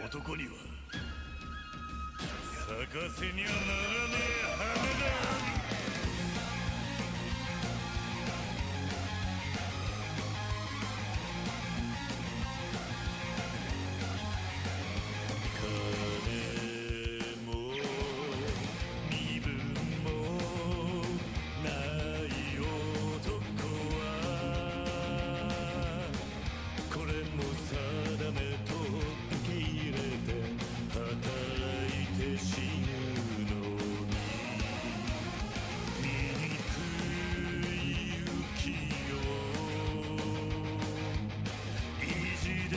男には咲かせにゃならねえ花だ。金も身分もない男はこれも定めと受け入れて働いて死ぬのに醜い浮世意地で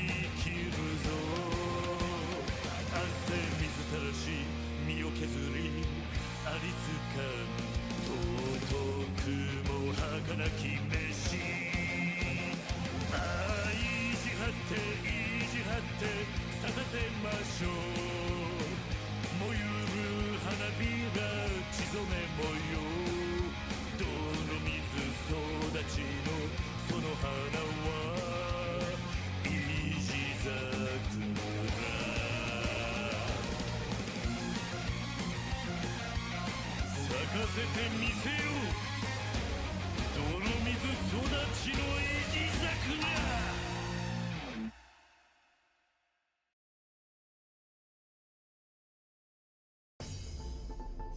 生きるぞ。水たらし身を削りありつかぬ尊くも儚き飯。ああ意地張って意地張って咲かせましょう。燃ゆる花びら血染め模様泥水育ちのその花は意地桜。咲かせてみせよ泥水育ちの意地桜。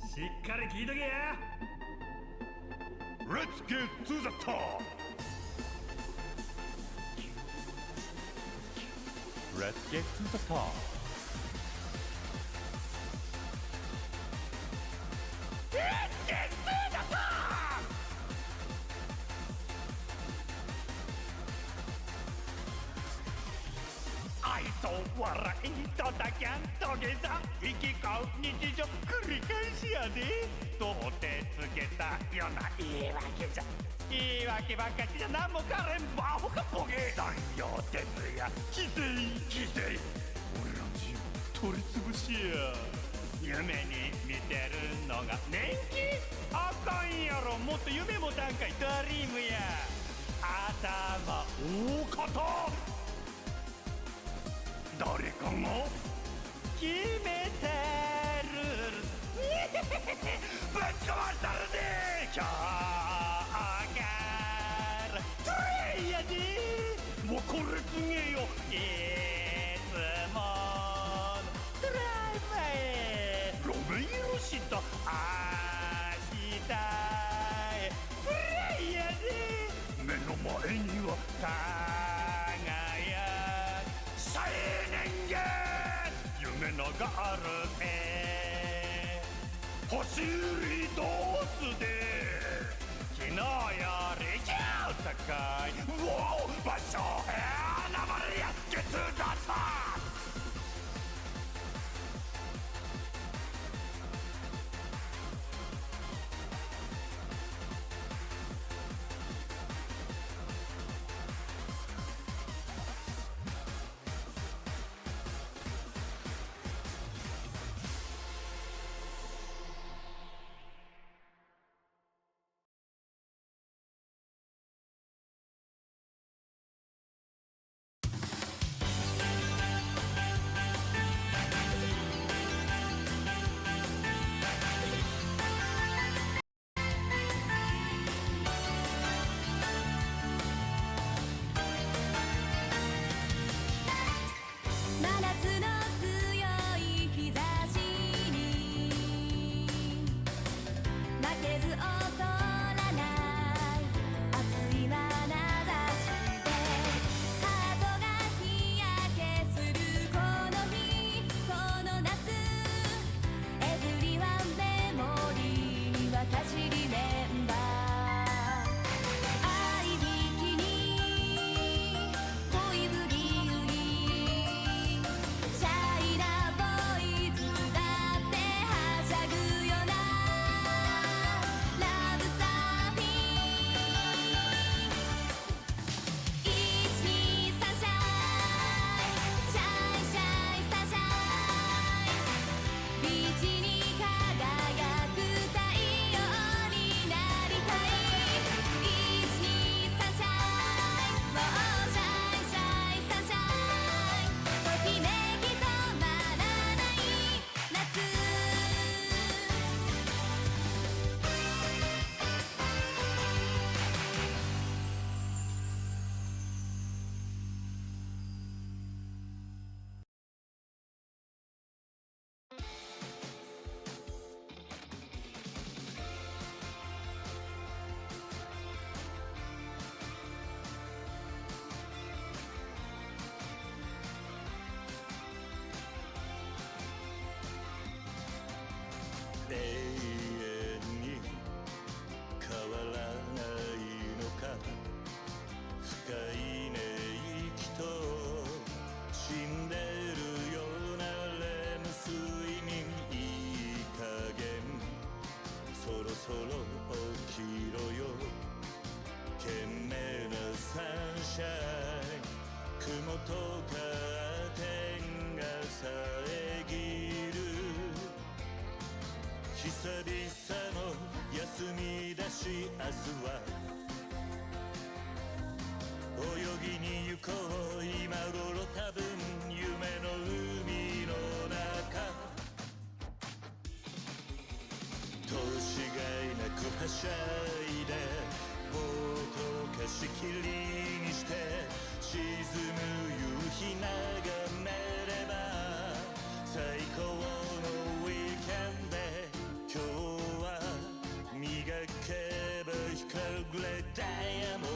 しっかり聞いとけや。 Let's get to the top! Let's get to the top! Let's get to the top! 愛想笑いドタキャン土下座行き交う日常繰り返しやで。どうてつけたような言い訳じゃ言い訳ばっかりじゃ何もかれんバホかボケ。残業徹夜犠牲俺らの自由取り潰しや。夢に見てるのが年金あかんやろ。もっと夢もたんかいドリームや。頭大方誰かが決めてるぶっ壊したるで今日からトレイやで。もうこれすげえよ。いつもドライブへロメイロシと明日へプレイやで。目の前には輝く再年月夢のゴールへ走り通すで。昨日より今日高い場所へ流れやっけつだったーテンが遮る久々の休みだし明日は泳ぎに行こう今頃多分夢の海の中年がいなくはしゃいでボートを貸し切りにして沈む夕日眺めれば最高のウィーケンで今日は磨けば光るグレーダイヤモン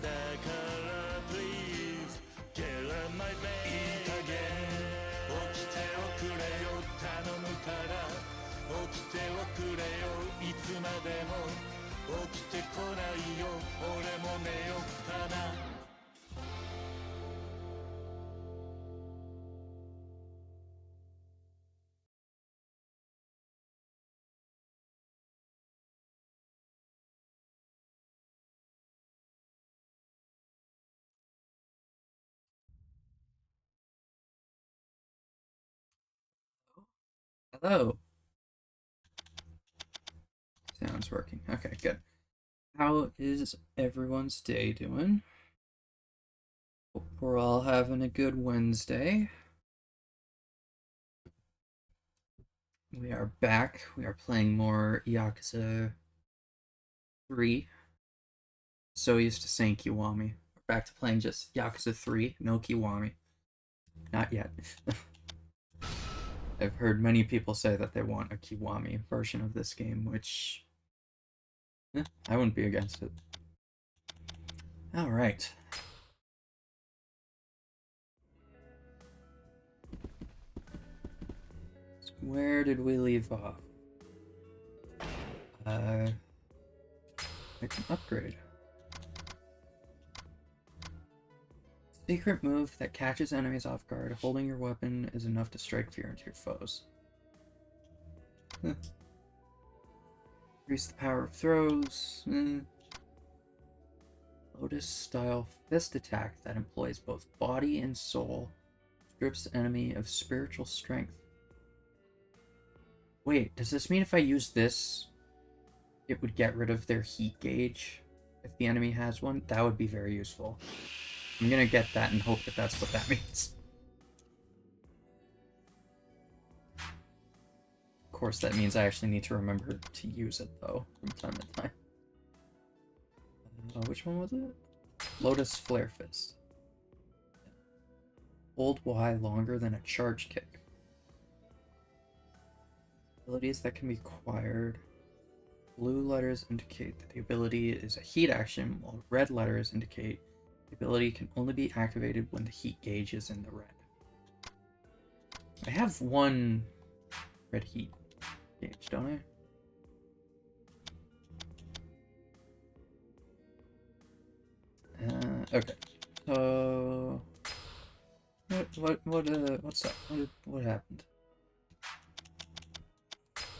ドだから Please get on my bed いい加減起きておくれよ頼むから起きておくれよいつまでも起きてこないよ俺も寝よっかなHello. Sounds working. Okay, good. How is everyone's day doing? Hope we're all having a good Wednesday. We are back. We are playing more Yakuza 3. So used to saying Kiwami. We're back to playing just Yakuza 3, no Kiwami. Not yet. I've heard many people say that they want a Kiwami version of this game, which I wouldn't be against it. Alright. So where did we leave off? Make an upgrade. Secret move that catches enemies off guard. Holding your weapon is enough to strike fear into your foes. Increase the power of throws. Lotus-style fist attack that employs both body and soul. Strips enemy of spiritual strength. Wait, does this mean if I use this, it would get rid of their heat gauge? If the enemy has one? That would be very useful. I'm gonna get that and hope that that's what that means. Of course, that means I actually need to remember to use it, though, from time to time. Which one was it? Lotus Flare Fist. Hold Y longer than a charge kick. Abilities that can be acquired. Blue letters indicate that the ability is a heat action, while red letters indicate the ability can only be activated when the heat gauge is in the red. I have one red heat gauge, don't I? Okay. So what's up? What happened?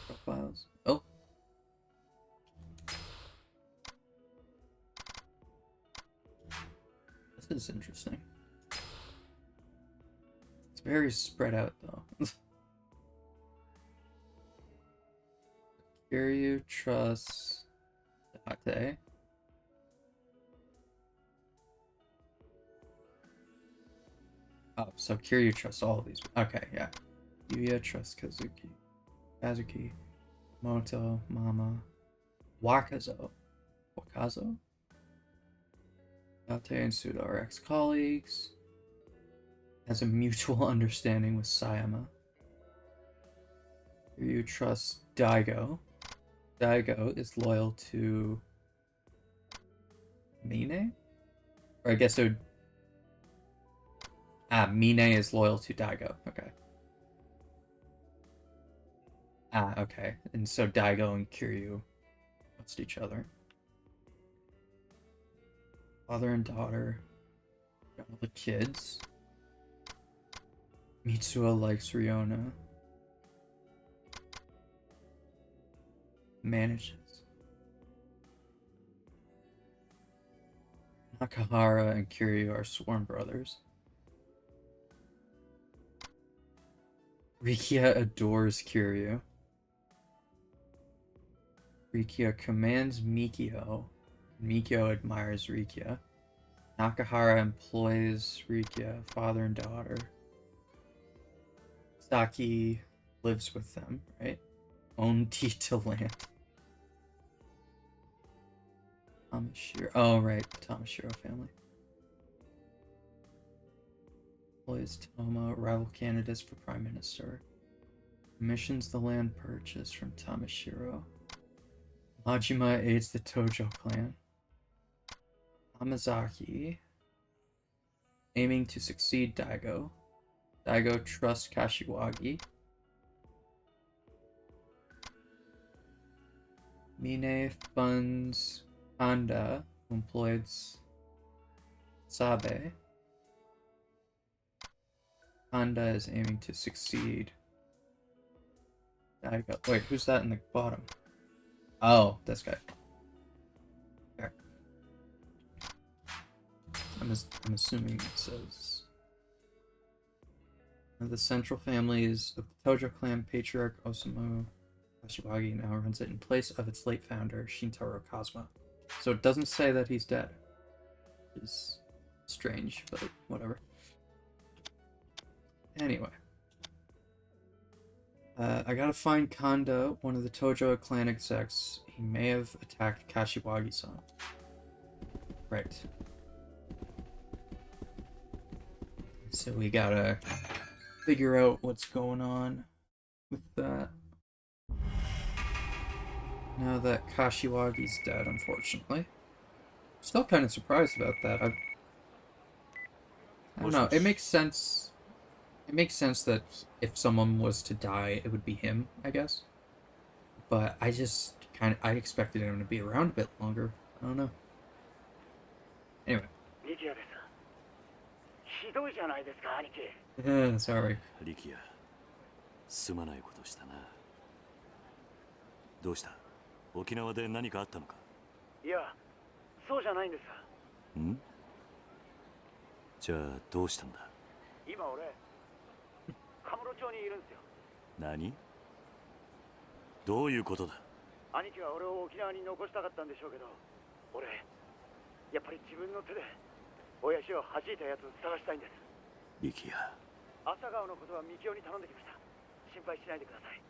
Profiles. Oh. This is interesting. It's very spread out though. Kiryu trusts Date. Oh, so Kiryu trusts all of these. Okay, yeah. Yuya trusts Kazuki, Moto, Mama, Wakazo. Wakazo? Date and Suda are ex-colleagues. Has a mutual understanding with Sayama. Kiryu trusts Daigo. Daigo is loyal to Mine? Or I guess it would... Mine is loyal to Daigo. Okay. Okay. And so Daigo and Kiryu trust each other. Father and daughter. Got all the kids. Mitsuo likes Riona. Manages. Nakahara and Kiryu are sworn brothers. Rikia adores Kiryu. Rikia commands Mikio. Mikio admires Rikia. Nakahara employs Rikia, father and daughter. Saki lives with them, right? Own Tita land. Tamashiro. Oh, right. The Tamashiro family. Employs Toma, rival candidates for prime minister. Commissions the land purchase from Tamashiro. Majima aids the Tojo clan. Hamazaki, aiming to succeed Daigo. Daigo trusts Kashiwagi. Mine funds Kanda, who employs Sabe. Kanda is aiming to succeed Daigo. Wait, who's that in the bottom? Oh, this guy. Okay. I'm assuming it says the central families of the Tojo clan. Patriarch Osamu Kashiwagi now runs it in place of its late founder Shintaro Kazuma. So it doesn't say that he's dead. Which is strange, but whatever. Anyway. I gotta find Kanda, one of the Tojo clan execs. He may have attacked Kashiwagi-san. Right. So we gotta figure out what's going on with that. Now that Kashiwagi's dead, unfortunately. Still kind of surprised about that. I don't know. It makes sense. It makes sense that if someone was to die, it would be him, I guess. But I just I expected him to be around a bit longer. I don't know. Anyway. Sorry. リキヤ、すまないことしたな。どうした？沖縄で何かあったのか？いや、そうじゃないんです。ん？じゃあどうしたんだ？今俺、カムロ町にいるんですよ。何？どういうことだ？兄貴は俺を沖縄に残したかったんでしょうけど、俺、やっぱり自分の手で親父を弾いたやつ探したいんです。リキヤ。朝顔のことはミキオに頼んできました。心配しないでください。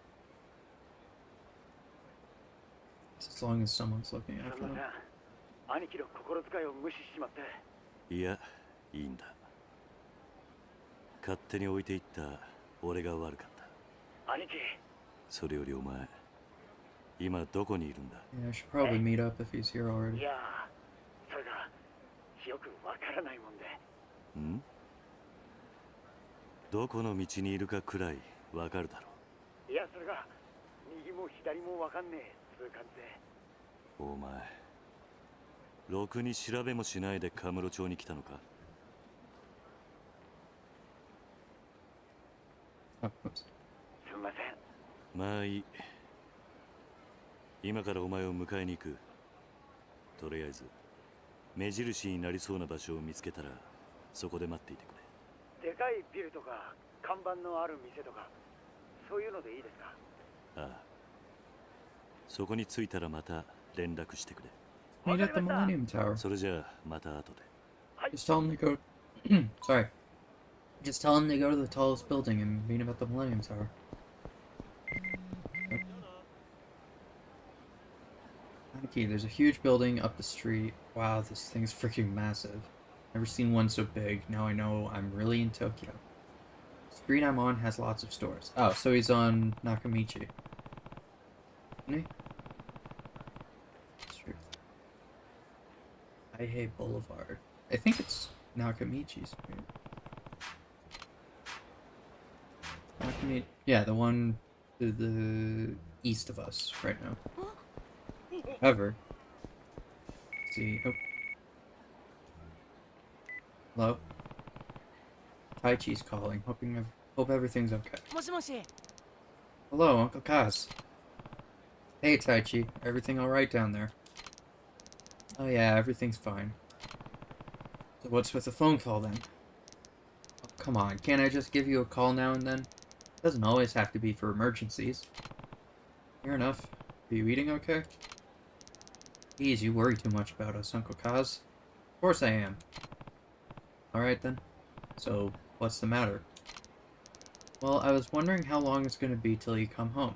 As long as someone's looking after them. 兄貴の心遣いを無視しちまって。いや、いいんだ。勝手に置いていった俺が悪かった。兄貴。それよりお前、今どこにいるんだ？ Yeah, I should probably meet up if he's here already. いや、それがよくわからないもんで。ん？どこの道にいるかくらいわかるだろう。いや、それが右も左もわかんねえつう感じで。お前、ろくに調べもしないでカムロ町に来たのか？すみません。まあいい。今からお前を迎えに行く。とりあえず目印になりそうな場所を見つけたらそこで待っていてくれ。でかいビルとか看板のある店とかそういうのでいいですか？ああ。そこに着いたらまた連絡してくれ。Meet at the Millennium Tower. それじゃあまた後で。Just tell him to go. Sorry. Just tell him to go to the tallest building and meet him at the Millennium Tower. Okay, there's a huge building up the street. Wow, this thing's freaking massive. Never seen one so big. Now I know I'm really in Tokyo. The street I'm on has lots of stores. Oh, so he's on Nakamichi. Isn't he? Street. Taihei Boulevard. I think it's Nakamichi Street. Nakamichi. Yeah, the one to the east of us right now. However, let's see. Oh. Hello? Taichi's calling. Hope everything's okay. Hello, Uncle Kaz. Hey, Taichi. Everything alright down there? Oh yeah, everything's fine. So what's with the phone call then? Oh, come on, can't I just give you a call now and then? Doesn't always have to be for emergencies. Fair enough. Are you eating okay? Geez, you worry too much about us, Uncle Kaz. Of course I am. Alright then. So, what's the matter? Well, I was wondering how long it's gonna be till you come home.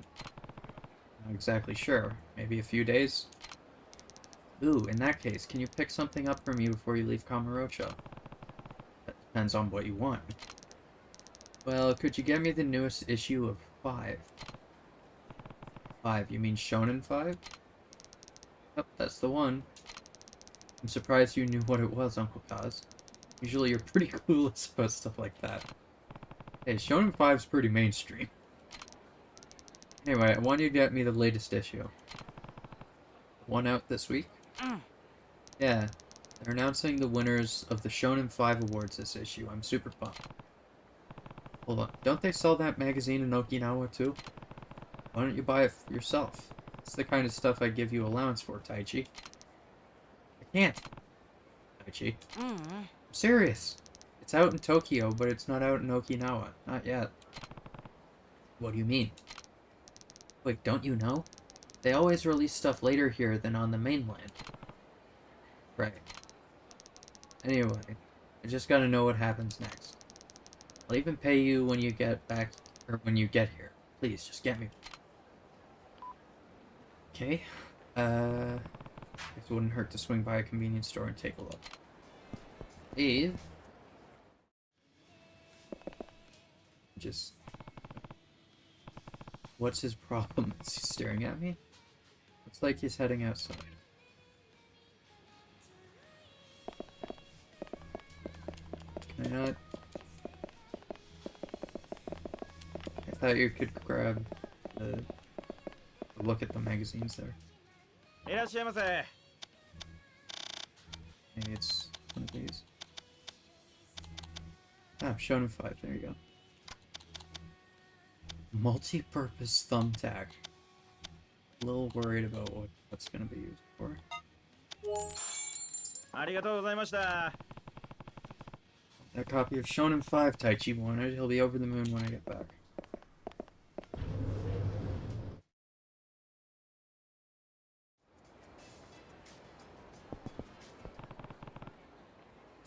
Not exactly sure. Maybe a few days? Ooh, in that case, can you pick something up for me before you leave Kamurocho? That depends on what you want. Well, could you get me the newest issue of 5? 5, you mean Shonen 5? Yep, that's the one. I'm surprised you knew what it was, Uncle Kaz. Usually you're pretty clueless about stuff like that. Hey, Shonen 5's pretty mainstream. Anyway, I want you to get me the latest issue. One out this week? Yeah, they're announcing the winners of the Shonen 5 awards this issue. I'm super pumped. Hold on, don't they sell that magazine in Okinawa too? Why don't you buy it for yourself? It's the kind of stuff I give you allowance for, Taichi. I can't. Taichi. I'm serious. It's out in Tokyo, but it's not out in Okinawa. Not yet. What do you mean? Wait, don't you know? They always release stuff later here than on the mainland. Right. Anyway, I just gotta know what happens next. I'll even pay you when you get back, or when you get here. Please, just get me. Okay. Guess it wouldn't hurt to swing by a convenience store and take a look. Eve? Just... What's his problem? Is he staring at me? Looks like he's heading outside. Can I not? I thought you could grab the look at the magazines there. Maybe it's one of these. Ah, Shonen 5, there you go. Multi-purpose thumbtack. A little worried about what that's gonna be used for. That copy of Shonen 5 Taichi wanted. He'll be over the moon when I get back.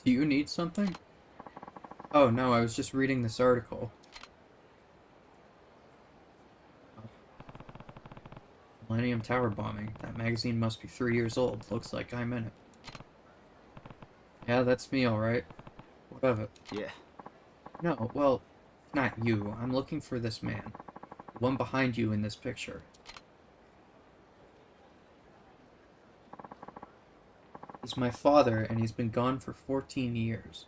Do you need something? Oh no, I was just reading this article. Millennium Tower bombing. That magazine must be 3 years old. Looks like I'm in it. Yeah, that's me, alright. What of it? Yeah. No, well, not you. I'm looking for this man. The one behind you in this picture. He's my father, and he's been gone for 14 years.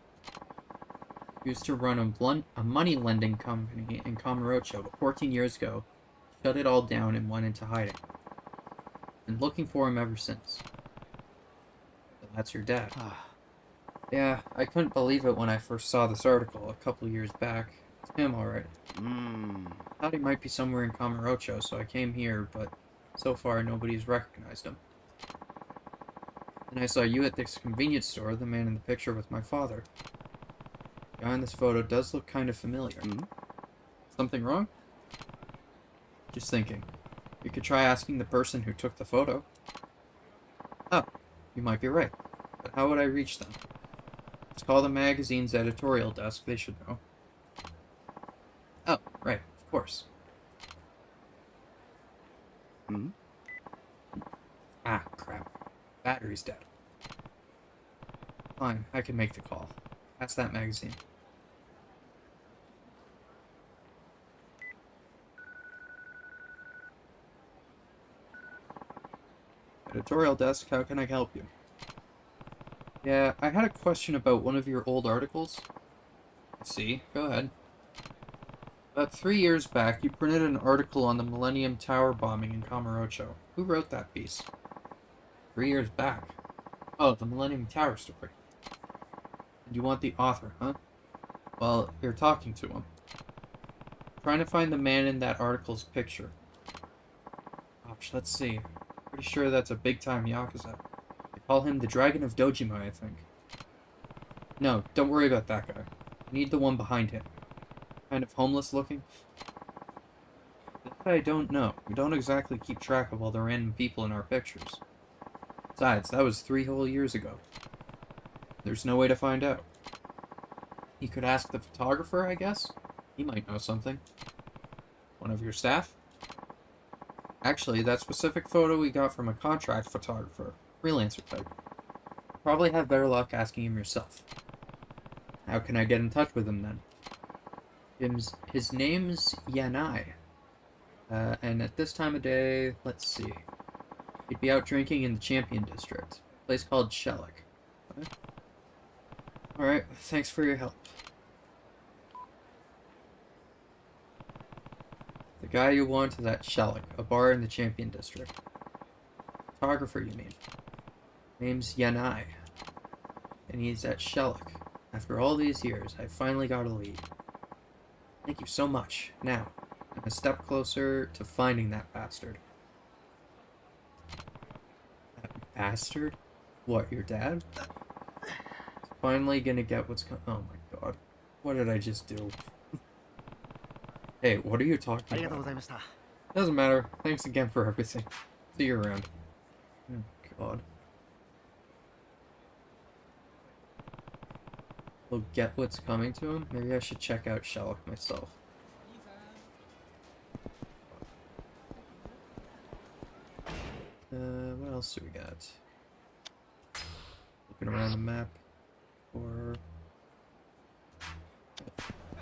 He used to run a money lending company in Kamurocho, but 14 years ago, shut it all down and went into hiding. Been looking for him ever since. So that's your dad. Yeah, I couldn't believe it when I first saw this article a couple years back. It's him, alright. Thought he might be somewhere in Kamurocho, so I came here, but so far nobody's recognized him. Then I saw you at this convenience store, the man in the picture with my father. The guy in this photo does look kind of familiar. Something wrong? Just thinking. You could try asking the person who took the photo. Oh, you might be right. But how would I reach them? Let's call the magazine's editorial desk, they should know. Oh, right, of course. Ah, crap. Battery's dead. Fine, I can make the call. Pass that magazine. Editorial desk, how can I help you? Yeah, I had a question about one of your old articles. See, go ahead. About 3 years back, you printed an article on the Millennium Tower bombing in Kamurocho. Who wrote that piece? 3 years back? Oh, the Millennium Tower story. And you want the author, huh? Well, you're talking to him. Trying to find the man in that article's picture. Gosh, let's see. Pretty sure that's a big-time Yakuza. They call him the Dragon of Dojima, I think. No, don't worry about that guy. I need the one behind him. Kind of homeless looking. I don't know. We don't exactly keep track of all the random people in our pictures. Besides, that was 3 whole years ago. There's no way to find out. You could ask the photographer, I guess? He might know something. One of your staff? Actually, that specific photo we got from a contract photographer, freelancer type. Probably have better luck asking him yourself. How can I get in touch with him then? His name's Yanai. And at this time of day, let's see. He'd be out drinking in the Champion District, a place called Shelik. Okay. Alright, thanks for your help. The guy you want is at Shelik, a bar in the Champion District. Photographer, you mean? Name's Yanai. And he's at Shelik. After all these years, I finally got a lead. Thank you so much. Now, I'm a step closer to finding that bastard. That bastard? What, your dad? Finally gonna get what's oh my god. What did I just do? Hey, what are you talking about? Doesn't matter. Thanks again for everything. See you around. Oh god. We'll get what's coming to him? Maybe I should check out Shelik myself. What else do we got? Looking around the map for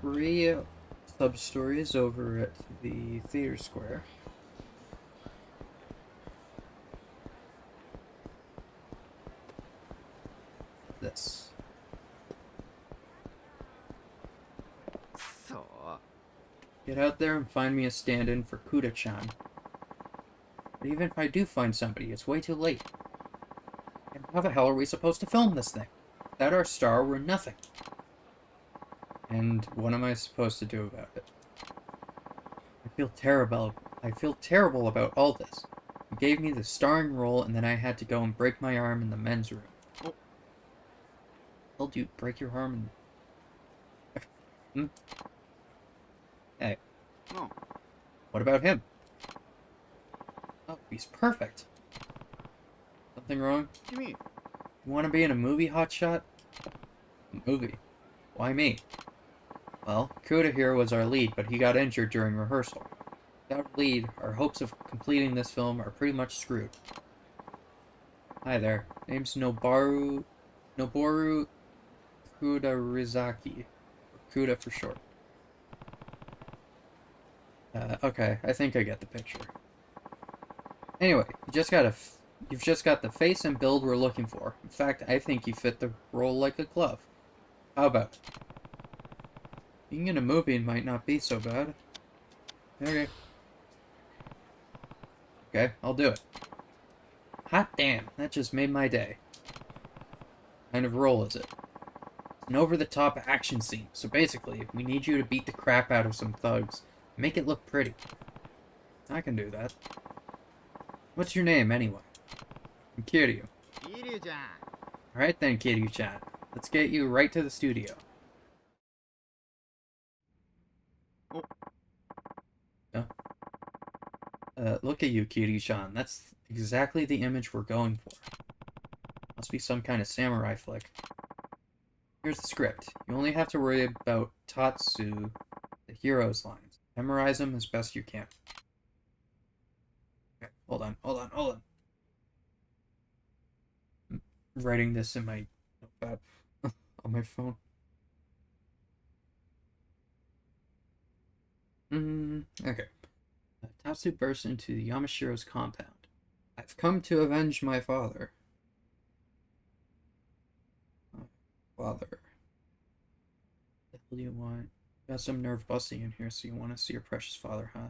3 sub-stories over at the theater square. This. Get out there and find me a stand-in for Kuda-chan. But even if I do find somebody, it's way too late. And how the hell are we supposed to film this thing? Without our star, we're nothing. And what am I supposed to do about it? I feel terrible about all this. You gave me the starring role, and then I had to go and break my arm in the men's room. Oh. Hell, do you break your arm in... Hey. Oh. What about him? Oh, he's perfect. Something wrong? What do you mean? You want to be in a movie, hotshot? A movie? Why me? Well, Kuda here was our lead, but he got injured during rehearsal. Without a lead, our hopes of completing this film are pretty much screwed. Hi there. Name's Noboru Kudarizaki. Or Kuda for short. Okay, I think I get the picture. Anyway, you've just got the face and build we're looking for. In fact, I think you fit the role like a glove. How about it? Being in a movie might not be so bad. Okay. Okay, I'll do it. Hot damn, that just made my day. What kind of role is it? It's an over-the-top action scene, so basically, we need you to beat the crap out of some thugs. Make it look pretty. I can do that. What's your name, anyway? I'm Kiryu. Kiryu-chan. Alright then, Kiryu-chan. Let's get you right to the studio. Oh. Look at you, Kiryu-chan. That's exactly the image we're going for. Must be some kind of samurai flick. Here's the script. You only have to worry about Tatsu, the hero's lines. Memorize them as best you can. Okay, hold on. I'm writing this in my notepad on my phone. Okay. Tatsu bursts into Yamashiro's compound. I've come to avenge my father. Father. What the hell do you want? Got some nerve busting in here, so you want to see your precious father, huh?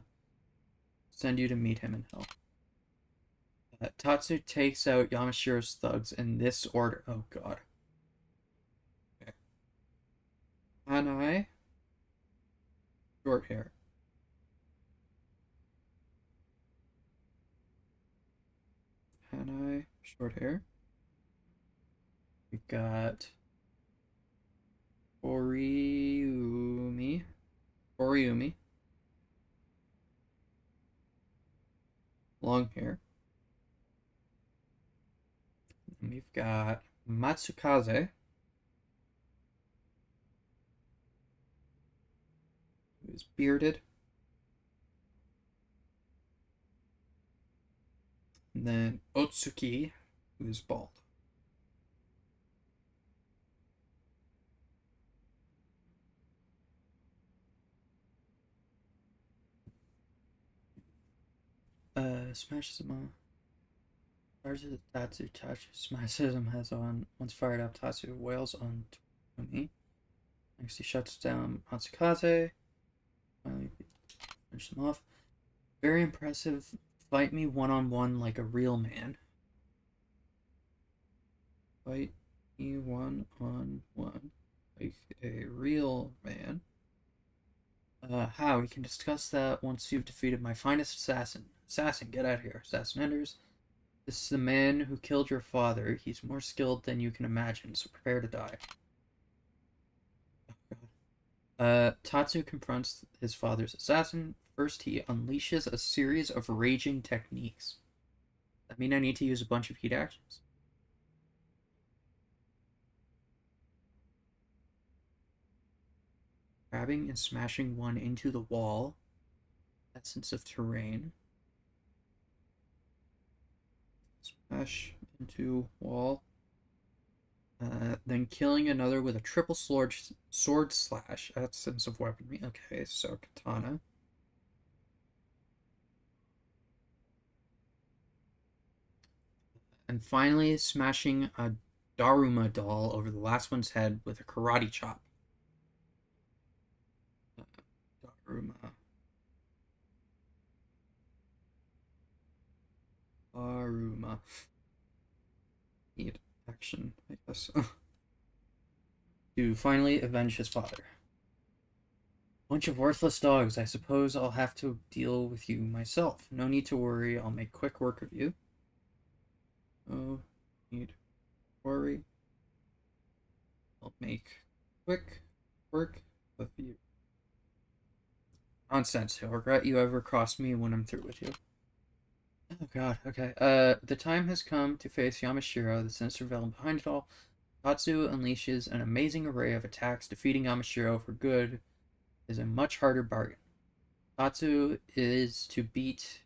Send you to meet him in hell. Tatsu takes out Yamashiro's thugs in this order. Oh god. Okay. Hanai. Short hair. Hanai. Short hair. We got Oriumi. long hair. And we've got Matsukaze, who is bearded. And then Otsuki, who is bald. Smashes him on. Charges Tatsu. Smashes him has on. Once fired up, Tatsu wails on Tumi. Next, he shuts down Matsukaze. Finally, finish him off. Very impressive. Fight me one-on-one like a real man. Fight me one-on-one like a real man. How? We can discuss that once you've defeated my finest assassin. Assassin, get out of here. Assassin enters. This is the man who killed your father. He's more skilled than you can imagine, so prepare to die. Oh, God. Tatsu confronts his father's assassin. First, he unleashes a series of raging techniques. That mean I need to use a bunch of heat actions? Grabbing and smashing one into the wall. Essence of terrain. Smash into wall. Then killing another with a triple sword slash. Essence of weaponry. Okay, so katana. And finally, smashing a Daruma doll over the last one's head with a karate chop. Daruma. Need action, I guess. To finally avenge his father. Bunch of worthless dogs. I suppose I'll have to deal with you myself. No need to worry. I'll make quick work of you. No need to worry. I'll make quick work of you. Nonsense. He'll regret you ever crossed me when I'm through with you. Oh god, okay. The time has come to face Yamashiro, the sinister villain behind it all. Tatsu unleashes an amazing array of attacks. Defeating Yamashiro for good is a much harder bargain. Tatsu is to beat...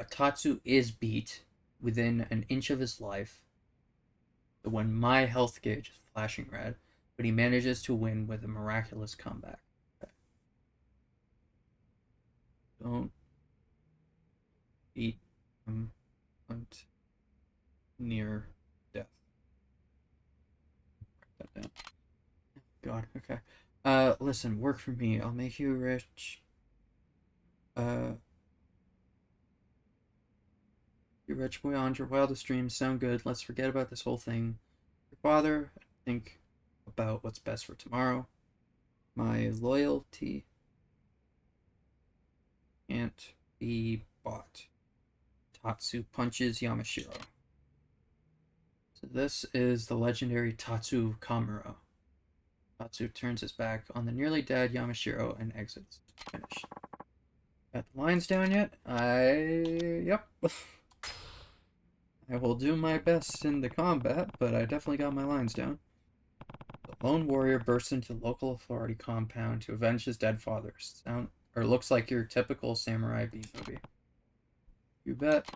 Tatsu is beat within an inch of his life when my health gauge is flashing red, but he manages to win with a miraculous comeback. Okay. Don't beat him near death. Write that down. God, okay. Listen, work for me. I'll make you rich. Your rich beyond your wildest dreams. Sound good. Let's forget about this whole thing. Your father, think about what's best for tomorrow. My loyalty can't be bought. Tatsu punches Yamashiro. So this is the legendary Tatsu Kamuro. Tatsu turns his back on the nearly dead Yamashiro and exits. Finish. Got the lines down yet? Yep. I will do my best in the combat, but I definitely got my lines down. The lone warrior bursts into the local authority compound to avenge his dead father. Looks like your typical samurai B movie. You bet.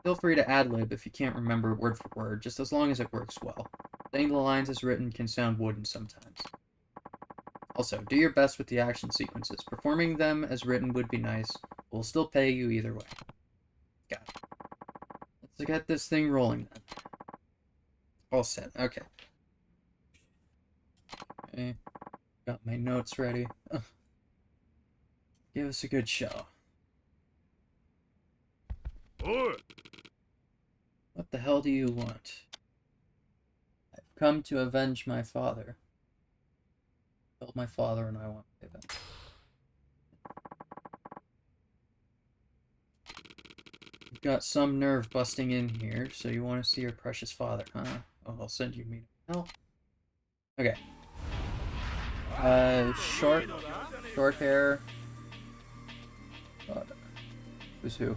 Feel free to ad-lib if you can't remember word for word, just as long as it works well. Saying the lines as written can sound wooden sometimes. Also, do your best with the action sequences. Performing them as written would be nice. We'll still pay you either way. Got it. Let's get this thing rolling then. All set. Okay. Okay. Got my notes ready. Give us a good show. Oi! What the hell do you want? I've come to avenge my father. Killed my father and I want to pay them. You've got some nerve busting in here, so you want to see your precious father, huh? Oh, I'll send you meeting. Hell. Okay. Short hair, Who's who?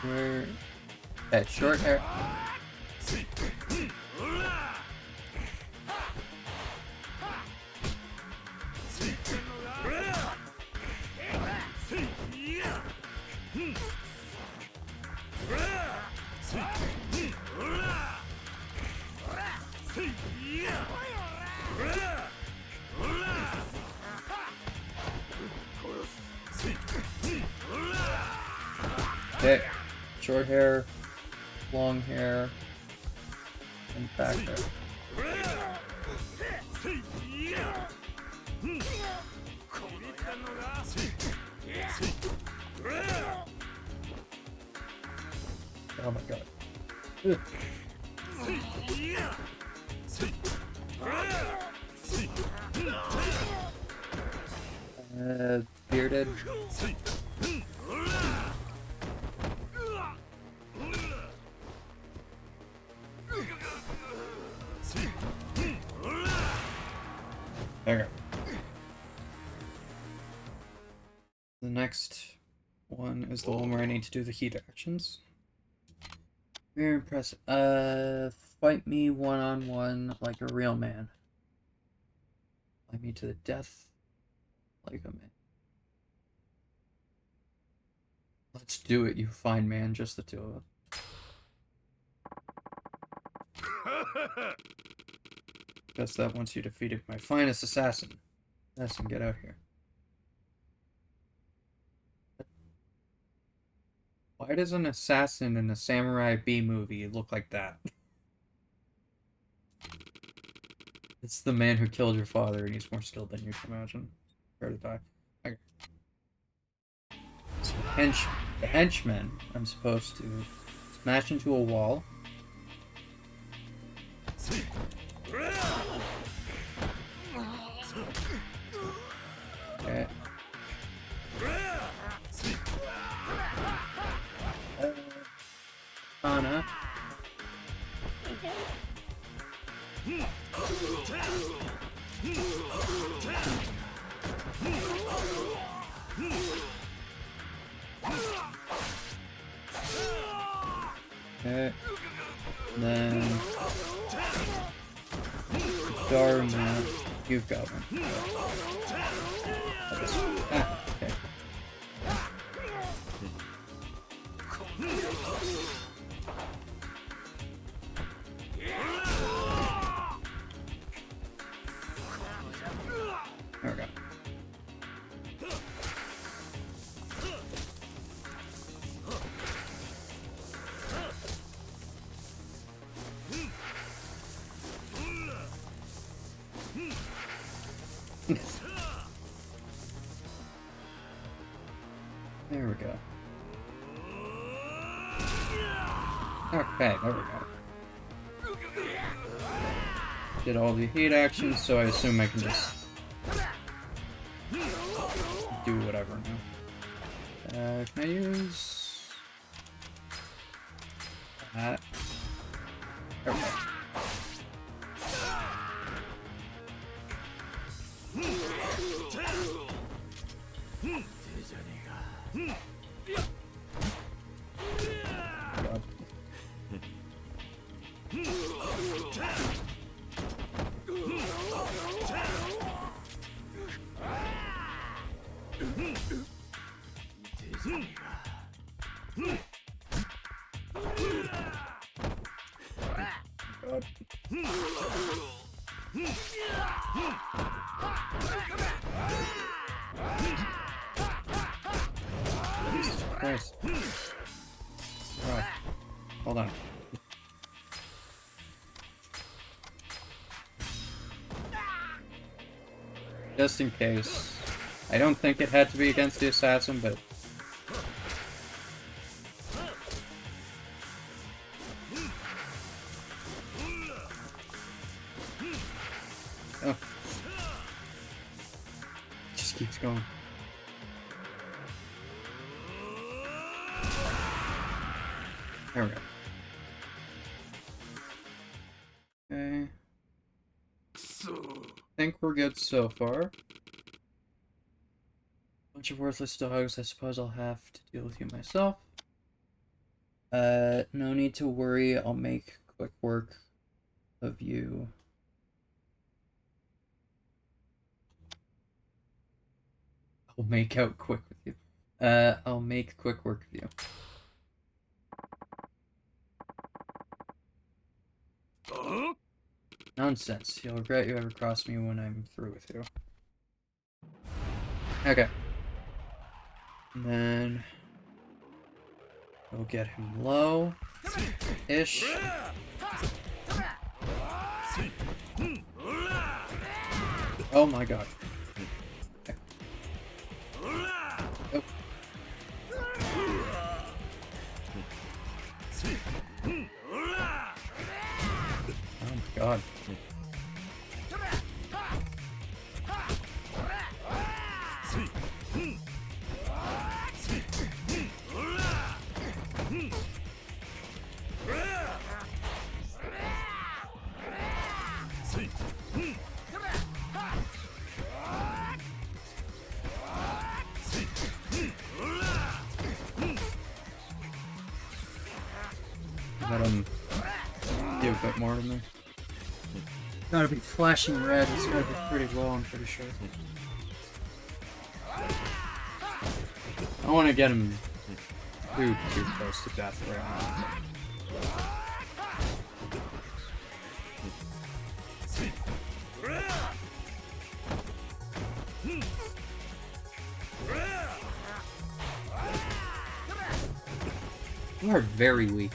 Where? That short hair. Okay. Short hair, long hair, and back hair. Oh my god. Ugh. Bearded. There we go. The next one is the one where I need to do the heat actions. Very impressive. Fight me one-on-one like a real man. Fight me to the death like a man. Let's do it, you fine man, just the two of us. Guess that once you defeated my finest assassin. Assassin, get out here. Why does an assassin in a Samurai B movie look like that? It's the man who killed your father and he's more skilled than you can imagine. Prepare to die. Okay. So the henchmen, I'm supposed to smash into a wall. Okay. Anna. Okay. Then Dharma, you've got one. Ah, okay. There we go. There we go. Okay, there we go. Did all the heat actions, so I assume I can just do whatever now. Can I use that? Okay. God. Jesus Christ. Oh, hold on. Just in case. I don't think it had to be against the assassin, but... Oh. It just keeps going. There we go. Okay. I think we're good so far. bunch of worthless dogs. I suppose I'll have to deal with you myself. No need to worry. I'll make quick work of you. I'll make out quick with you. I'll make quick work of you. Nonsense. You'll regret you ever crossed me when I'm through with you. Okay. And then we'll get him low-ish. Oh my god. Oh. Oh my god. Let him do a bit more to me. Gotta be flashing red. It's gotta be pretty low, I'm pretty sure. I want to get him too close to death right now. You are very weak.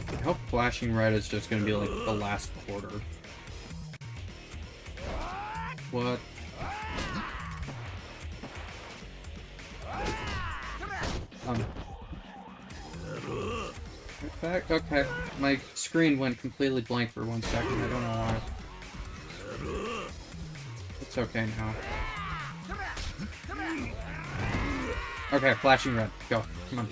I hope flashing red is just gonna be like the last quarter. What? Back? Okay. My screen went completely blank for 1 second. I don't know why. It's okay now. Okay, flashing red. Go. Come on.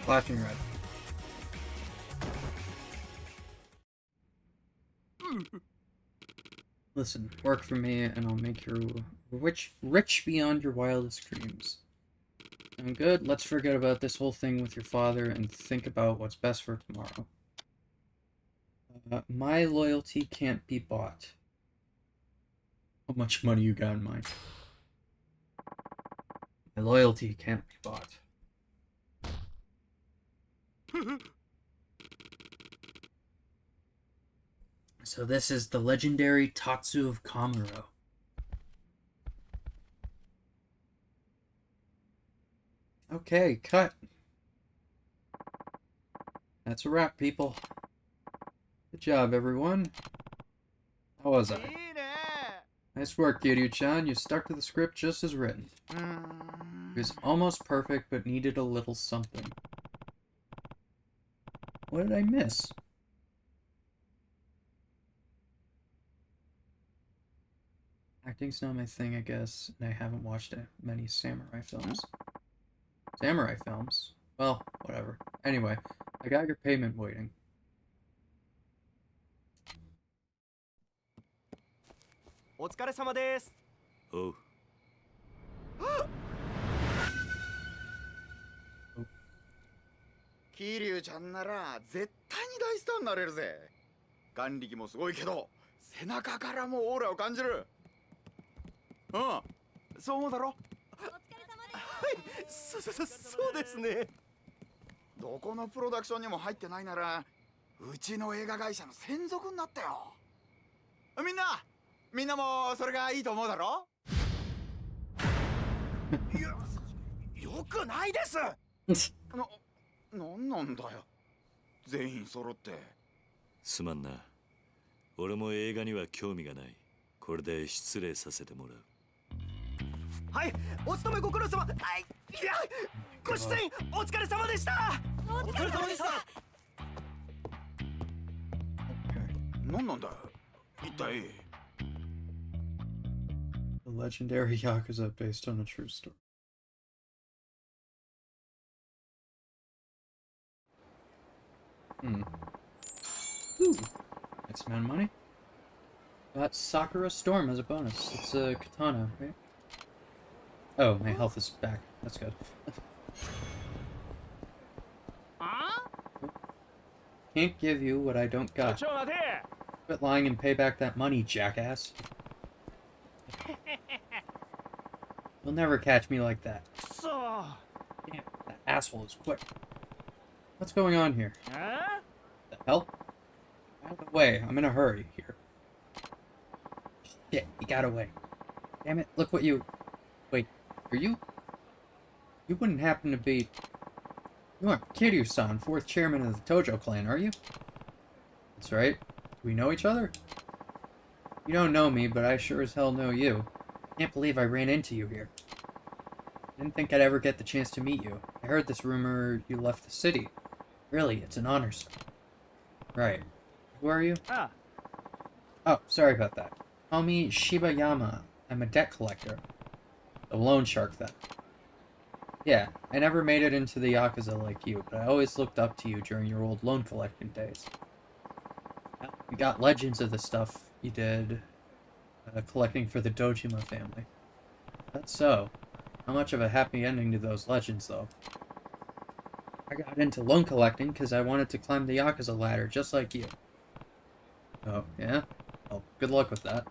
Flashing red. Listen, work for me and I'll make you rich beyond your wildest dreams. I'm good. Let's forget about this whole thing with your father and think about what's best for tomorrow. My loyalty can't be bought. How much money you got in mind? My loyalty can't be bought. So this is the legendary Tatsu of Kamuro. Okay, cut. That's a wrap, people. Good job, everyone. How was I? Nice work, Kiryu-chan. You stuck to the script just as written. It was almost perfect, but needed a little something. What did I miss? Acting's not my thing, I guess, and I haven't watched many samurai films. Samurai films? Well, whatever. Anyway, I got your payment waiting. Oh. 桐生ちゃんなら絶対に大スターになれるぜ。眼力もすごいけど背中からもオーラを感じる。うん、そう思うだろ。お疲れ様です。はい、そうですね。どこのプロダクションにも入ってないならうちの映画会社の専属になったよ。みんなもそれがいいと思うだろ。いや、よくないです。なんなんだよ、全員揃って。すまんな。俺も映画には興味がない。これで失礼させてもらう。はい、お勤めご苦労様。はい、いや、ご出演お疲れ様でした。お疲れ様でした。なんなんだ一体。 The legendary Yakuza based on a true story. Ooh, nice amount of money. Got Sakura Storm as a bonus. It's a katana, right? Oh, my health is back. That's good. Can't give you what I don't got. Quit lying and pay back that money, jackass. You'll never catch me like that. Damn, that asshole is quick. What's going on here? The hell? Out of the way, I'm in a hurry here. Shit, he got away. Damn it, look what you... Wait, are you... You wouldn't happen to be... You aren't Kiryu-san, 4th chairman of the Tojo clan, are you? That's right. Do we know each other? You don't know me, but I sure as hell know you. Can't believe I ran into you here. Didn't think I'd ever get the chance to meet you. I heard this rumor you left the city. Really, it's an honor, sir. Right. Who are you? Oh, sorry about that. Call me Shibayama. I'm a debt collector. A loan shark, then. Yeah, I never made it into the Yakuza like you, but I always looked up to you during your old loan collecting days. We got legends of the stuff you did collecting for the Dojima family. That's so. Not much of a happy ending to those legends, though. I got into loan collecting because I wanted to climb the Yakuza ladder just like you. Oh, yeah? Well, good luck with that.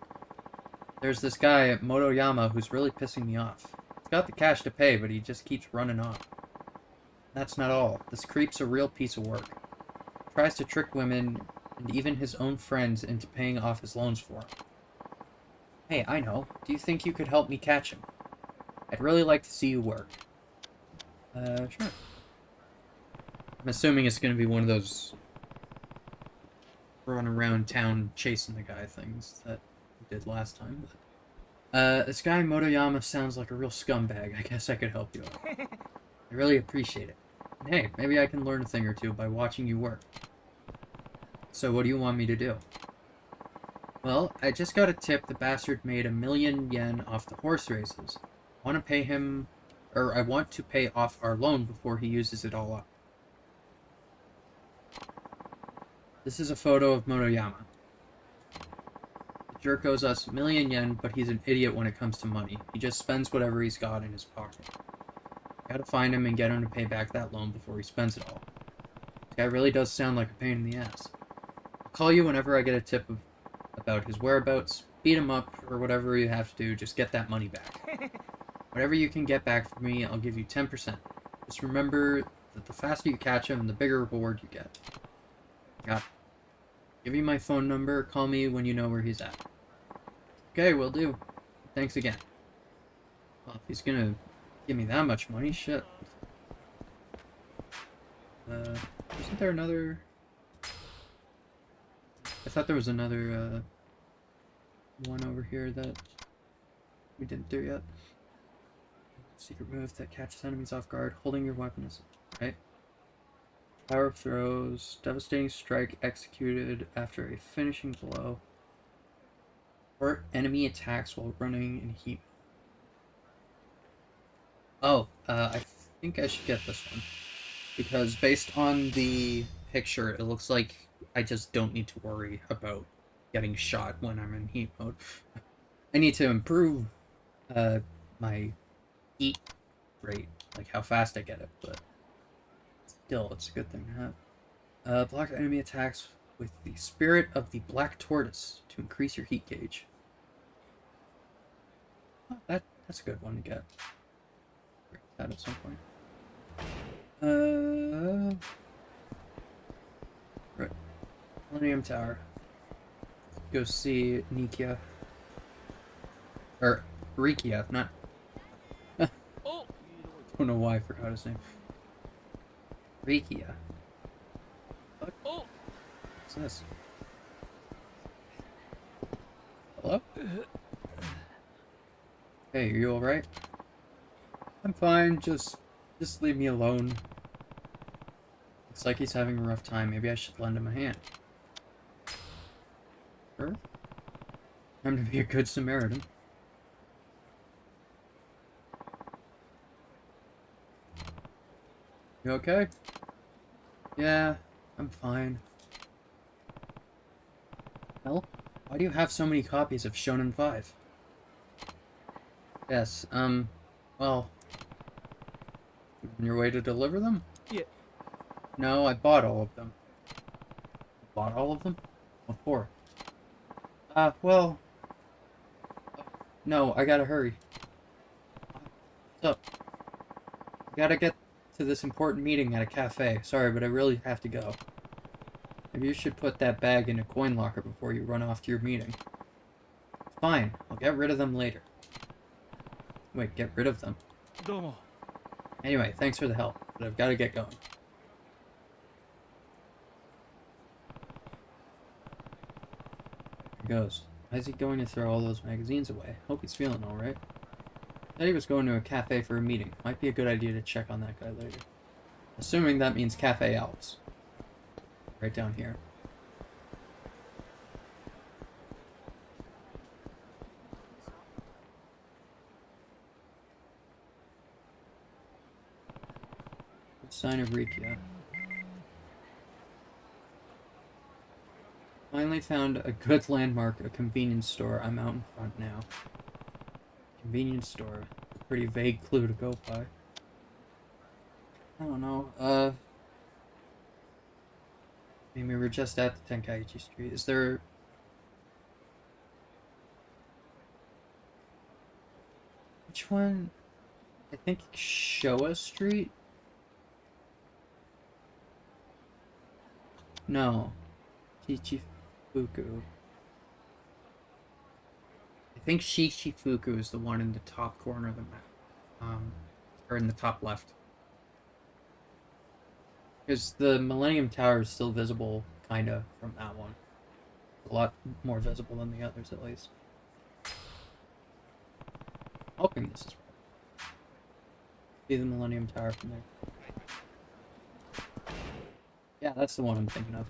There's this guy at Motoyama who's really pissing me off. He's got the cash to pay, but he just keeps running off. That's not all. This creep's a real piece of work. He tries to trick women and even his own friends into paying off his loans for him. Hey, I know. Do you think you could help me catch him? I'd really like to see you work. Sure. I'm assuming it's going to be one of those run around town chasing the guy things that we did last time. But, this guy Motoyama sounds like a real scumbag. I guess I could help you out. I really appreciate it. And hey, maybe I can learn a thing or two by watching you work. So what do you want me to do? Well, I just got a tip the bastard made 1,000,000 yen off the horse races. I want to pay off our loan before he uses it all up. This is a photo of Motoyama. The jerk owes us 1,000,000 yen, but he's an idiot when it comes to money. He just spends whatever he's got in his pocket. Gotta find him and get him to pay back that loan before he spends it all. This guy really does sound like a pain in the ass. I'll call you whenever I get a tip about his whereabouts, beat him up, or whatever you have to do, just get that money back. Whatever you can get back from me, I'll give you 10%. Just remember that the faster you catch him, the bigger reward you get. Got it. Give you my phone number, call me when you know where he's at. Okay, will do. Thanks again. Well, if he's gonna give me that much money, shit. Isn't there another... I thought there was another, one over here that we didn't do yet. Secret move that catches enemies off guard, holding your weapon is... Right? Power throws, devastating strike executed after a finishing blow. Or enemy attacks while running in heat. Oh, I think I should get this one. Because based on the picture, it looks like I just don't need to worry about getting shot when I'm in heat mode. I need to improve my heat rate, like how fast I get it, but still, it's a good thing to have. Block enemy attacks with the Spirit of the Black Tortoise to increase your heat gauge. Oh, that's a good one to get. Break that at some point. Right. Millennium Tower. Go see Nikia. Or Rikia, not. Don't know why I forgot his name. Rikia. What? What's this? Hello? Hey, are you alright? I'm fine, just leave me alone. Looks like he's having a rough time. Maybe I should lend him a hand. Sure. I'm to be a good Samaritan. You okay? Yeah, I'm fine. Hell, why do you have so many copies of Shonen 5? Yes, well... On your way to deliver them? Yeah. No, I bought all of them. Bought all of them? What for? Well... No, I gotta hurry. What's up? I gotta get to this important meeting at a cafe. Sorry, but I really have to go. Maybe you should put that bag in a coin locker before you run off to your meeting. Fine, I'll get rid of them later. Wait, get rid of them? Anyway, thanks for the help, but I've gotta get going. Here goes. Why is he going to throw all those magazines away? Hope he's feeling alright. Said he was going to a cafe for a meeting. Might be a good idea to check on that guy later. Assuming that means Cafe Alps. Right down here. Good sign of Rikia. Finally found a good landmark, a convenience store. I'm out in front now. Convenience store. Pretty vague clue to go by. I don't know, maybe we're just at the Tenkaichi Street. Is there... Which one? I think Showa Street? No. Chichifuku. I think Shichifuku is the one in the top corner of the map. Or in the top left. Because the Millennium Tower is still visible, kinda, from that one. A lot more visible than the others, at least. Hoping this is right. See the Millennium Tower from there. Yeah, that's the one I'm thinking of.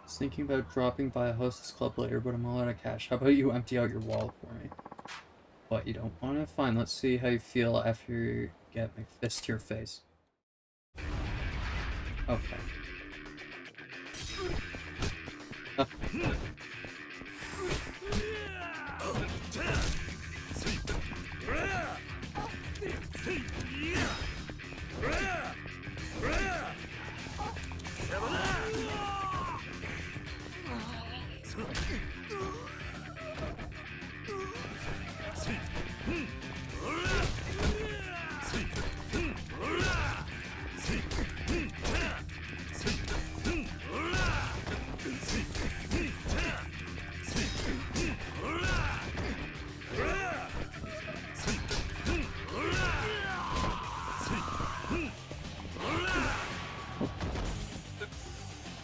Thinking about dropping by a hostess club later, but I'm all out of cash. How about you empty out your wallet for me? What, you don't want it? Fine, let's see how you feel after you get my fist to your face. Okay.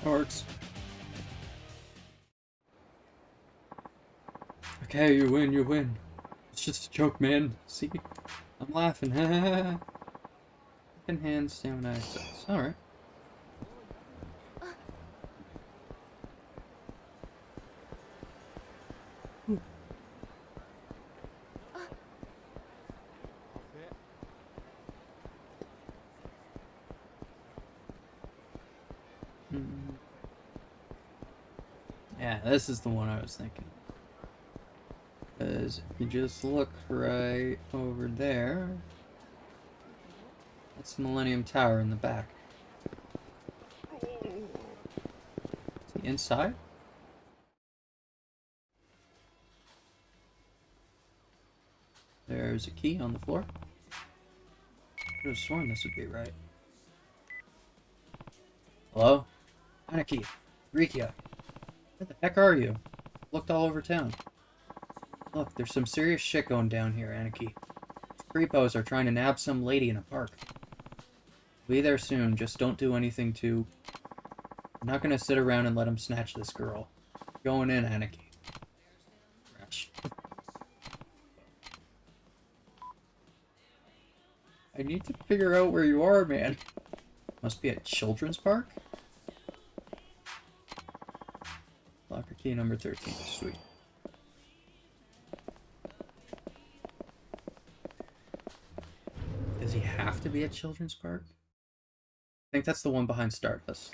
Works. Okay, you win, you win. It's just a joke, man. See? I'm laughing. Second hand stamina access. Alright. Yeah, this is the one I was thinking. Because if you just look right over there, that's the Millennium Tower in the back. inside? There's a key on the floor. Could have sworn this would be right. Hello? Aniki. Rikia. Where the heck are you? Looked all over town. Look, there's some serious shit going down here, Aniki. Creepos are trying to nab some lady in a park. Be there soon, just don't do anything too... I'm not gonna sit around and let him snatch this girl. Going in, Aniki. Crash. I need to figure out where you are, man. Must be at Children's Park? Locker key number 13. Sweet. Does he have to be at Children's Park? I think that's the one behind Stardust.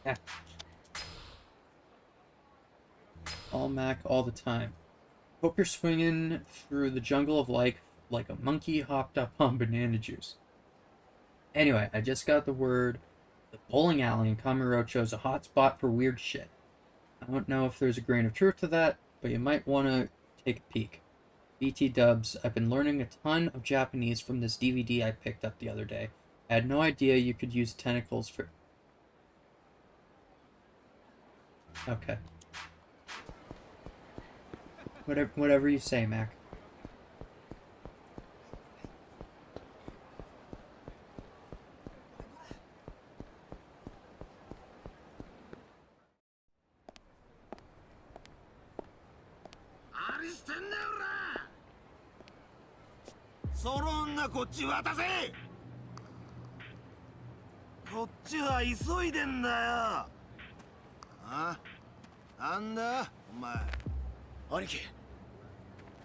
Yeah. All Mac all the time. Hope you're swinging through the jungle of life like a monkey hopped up on banana juice. Anyway, I just got the word. The bowling alley in Kamurocho is a hot spot for weird shit. I don't know if there's a grain of truth to that, but you might want to take a peek. BT dubs, I've been learning a ton of Japanese from this DVD I picked up the other day. I had no idea you could use tentacles for... Okay. Whatever you say, Mac. Aniki.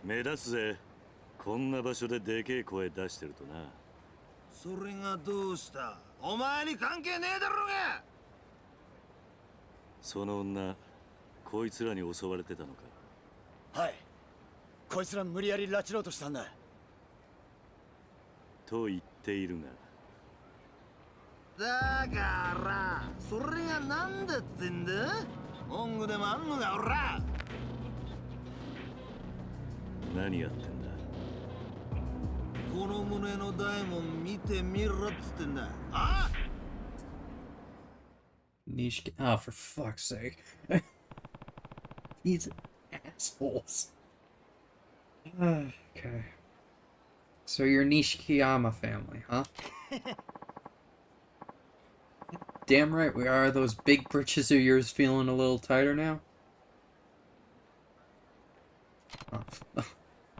目立つぜ。こんな場所ででけえ声出してるとな。それがどうした？お前に関係ねえだろうが。その女、こいつらに襲われてたのか。はい。こいつら無理やり拉致ろうとしたんだ。と言っているが。だから、それがなんだってんだ？文句でもあんのか、おら。何やってんだ。この胸の大門見てみろっつってんだ。あ？ Niche. Oh, for fuck's sake. These assholes. Okay. So you're Nishikiyama family, huh? Damn right we are. Those big britches of yours feeling a little tighter now? Oh.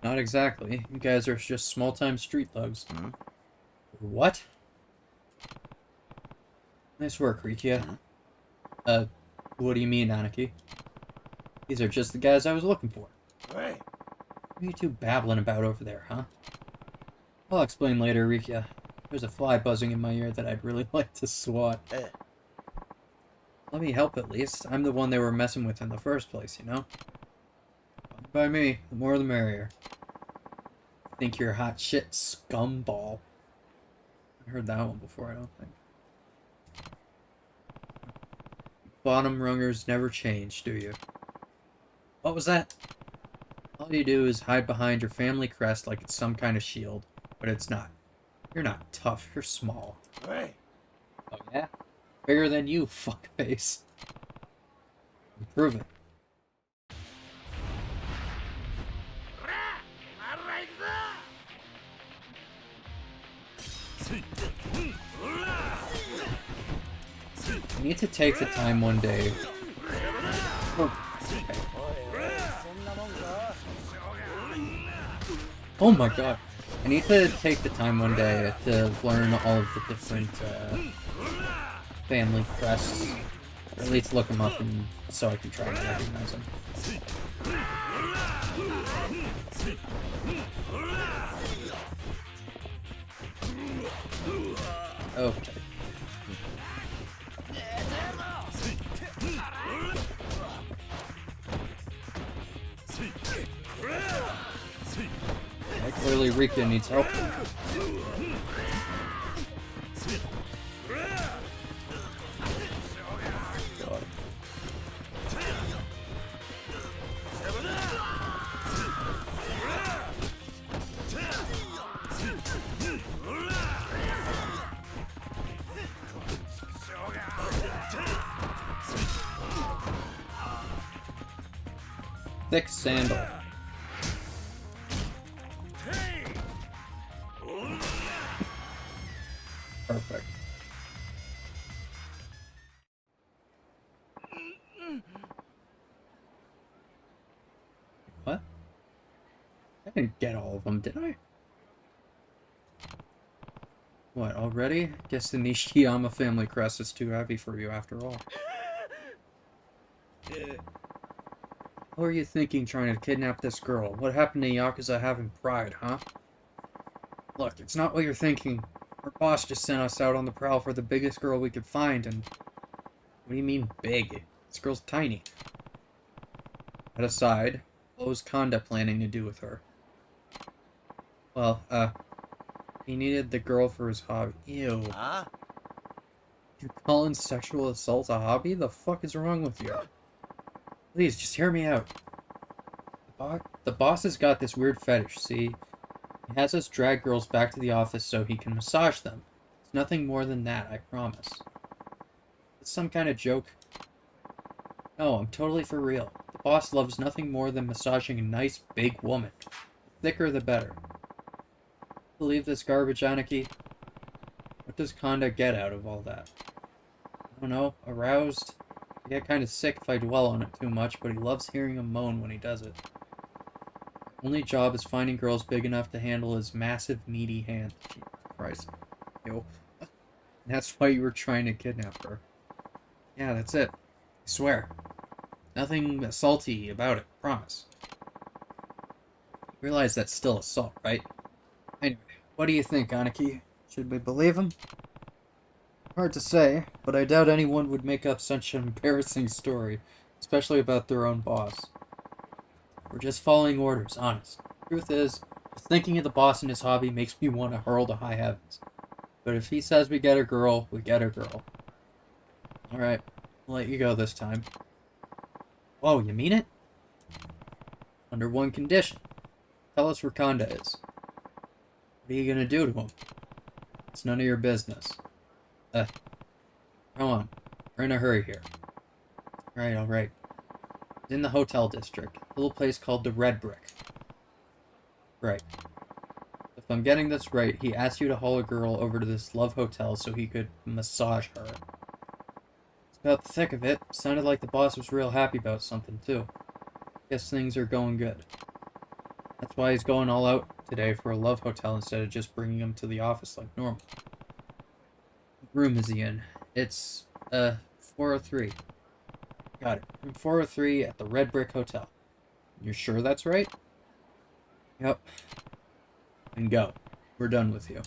Not exactly. You guys are just small-time street thugs. Huh? What? Nice work, Rikia. What do you mean, Aniki? These are just the guys I was looking for. Hey. What are you two babbling about over there, huh? I'll explain later, Rikia. There's a fly buzzing in my ear that I'd really like to swat. Hey. Let me help at least. I'm the one they were messing with in the first place, you know? Fine by me. The more the merrier. Think you're hot shit, scumball. I heard that one before, I don't think. Bottom rungers never change, do you? What was that? All you do is hide behind your family crest like it's some kind of shield, but it's not. You're not tough, you're small. Hey. Oh yeah? Bigger than you, fuckface. Prove it. I need to take the time one day. Oh, okay. Oh my god. I need to take the time one day to learn all of the different family crests. Or at least look them up and so I can try and recognize them. Okay. Clearly Rika needs help. thick sandal. Perfect. What? I didn't get all of them, did I? What, already? Guess the Nishiyama family crest is too heavy for you after all. What were you thinking trying to kidnap this girl? What happened to Yakuza having pride, huh? Look, it's not what you're thinking. Our boss just sent us out on the prowl for the biggest girl we could find, and... What do you mean, big? This girl's tiny. That aside, what was Kanda planning to do with her? Well, he needed the girl for his hobby. Ew. Huh? You're calling sexual assault a hobby? The fuck is wrong with you? Please, just hear me out. The boss has got this weird fetish, see? He has us drag girls back to the office so he can massage them. It's nothing more than that, I promise. It's some kind of joke. No, I'm totally for real. The boss loves nothing more than massaging a nice, big woman. The thicker the better. Believe this garbage, Aniki? What does Kanda get out of all that? I don't know, aroused? I get kind of sick if I dwell on it too much, but he loves hearing him moan when he does it. Only job is finding girls big enough to handle his massive, meaty hand. Jesus Christ. Yo. That's why you were trying to kidnap her. Yeah, that's it. I swear. Nothing assaulty about it, promise. You realize that's still assault, right? Anyway, what do you think, Aniki? Should we believe him? Hard to say, but I doubt anyone would make up such an embarrassing story, especially about their own boss. We're just following orders, honest. Truth is, just thinking of the boss and his hobby makes me want to hurl to high heavens. But if he says we get a girl, we get a girl. Alright, I'll let you go this time. Whoa, you mean it? Under one condition. Tell us where Kanda is. What are you gonna do to him? It's none of your business. Come on. We're in a hurry here. Alright. He's in the hotel district. A little place called the Red Brick. Right. If I'm getting this right, he asked you to haul a girl over to this love hotel so he could massage her. It's about the thick of it. Sounded like the boss was real happy about something, too. Guess things are going good. That's why he's going all out today for a love hotel instead of just bringing him to the office like normal. What room is he in? It's, 403. Got it. Room 403 at the Red Brick Hotel. You're sure that's right? Yep. And go. We're done with you.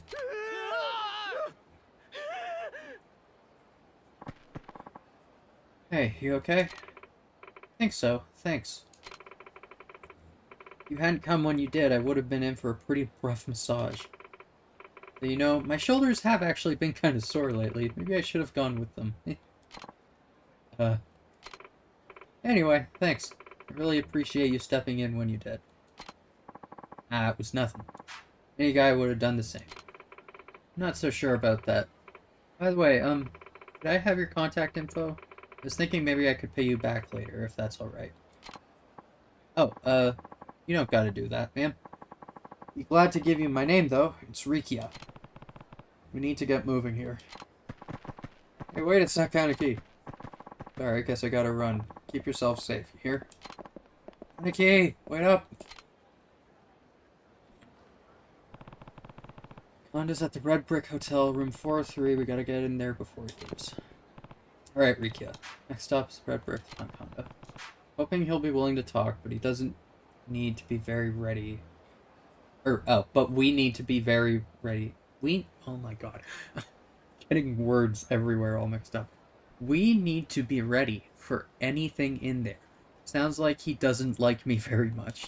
Hey, you okay? Think so. Thanks. If you hadn't come when you did, I would have been in for a pretty rough massage. But you know, my shoulders have actually been kind of sore lately. Maybe I should have gone with them. Anyway, thanks. I really appreciate you stepping in when you did. It was nothing. Any guy would have done the same. I'm not so sure about that. By the way, could I have your contact info? I was thinking maybe I could pay you back later, if that's alright. Oh, you don't gotta do that, man. Be glad to give you my name, though. It's Rikia. We need to get moving here. Hey, wait, it's not Kaneki. Sorry, I guess I gotta run. Keep yourself safe, you hear? Kaneki, wait up! Kanda's at the Red Brick Hotel, room 403. We gotta get in there before he leaves. Alright, Rikia. Next stop is Red Brick on Kanda. Hoping he'll be willing to talk, but he doesn't need to be very ready. But we need to be very ready. Oh my god. Getting words everywhere all mixed up. We need to be ready for anything in there. Sounds like he doesn't like me very much.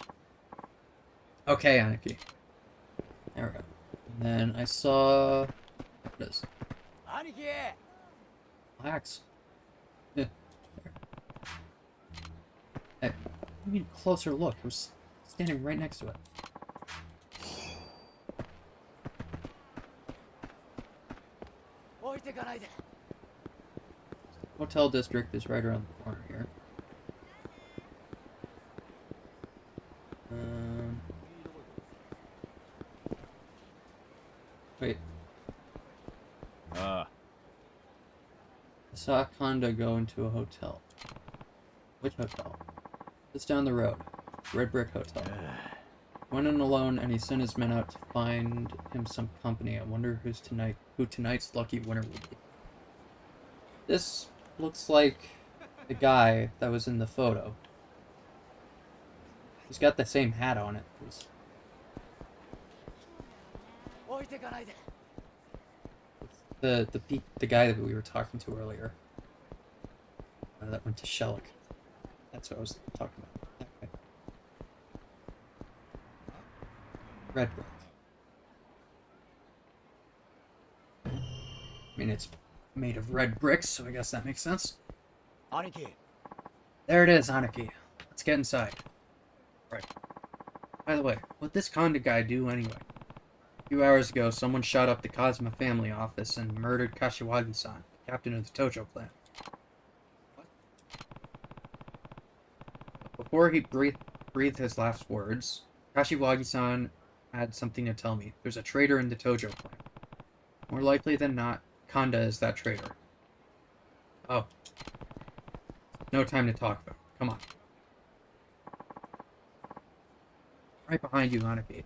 Okay, Aniki. There we go. And then I saw... What is? Aniki! Relax. Hey, I mean, closer look. I was standing right next to it. Hotel district is right around the corner here. Wait. Ah. I saw Konda go into a hotel. Which hotel? Just down the road. Red Brick Hotel. Went in alone, and he sent his men out to find him some company. I wonder who tonight's lucky winner will be. This looks like the guy that was in the photo. He's got the same hat on it. The guy that we were talking to earlier. That went to Shellick. That's what I was talking about. That guy. Red Brick. I mean, it's made of red bricks, so I guess that makes sense. Aniki. There it is, Aniki. Let's get inside. Right. By the way, what'd this Konda guy do anyway? A few hours ago, someone shot up the Kazuma family office and murdered Kashiwagi-san, captain of the Tojo clan. What? Before he breathed his last words, Kashiwagi-san had something to tell me. There's a traitor in the Tojo clan. More likely than not, Konda is that traitor. Oh. No time to talk about it. Come on. Right behind you, Anaki.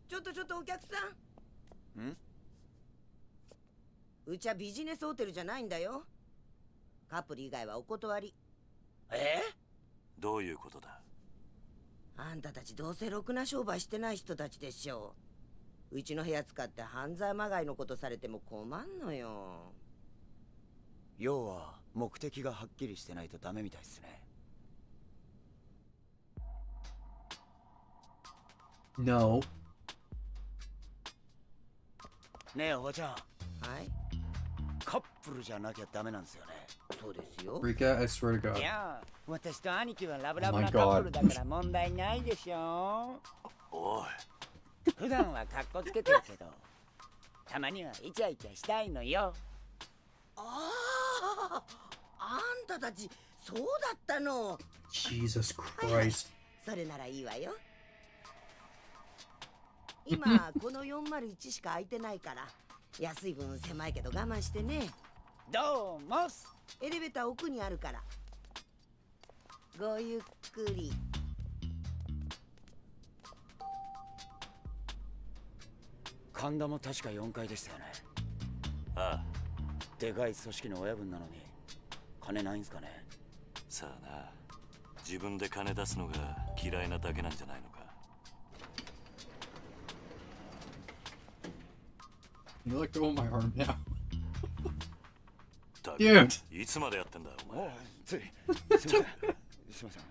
ちょっとお客さん。うちはビジネスホテルじゃないんだよ。カップル以外はお断り。どういうことだ？あんたたちどうせろくな商売してない人たちでしょう。うちの部屋使って犯罪まがいのことされても困んのよ。要は目的がはっきりしてないとダメみたいですね。No. ねえおばちゃん、はい。カップルじゃなきゃダメなんですよね。そうですよ。 Rika, I swear to God. いや、私と兄貴はラブラブ Oh な my カッ God. プルだから問題ないでしょ。おい、普段はカッコつけてるけど、たまにはイチャイチャしたいのよ。ああ、あんたたちそうだったの。 Jesus Christ. それならいいわよ。今この401しか空いてないから、安い分狭いけど我慢してね。どうもす。エレベーター奥にあるから。ごゆっくり。神田も確か4階でしたよね。ああ、でかい組織の親分なのに金ないんすかね。さあな、自分で金出すのが嫌いなだけなんじゃないのか。You let go of my arm now. たく Dude. いつまでやってんだお前。ついすいませんすいません。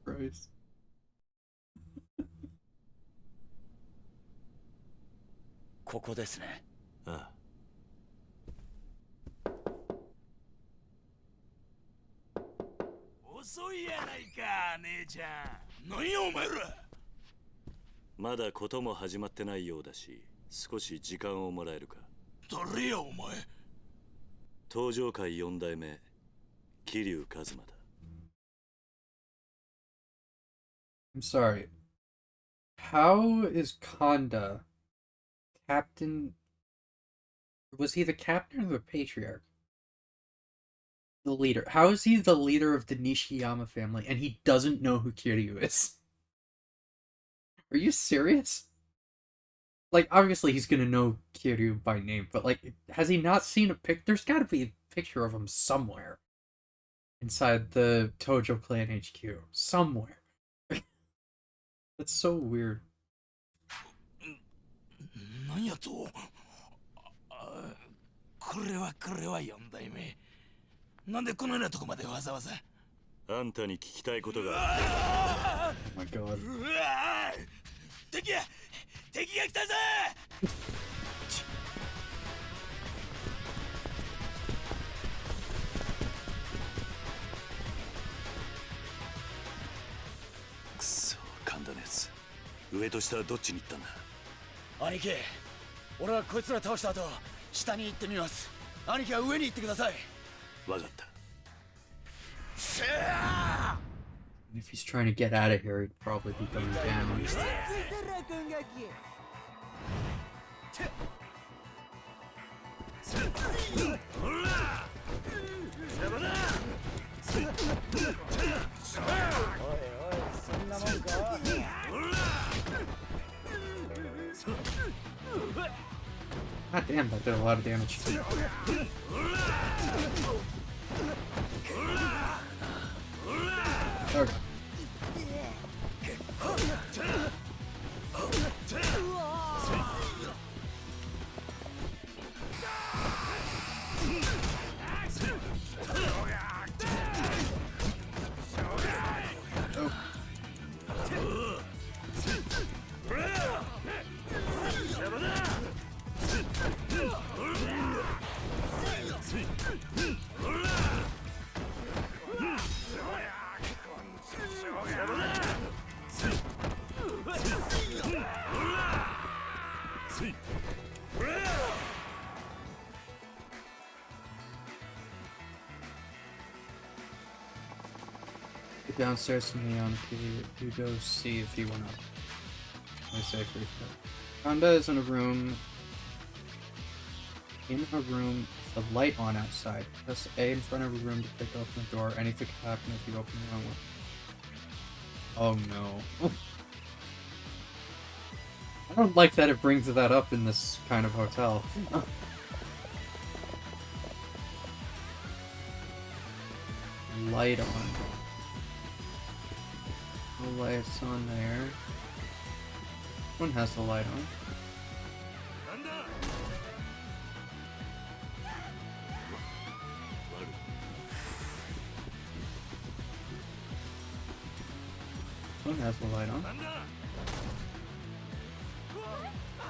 Christ. ここですね。ああ、遅いやないか姉ちゃん。何やお前ら。まだことも始まってないようだし、少し時間をもらえるか。誰やお前。登場界4代目桐生一馬だ。 I'm sorry. How is Konda captain? Was he the captain or the patriarch? The leader. How is he the leader of the Nishiyama family and he doesn't know who Kiryu is? Are you serious? Like, obviously he's gonna know Kiryu by name, but like, has he not seen a pic? There's gotta be a picture of him somewhere inside the Tojo Clan HQ. Somewhere. That's so weird. なんやと。これは4代目。なんでこのようなとこまでわざわざ。あんたに聞きたいことが。Oh my god. 敵が来たぜ。上と下はどっちに行ったんだ。兄貴、俺はこいつら倒した後下に行ってみます。兄貴は上に行ってください。わかった。 If he's trying to get out of here, he'd probably be going down. God damn, that did a lot of damage. Oh. Go downstairs to Neon if you go see if he went up. I say free throw. Kanda is in a room. In a room with a light on outside. Press A in front of a room to pick open the door. Anything can happen if you open the wrong one. Oh no. I don't like that it brings that up in this kind of hotel. Light on. No lights on there. One has the light on. One has the light on.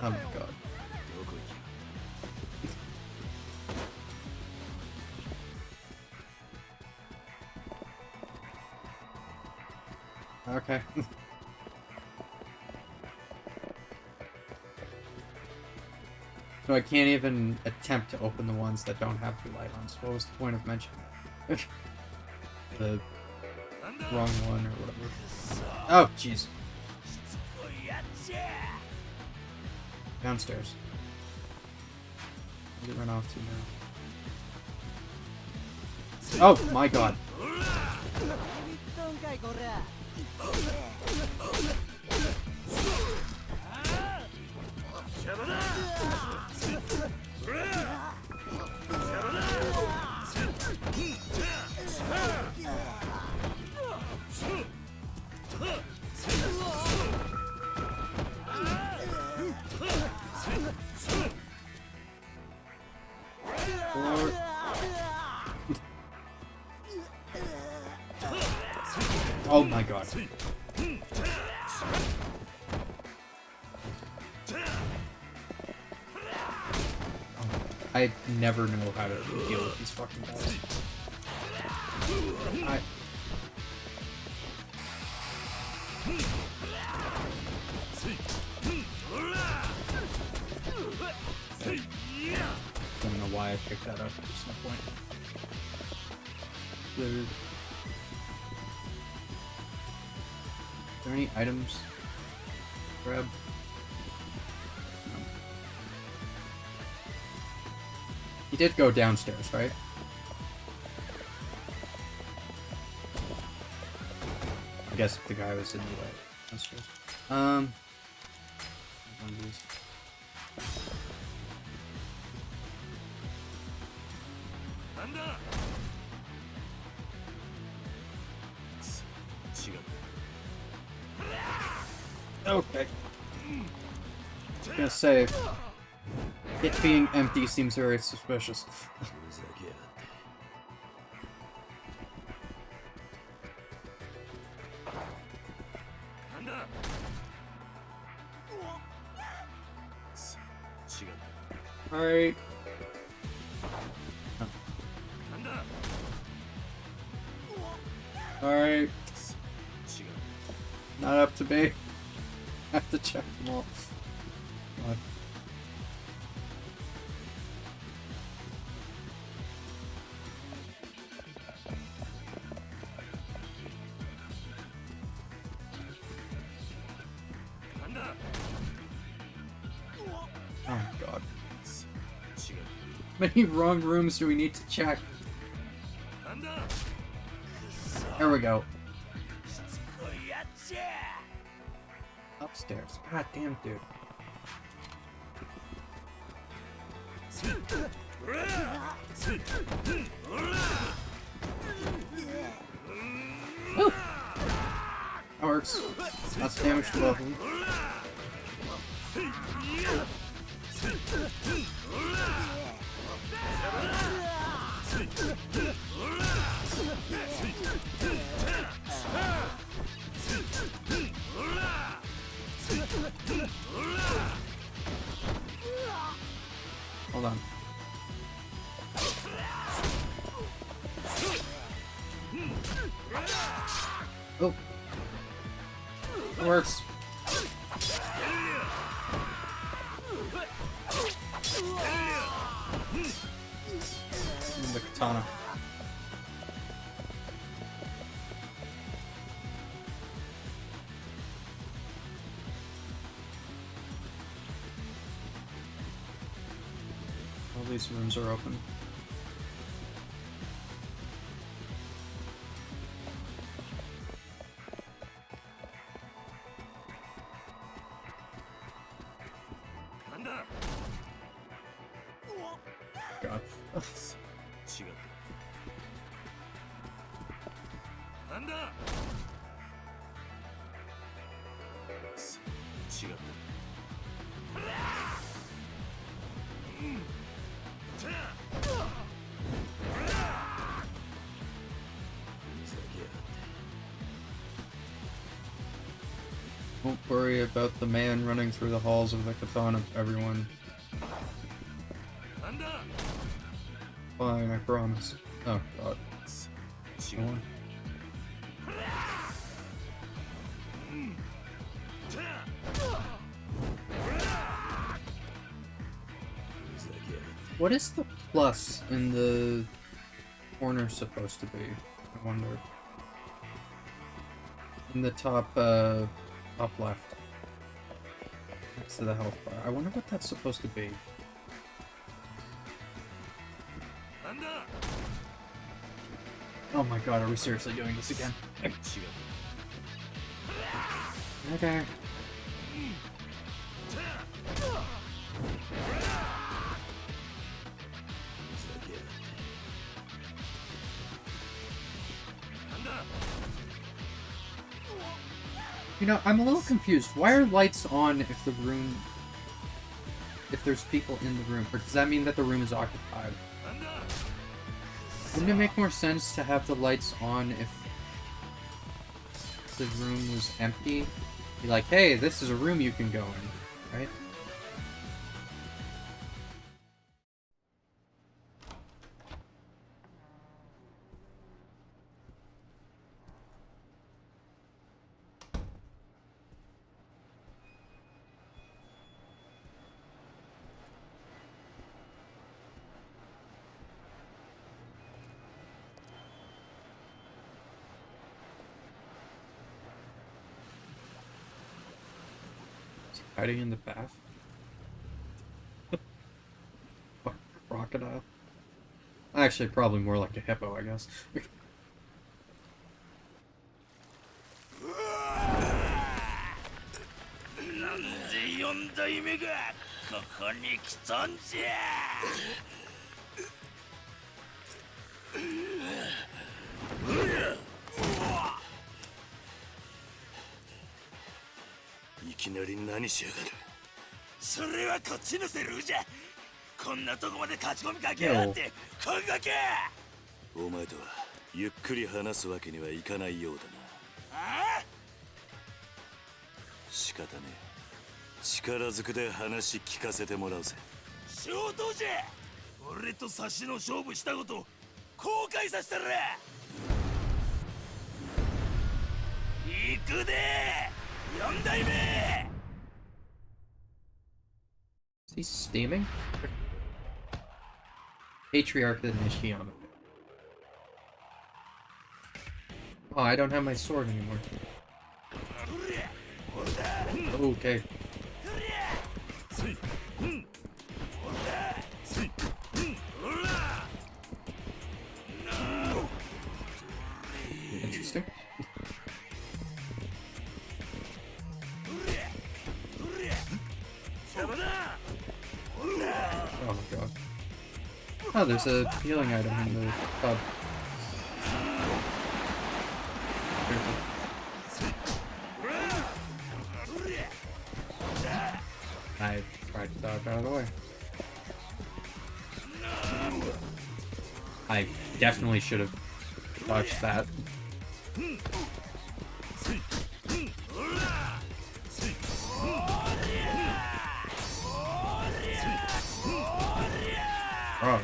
Oh my god. Okay. So I can't even attempt to open the ones that don't have the light on. So what was the point of mentioning it? The wrong one or whatever. Oh, jeez. Downstairs. Where'd it run off to now? Oh my god. Oh my god. I never know how to deal with these fucking guys. I don't know why I picked that up. There's no point. Are there any items? Grab. No. He did go downstairs, right? I guess if the guy was in the way. Downstairs. One of these. Okay. I'm gonna say, it being empty seems very suspicious. Alright. Alright. Not up to me. have to check them all. God. Oh god. How many wrong rooms do we need to check? There we go. Upstairs. God damn, dude. Woo! That works. That's damage to both of them. Hold on. Oh. It works. The katana. All these rooms are open. God. Don't worry about the man running through the halls of the katana, everyone. Fine, I promise. Oh god. Go on. What is the plus in the corner supposed to be? I wonder. In the top, top left. Next to the health bar. I wonder what that's supposed to be. Oh my god, are we seriously doing this again? Okay. You know, I'm a little confused. Why are lights on if the room... if there's people in the room? Or does that mean that the room is occupied? Wouldn't it make more sense to have the lights on if the room was empty? Be like, hey, this is a room you can go in, right? Hiding in the bath? Fuck, crocodile? Actually, probably more like a hippo, I guess. 4代目がここに来たんじゃ。いきなり何しやがる。それはこっちのセリフじゃ。こんなとこまで勝ち込みかけやがってこんだけ。お前とはゆっくり話すわけにはいかないようだな。ああ、仕方ねえ。力ずくで話聞かせてもらうぜ。衝動じゃ。俺と差しの勝負したこと後悔させたら。行くで4代目。Is he steaming? Patriarch of the Nishiyama. Oh, I don't have my sword anymore. Okay. Interesting. Oh my god. Oh, there's a healing item in the pub. I tried to dodge out of the way. I definitely should have dodged that. Oh.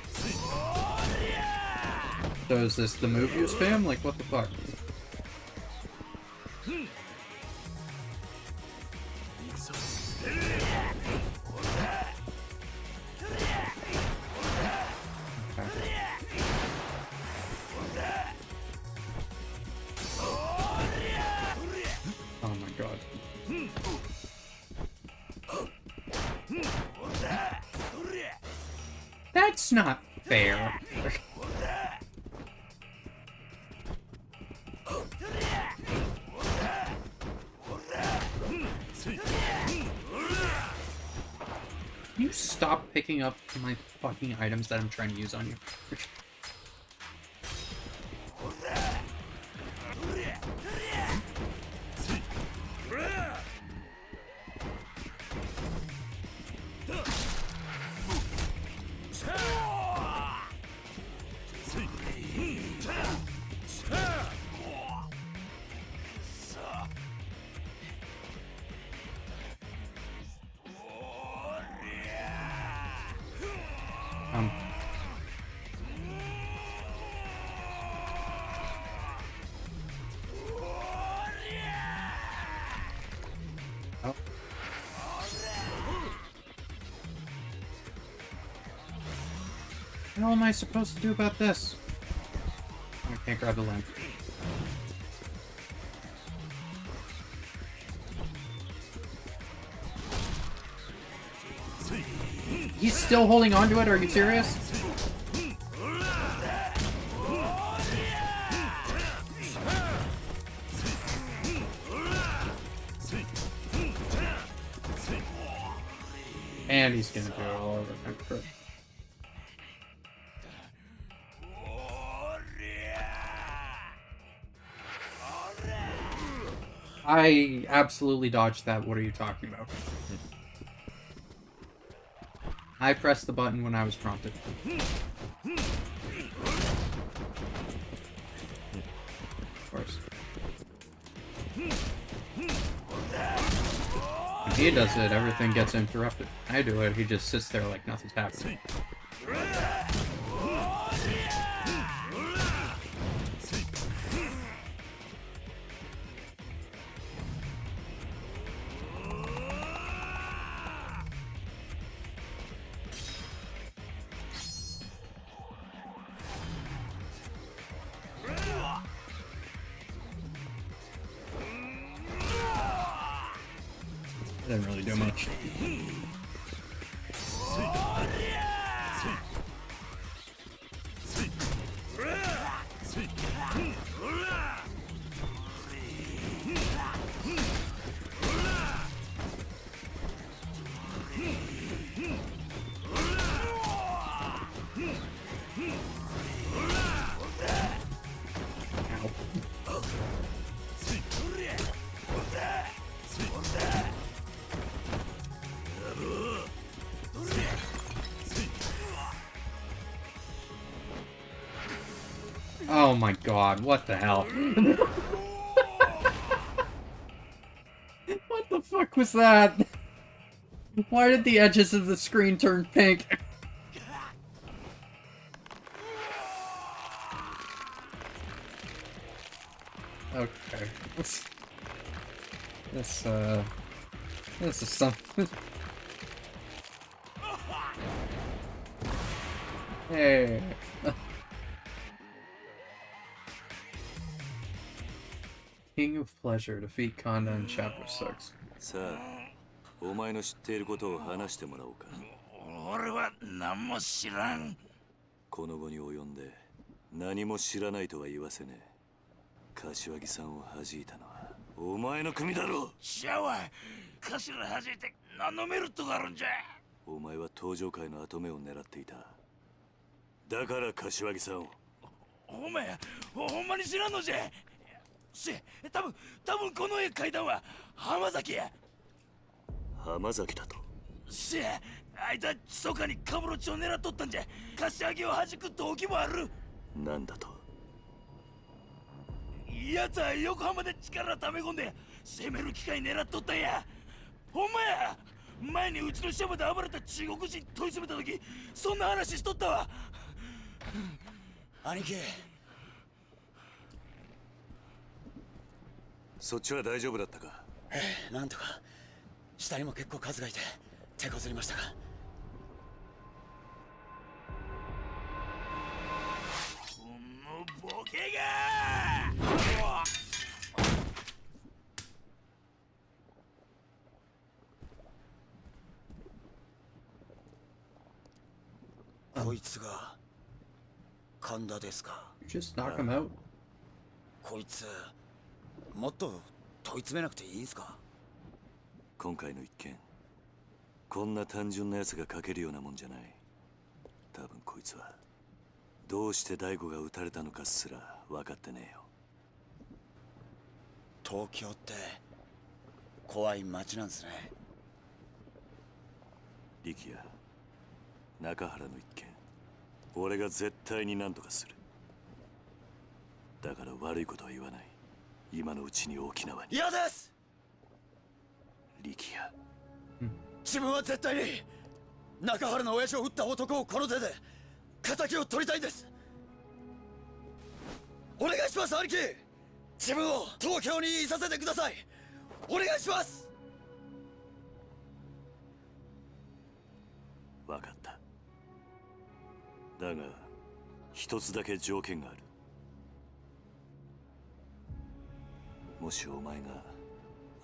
So is this the move you spam? Like, what the fuck? Oh my god. That's not fair. You stop picking up my fucking items that I'm trying to use on you. Oh. What am I supposed to do about this? I can't grab the lamp. He's still holding on to it? Are you serious? And he's gonna do it all over again. I absolutely dodged that. What are you talking about? I pressed the button when I was prompted. Of course. When he does it, everything gets interrupted. I do it, he just sits there like nothing's happening. Didn't really do much. Oh my god, what the hell? What the fuck was that? Why did the edges of the screen turn pink? Okay. This is something. Hey. King of Pleasure, defeat Kanda in Chapter 6. さあ、お前の知っていることを話してもらおうか。俺は何も知らん。この後に及んで何も知らないとは言わせねえ。柏木さんを弾いたのはお前の組だろ。シャワー、頭弾いて何のメリットがあるんじゃ。お前は登場界の跡目を狙っていた。だから柏木さんを。お前、ほんまに知らんのじゃ。多分この絵描いたんは浜崎や。浜崎だと。あいつは密かにカムロチを狙っとったんじゃ。柏木を弾く動機もある。なんだと。奴は横浜で力溜め込んで攻める機会狙っとったんや。ほんまや。前にうちのシャバで暴れた中国人問い詰めた時そんな話しとったわ。兄貴、そっちは大丈夫だったか。なんとか下にも結構数がいて手こずりましたが。このボケがこいつが神田ですか。 Just knock him out. こいつもっと問い詰めなくていいんすか。今回の一件、こんな単純な奴が書けるようなもんじゃない。多分こいつはどうして大悟が撃たれたのかすら分かってねえよ。東京って怖い街なんすね。力也、中原の一件、俺が絶対に何とかする。だから悪いことは言わない。今のうちに沖縄に。嫌です。力也、自分は絶対に中原の親父を撃った男をこの手で敵を取りたいんです。お願いします兄貴。自分を東京にいさせてください。お願いします。分かった。だが一つだけ条件がある。もしお前が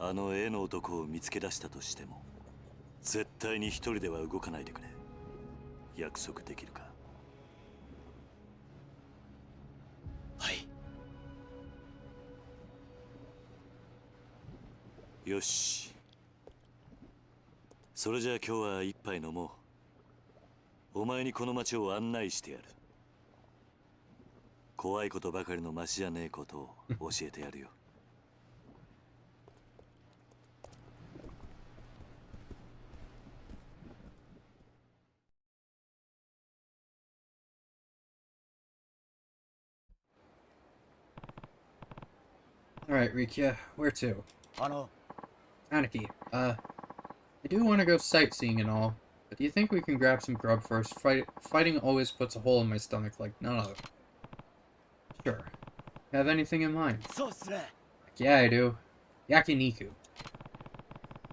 あの絵の男を見つけ出したとしても絶対に一人では動かないでくれ。約束できるか。はい。よし、それじゃあ今日は一杯飲もう。お前にこの街を案内してやる。怖いことばかりの街じゃねえことを教えてやるよ。Alright, Rikia, where to? あの Aniki, I do want to go sightseeing and all, but do you think we can grab some grub first? Fighting always puts a hole in my stomach like none other. Sure. Have anything in mind? そうっすね。 Yeah, I do. Yakiniku.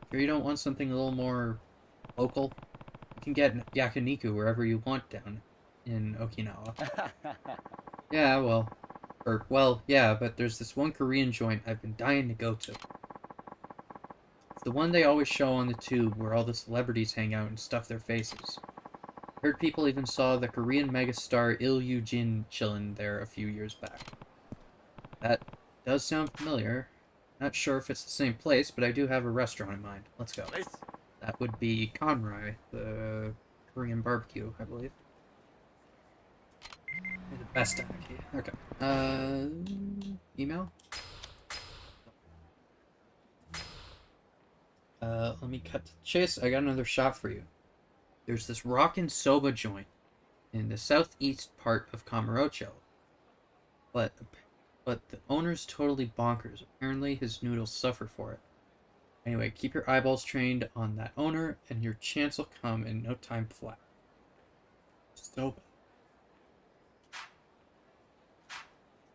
Sure you don't want something a little more local? You can get yakiniku wherever you want down in Okinawa. Yeah, well, yeah, but there's this one Korean joint I've been dying to go to. It's the one they always show on the tube where all the celebrities hang out and stuff their faces. Heard people even saw the Korean megastar Il Yoo-jin chillin' there a few years back. That does sound familiar. Not sure if it's the same place, but I do have a restaurant in mind. Let's go. That would be Konrai, the Korean barbecue, I believe. The best Anarchy. Okay. Email? Let me cut to the chase. I got another shot for you. There's this rockin' soba joint in the southeast part of Kamurocho. But the owner's totally bonkers. Apparently his noodles suffer for it. Anyway, keep your eyeballs trained on that owner, and your chance will come in no time flat. Soba.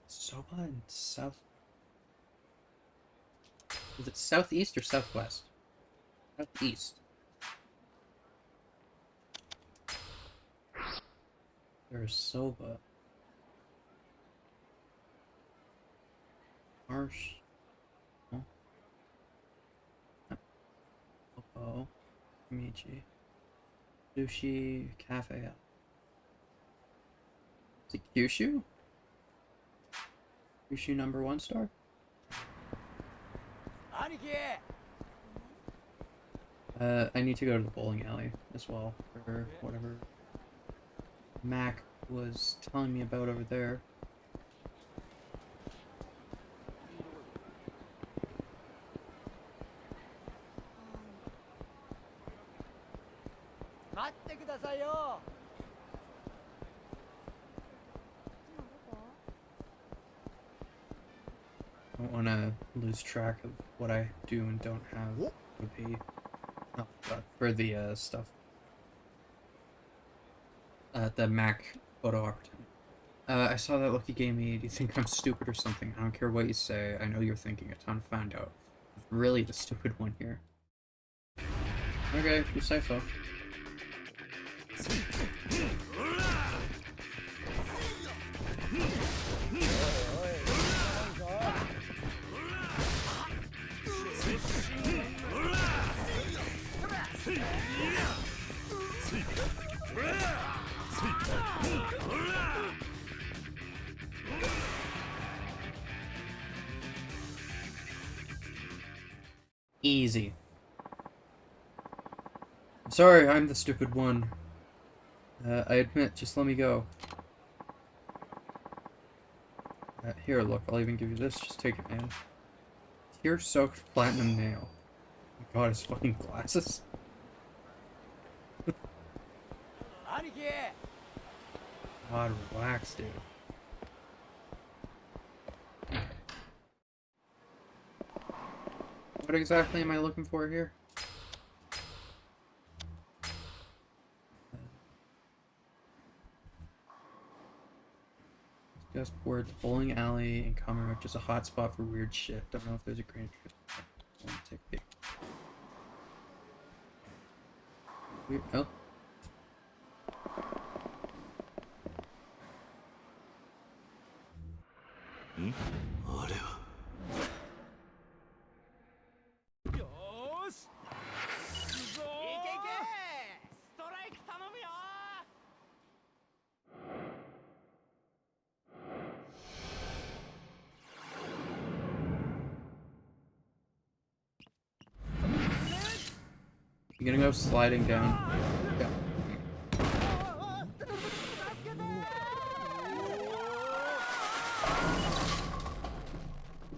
Soba in south... Is it southeast or southwest? Southeast. There's Silva. Marsh. Oh. Michi. Sushi Cafe. Is it Kyushu? Kyushu number 1 star? I need to go to the bowling alley as well, or whatever Mac was telling me about over there. I don't want to lose track of what I do and don't have would be for the stuff. The Mac photo opportunity. I saw that Lucky gave me. Do you think I'm stupid or something? I don't care what you say. I know you're thinking a ton. Find out. It's really the stupid one here. Okay, you say so. Easy. I'm sorry, I'm the stupid one. I admit, just let me go. Here, look, I'll even give you this. Just take it, man. Tear-soaked platinum nail. Oh my god, his fucking glasses. God, relax, dude. What exactly am I looking for here? Just board the bowling alley in common, which is a hot spot for weird shit. Don't know if there's a green. I want to take a peek. Weird. Oh. You gonna go sliding down? Yeah.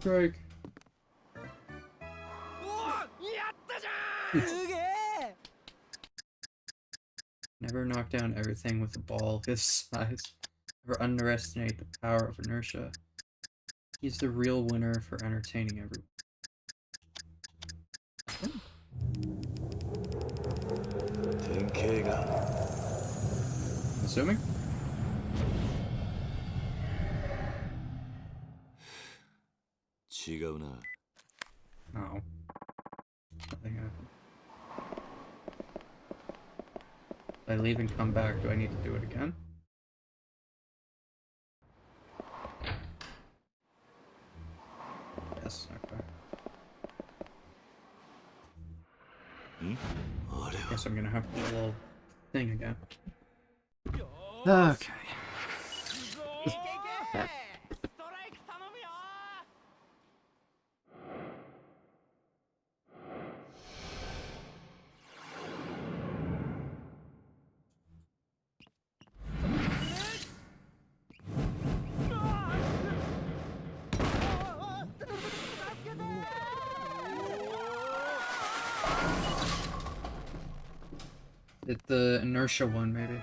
Drake. Never knock down everything with a ball his size. Never underestimate the power of inertia. He's the real winner for entertaining everyone. Assuming? No. Nothing happened. If I leave and come back, do I need to do it again? Yes, okay. Guess I'm gonna have to do a little thing again. Okay. It's the inertia one, maybe.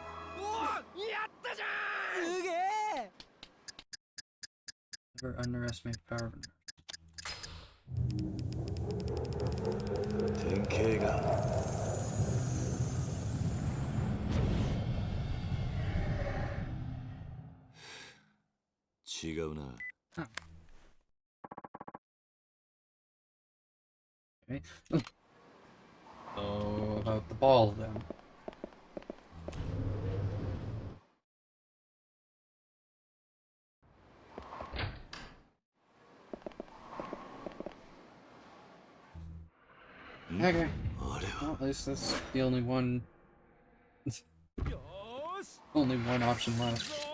Never underestimate the power of inertia. Huh. Okay. So, about the ball then. Okay. Well, at least that's the only one. Only one option left.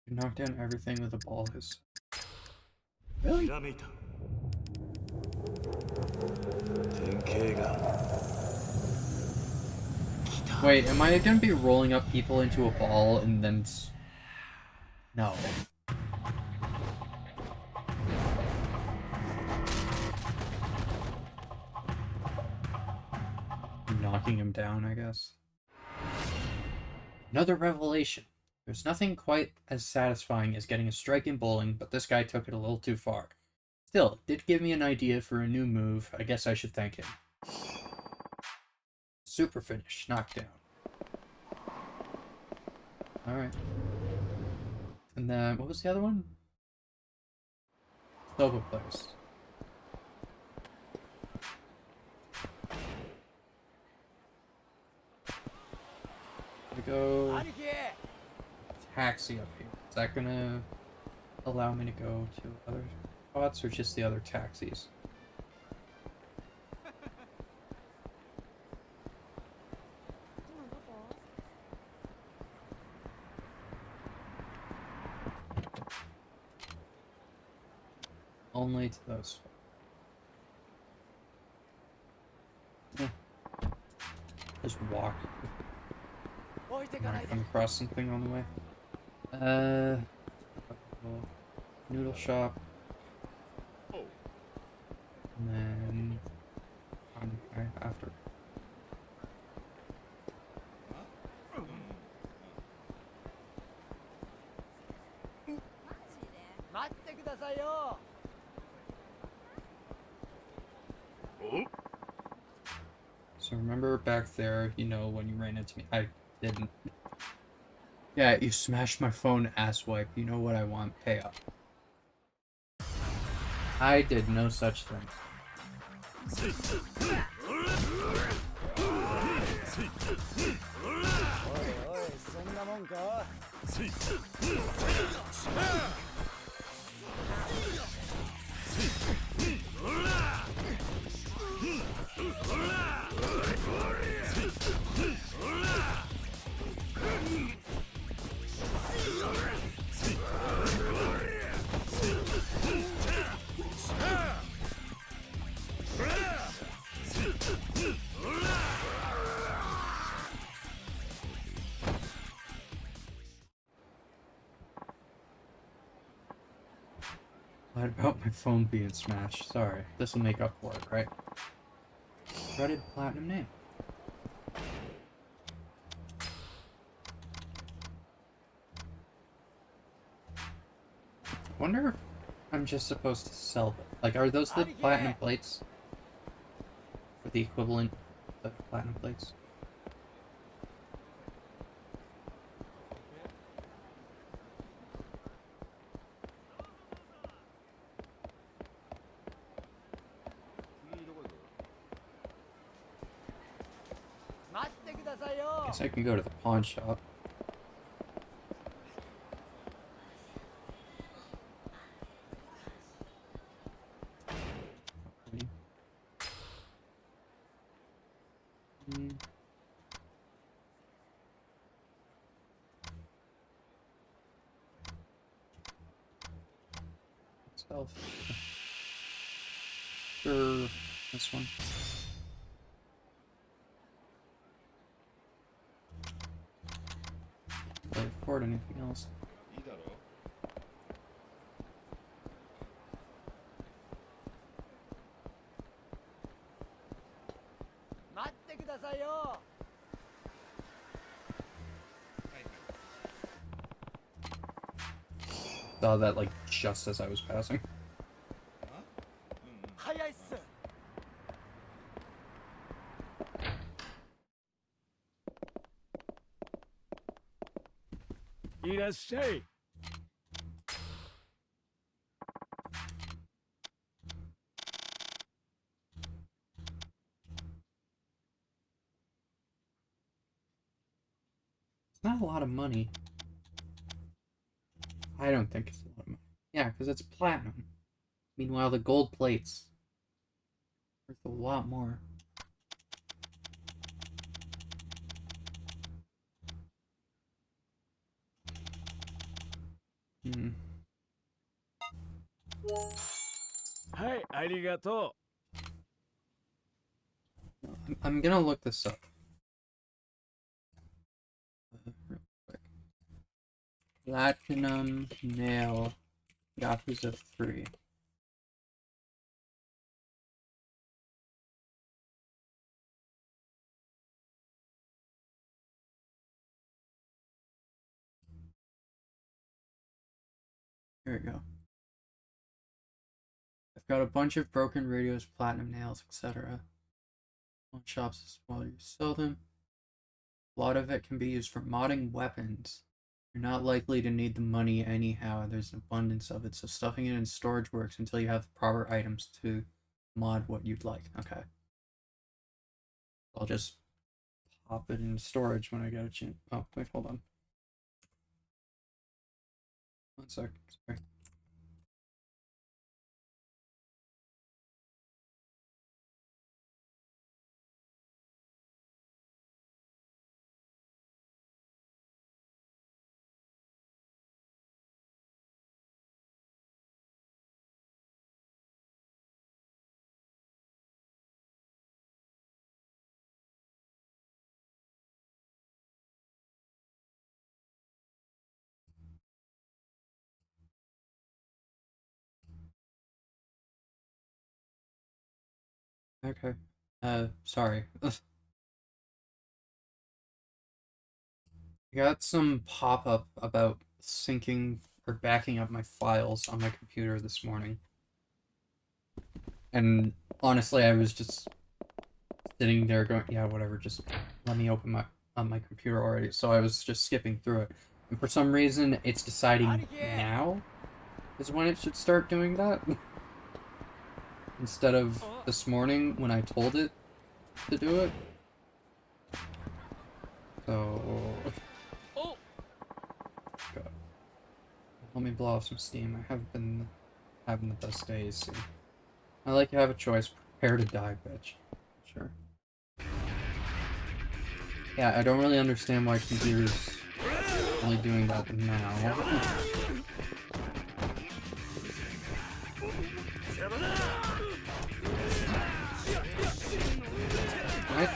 You knock down everything with a ball is. Really? ひらめいた Wait, am I gonna be rolling up people into a ball and then no. Knocking him down, I guess. Another revelation. There's nothing quite as satisfying as getting a strike in bowling, but this guy took it a little too far. Still, it did give me an idea for a new move. I guess I should thank him. Super finish, knockdown. Alright. And then, what was the other one? Soba place. We go taxi up here. Is that gonna allow me to go to other spots or just the other taxis? Only to those. Yeah. Just walk. Might come across something on the way. Noodle shop. And then after. So remember back there, you know, when you ran into me? I didn't. Yeah, you smashed my phone, asswipe. You know what I want? Pay up. I did no such thing. What about my phone being smashed? Sorry, this will make up for it, right? Dreaded platinum name. Wonder if I'm just supposed to sell them. Like, are those the platinum plates? Or the equivalent of platinum plates? Guess I can go to the pawn shop. Sure, this one. Can't afford anything else. Saw that like just as I was passing. いらっしゃい。It's not a lot of money. I don't think it's a lot of money. Yeah, because it's platinum. Meanwhile, the gold plates worth a lot more. Hmm. はい、ありがと I'm gonna look this up. Real quick. Platinum nail Yakuza 3. Here we go. I've got a bunch of broken radios, platinum nails, etc. On shops while you sell them. A lot of it can be used for modding weapons. You're not likely to need the money anyhow, there's an abundance of it, so stuffing it in storage works until you have the proper items to mod what you'd like. Okay. I'll just pop it in storage when I get a chance. Oh, wait, hold on. 1 sec. Sorry. Okay. Sorry. I got some pop-up about syncing or backing up my files on my computer this morning. And honestly, I was just sitting there going, yeah, whatever, just let me open my on my computer already. So I was just skipping through it. And for some reason, it's deciding now is when it should start doing that. Instead of this morning when I told it to do it. So... God. Let me blow off some steam. I have been having the best days. So I like to have a choice. Prepare to die, bitch. Sure. Yeah, I don't really understand why computers only doing that now. What?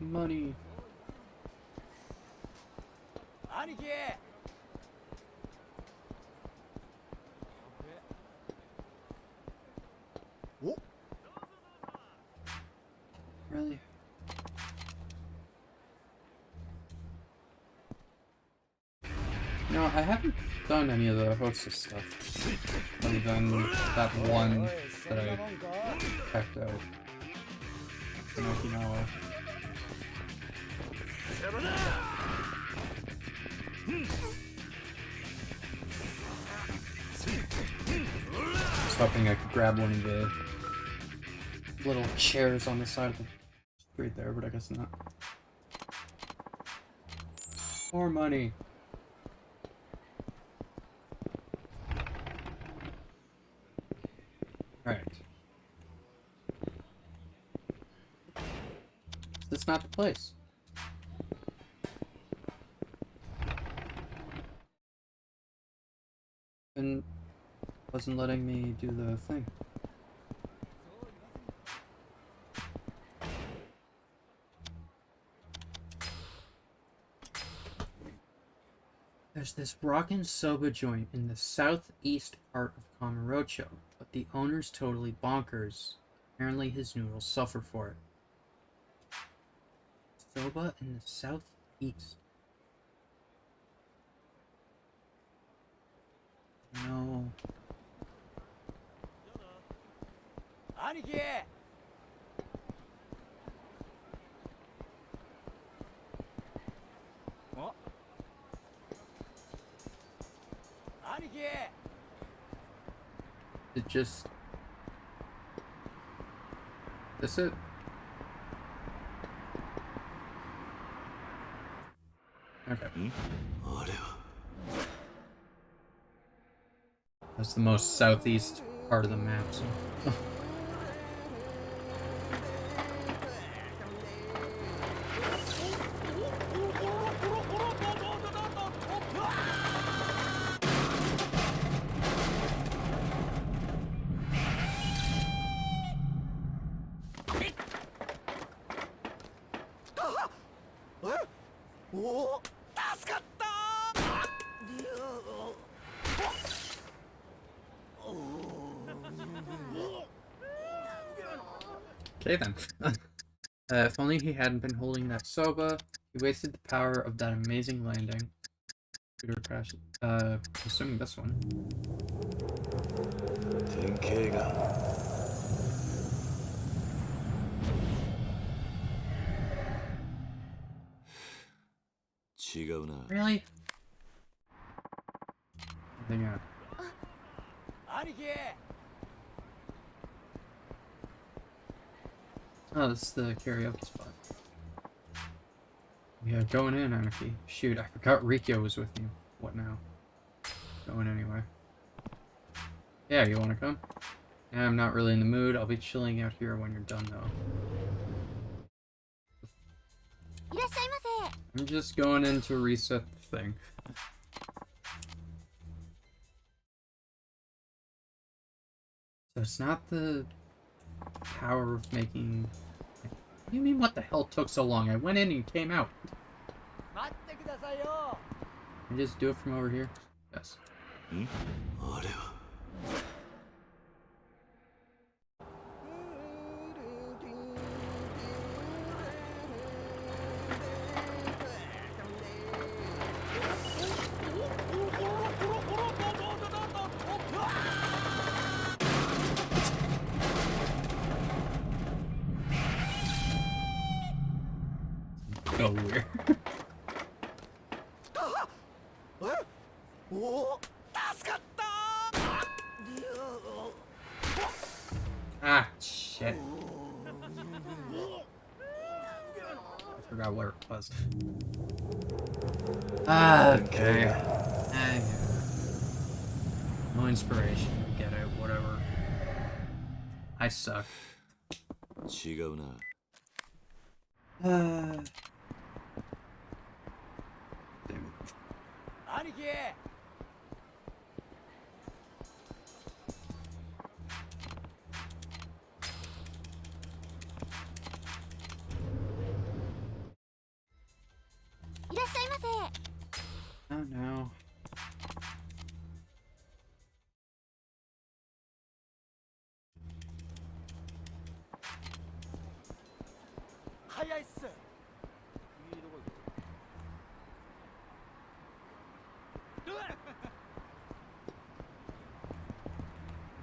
Money. 兄貴 Really? No, I haven't done any of the hostess stuff. Other than that one that I checked out. In Okinawa. I was hoping I could grab one of the little chairs on the side of the street there, but I guess not. More money. Alright. That's not the place. And wasn't letting me do the thing. There's this rockin' soba joint in the southeast part of Kamurocho, but the owner's totally bonkers. Apparently his noodles suffer for it. Soba in the southeast. No. 兄貴お兄貴 It just... This it? Okay. That's the most southeast part of the map, so... Okay then. If only he hadn't been holding that soba, he wasted the power of that amazing landing. Scooter crash. Assuming this one. 典型が 違うな Really? Nothing out. 兄貴 Oh, this is the karaoke spot. Yeah, going in, Anarchy. Shoot, I forgot Rikyo was with you. What now? Going anyway. Yeah, you wanna come? Yeah, I'm not really in the mood. I'll be chilling out here when you're done, though. I'm just going in to reset the thing. So it's not the power of making... What do you mean, what the hell took so long? I went in and you came out. 待ってくださいよ Can you just do it from over here? Yes. あれは So weird. お助かった Ah, shit. I forgot where it was. Ah, okay. No inspiration. Get it, whatever. I suck. 違うな Damn it. 兄貴 Oh no.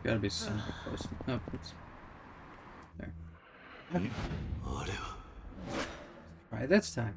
Gotta be somewhere close. Oh, it's there. Okay. あれは Try this time.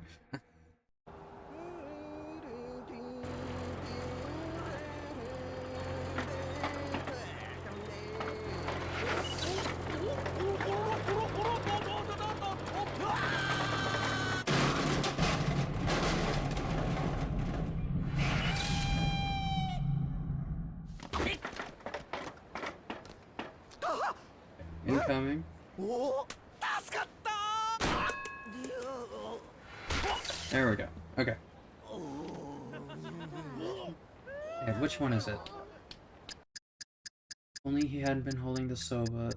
Incoming. お助かった There we go. Okay. Okay, which one is it? Only he hadn't been holding the soba.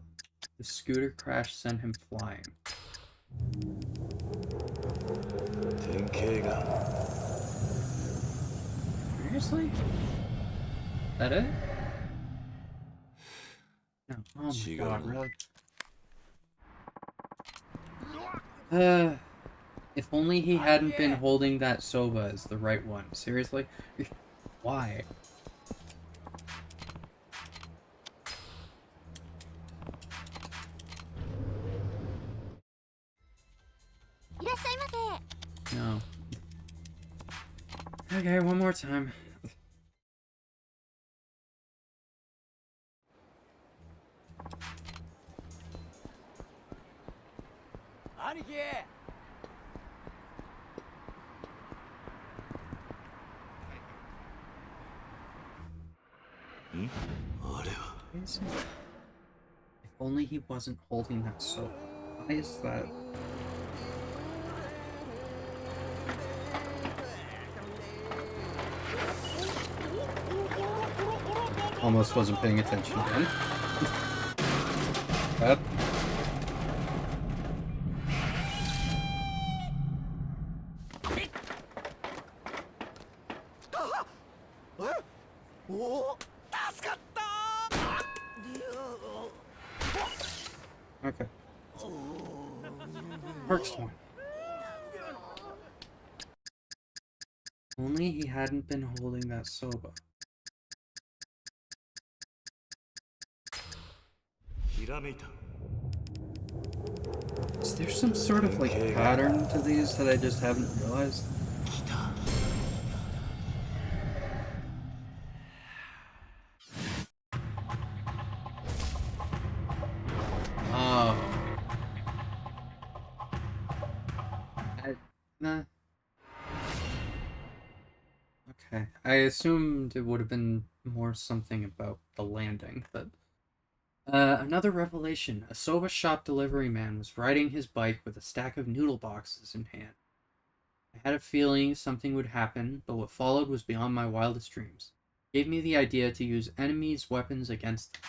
The scooter crash sent him flying. 典型が Alright. Seriously? That it? No. Oh my god, really? If only he hadn't been holding that soba as the right one. Seriously? Why? No. Okay, one more time. If only he wasn't holding that soap. Why is that? Almost wasn't paying attention again. That. Okay. First one. Only he hadn't been holding that soba. Is there some sort of like pattern to these that I just haven't realized? Oh. Nah. Okay. I assumed it would have been more something about the landing, but... another revelation. A soba shop delivery man was riding his bike with a stack of noodle boxes in hand. I had a feeling something would happen, but what followed was beyond my wildest dreams. It gave me the idea to use enemies' weapons against them.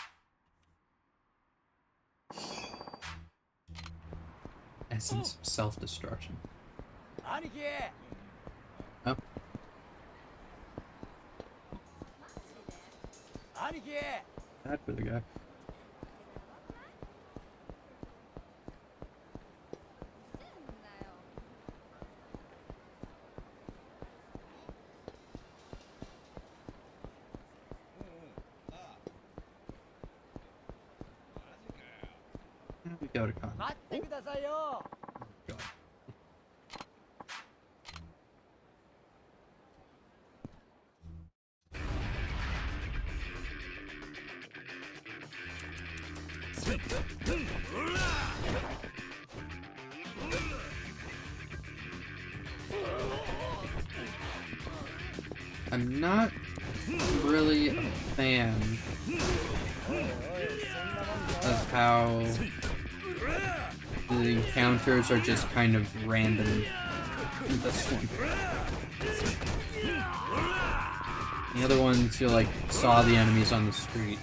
Essence of self-destruction. Oh. That for the guy. We go to con. God. I'm not really a fan of how the encounters are just kind of random in this one. The other ones, you like saw the enemies on the street.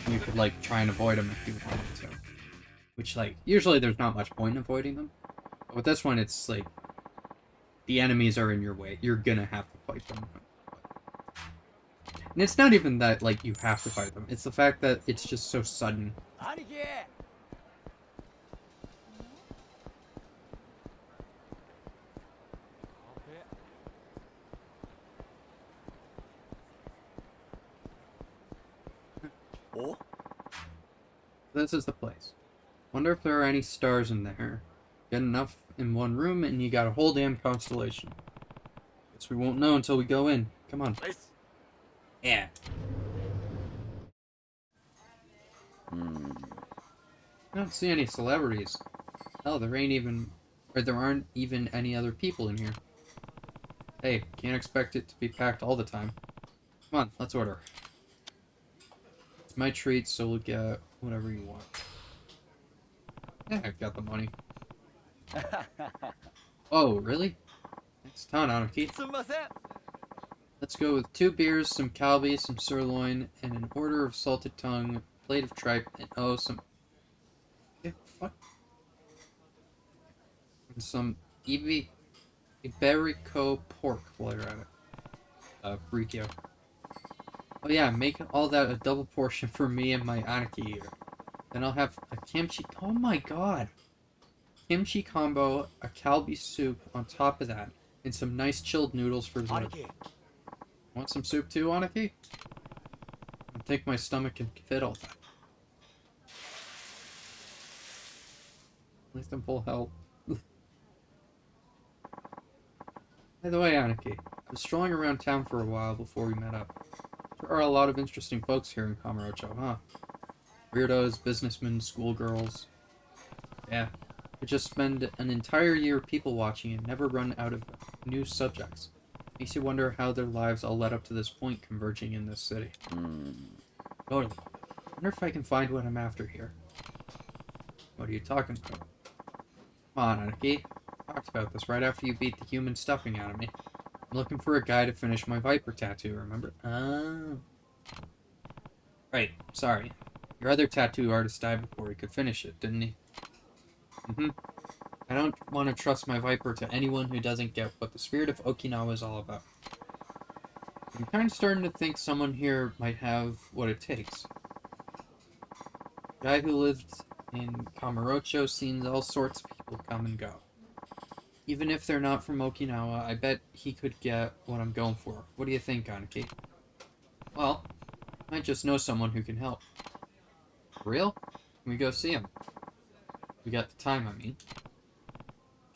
You could like try and avoid them if you wanted to. Which like, usually there's not much point in avoiding them. But with this one, it's like, the enemies are in your way. You're gonna have to fight them. And it's not even that, like, you have to fight them. It's the fact that it's just so sudden. Oh? This is the place. Wonder if there are any stars in there. Get enough in one room and you got a whole damn constellation. Guess we won't know until we go in. Come on. Nice. Yeah. I don't see any celebrities. Hell, there aren't even any other people in here. Hey, can't expect it to be packed all the time. Come on, let's order. It's my treat, so we'll get whatever you want. Yeah, I've got the money. Oh, really? It's ton on Keith. Let's go with 2 beers, some kalbi, some sirloin, and an order of salted tongue, a plate of tripe, and some... Yeah, fuck. And some Iberico pork while you're at it. Rikyo. Oh yeah, make all that a double portion for me and my Aniki eater. Then I'll have a kimchi. Oh my god! Kimchi combo, a kalbi soup on top of that, and some nice chilled noodles for dessert. Want some soup too, Aniki? I think my stomach can fit all that. At least I'm full health. By the way, Aniki, I was strolling around town for a while before we met up. There are a lot of interesting folks here in Kamurocho, huh? Weirdos, businessmen, schoolgirls. Yeah, we just spend an entire year people watching and never run out of new subjects. Makes you wonder how their lives all led up to this point converging in this city. Totally. Wonder if I can find what I'm after here. What are you talking about? Come on, Aniki. Talked about this right after you beat the human stuffing out of me. I'm looking for a guy to finish my viper tattoo, remember? Oh. Right, sorry. Your other tattoo artist died before he could finish it, didn't he? I don't want to trust my viper to anyone who doesn't get what the spirit of Okinawa is all about. I'm kind of starting to think someone here might have what it takes. The guy who lived in Kamurocho seen all sorts of people come and go. Even if they're not from Okinawa, I bet he could get what I'm going for. What do you think, Aniki? Well, I might just know someone who can help. For real? Can we go see him? We got the time, I mean.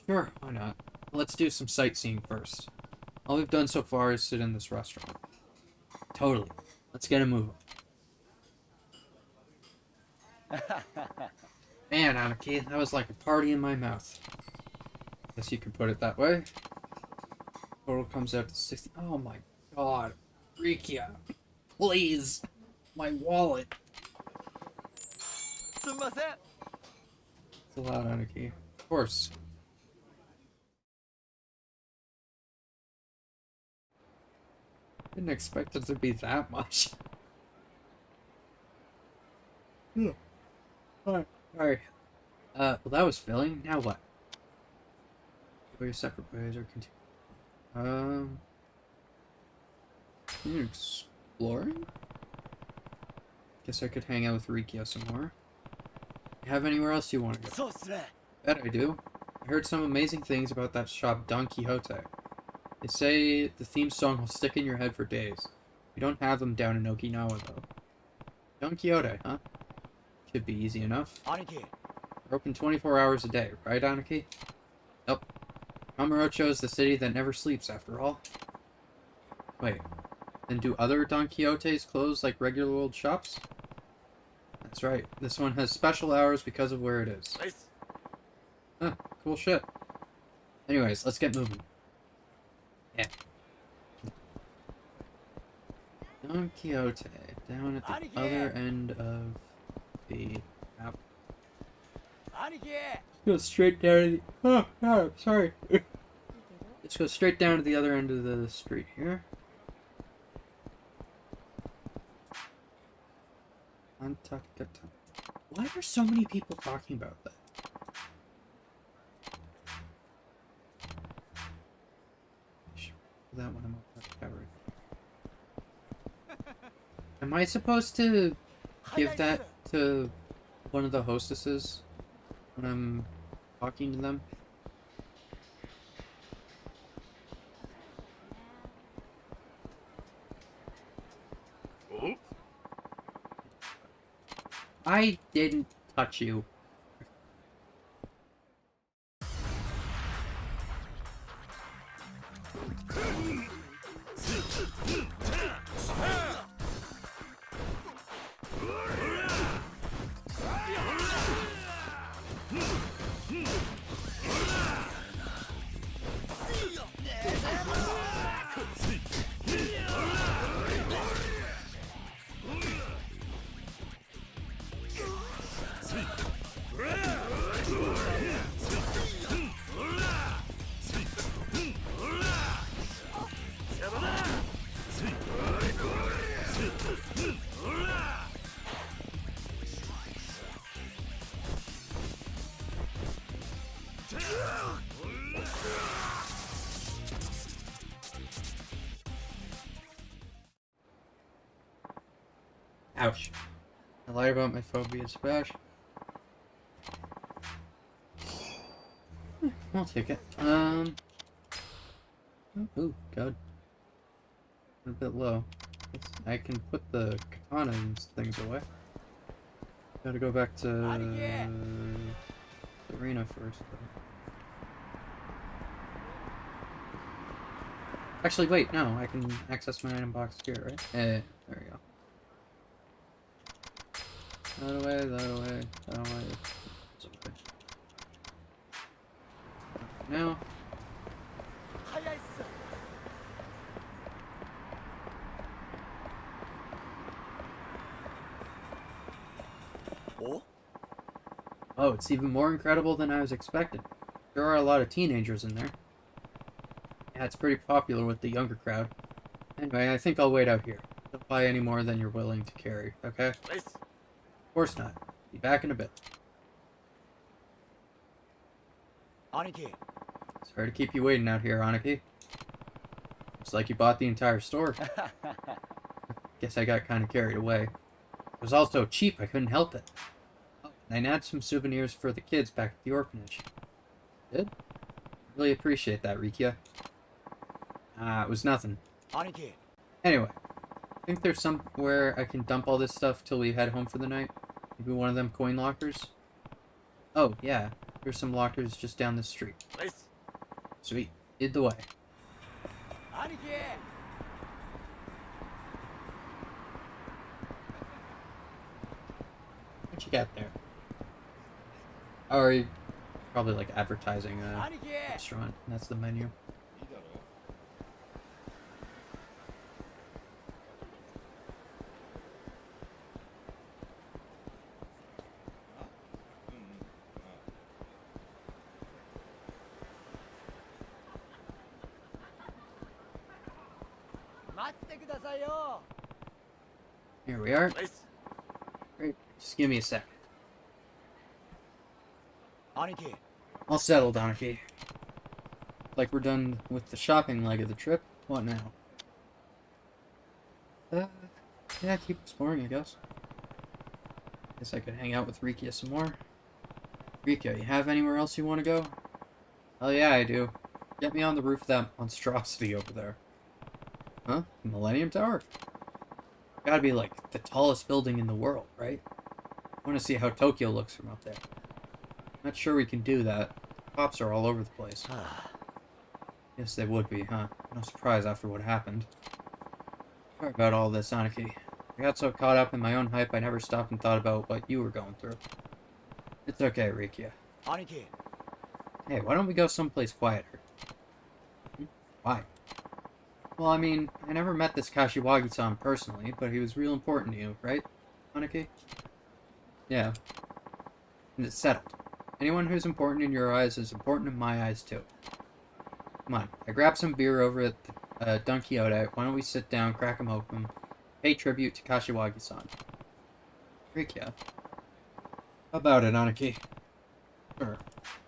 Sure, why not? Let's do some sightseeing first. All we've done so far is sit in this restaurant. Totally. Let's get a move on. Man, Aniki, that was like a party in my mouth. Guess you could put it that way. Total comes out to 60. Oh my god. Rikia. Please. My wallet. It's allowed, Aniki. Of course. Didn't expect it to be that much. Alright. Well, that was filling. Now what? Go your separate ways or continue. Exploring? Guess I could hang out with Rikyo some more. You have anywhere else you want to go? Bet I do. I heard some amazing things about that shop Don Quixote. They say the theme song will stick in your head for days. We don't have them down in Okinawa, though. Don Quixote, huh? Should be easy enough. Aniki. We're open 24 hours a day, right, Aniki? Nope. Kamurocho is the city that never sleeps, after all. Wait, then do other Don Quixotes close like regular old shops? That's right. This one has special hours because of where it is. Nice. Huh, cool shit. Anyways, let's get moving. Yeah. Don Quixote, down at the other end of the map. Go straight down to the... Oh, God, sorry. Let's go straight down to the other end of the street here. Why are so many people talking about that? That one I'm covering. Am I supposed to give that to one of the hostesses when I'm talking to them? Oh? I didn't touch you. Ouch. I lied about my phobia to Bash. I'll take it. Ooh, God. A bit low. I can put the katana and things away. Gotta go back to the arena first, though. Actually, wait, no. I can access my item box here, right? There we go. That away, that away, that away. It's okay. Now. Oh, it's even more incredible than I was expecting. There are a lot of teenagers in there. Yeah, it's pretty popular with the younger crowd. Anyway, I think I'll wait out here. Don't buy any more than you're willing to carry, okay? Of course not. Be back in a bit. Aniki. Sorry to keep you waiting out here, Aniki. Looks like you bought the entire store. Guess I got kind of carried away. It was all so cheap, I couldn't help it. Oh, and I had some souvenirs for the kids back at the orphanage. Did? Really appreciate that, Rikia. It was nothing. Aniki. Anyway, I think there's somewhere I can dump all this stuff till we head home for the night. Maybe one of them coin lockers? Oh, yeah. There's some lockers just down the street. Sweet. Lead the way. Aniki. What you got there? Oh, are you probably like advertising a restaurant? And that's the menu. Here we are. Great. Just give me a sec. Aniki. All settled, Aniki. Like we're done with the shopping leg of the trip. What now? Yeah, keep exploring, I guess. Guess I could hang out with Rikia some more. Rikia, you have anywhere else you want to go? Oh yeah, I do. Get me on the roof of that monstrosity over there. Huh? The Millennium Tower? Gotta be like the tallest building in the world, right? I want to see how Tokyo looks from up there. Not sure we can do that. Cops are all over the place. Yes, they would be, huh? No surprise after what happened. Sorry about all this, Aniki. I got so caught up in my own hype I never stopped and thought about what you were going through. It's okay, Rikia. Aniki. Hey, why don't we go someplace quieter? Why? Well, I mean, I never met this Kashiwagi-san personally, but he was real important to you, right, Aniki? Yeah. And it's settled. Anyone who's important in your eyes is important in my eyes, too. Come on, I grabbed some beer over at the Don Quixote. Why don't we sit down, crack 'em open, pay tribute to Kashiwagi-san? Rikia. How about it, Aniki? Sure.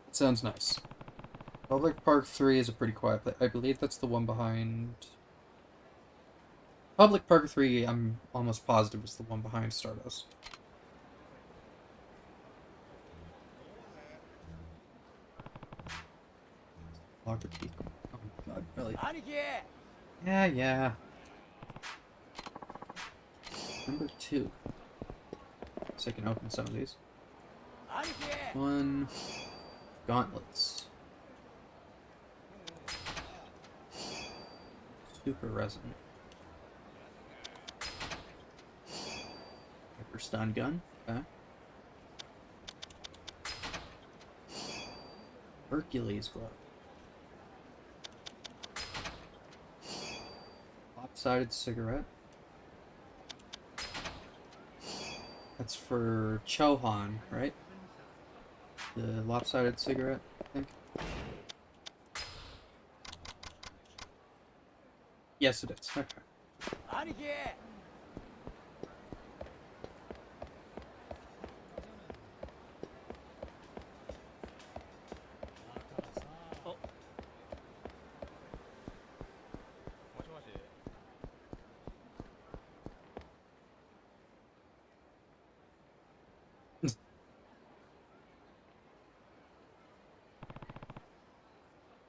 It sounds nice. Public Park 3 is a pretty quiet place. I believe that's the one behind... Public Park 3, I'm almost positive, is the one behind Stardust. Locker key. Oh my god, really? Yeah. Number 2. So I can open some of these. 1. Gauntlets. Super resin. Hyper stun gun. Okay. Hercules glove. Lopsided cigarette. That's for Chohan, right? The lopsided cigarette, I think. Yes, it is. Okay.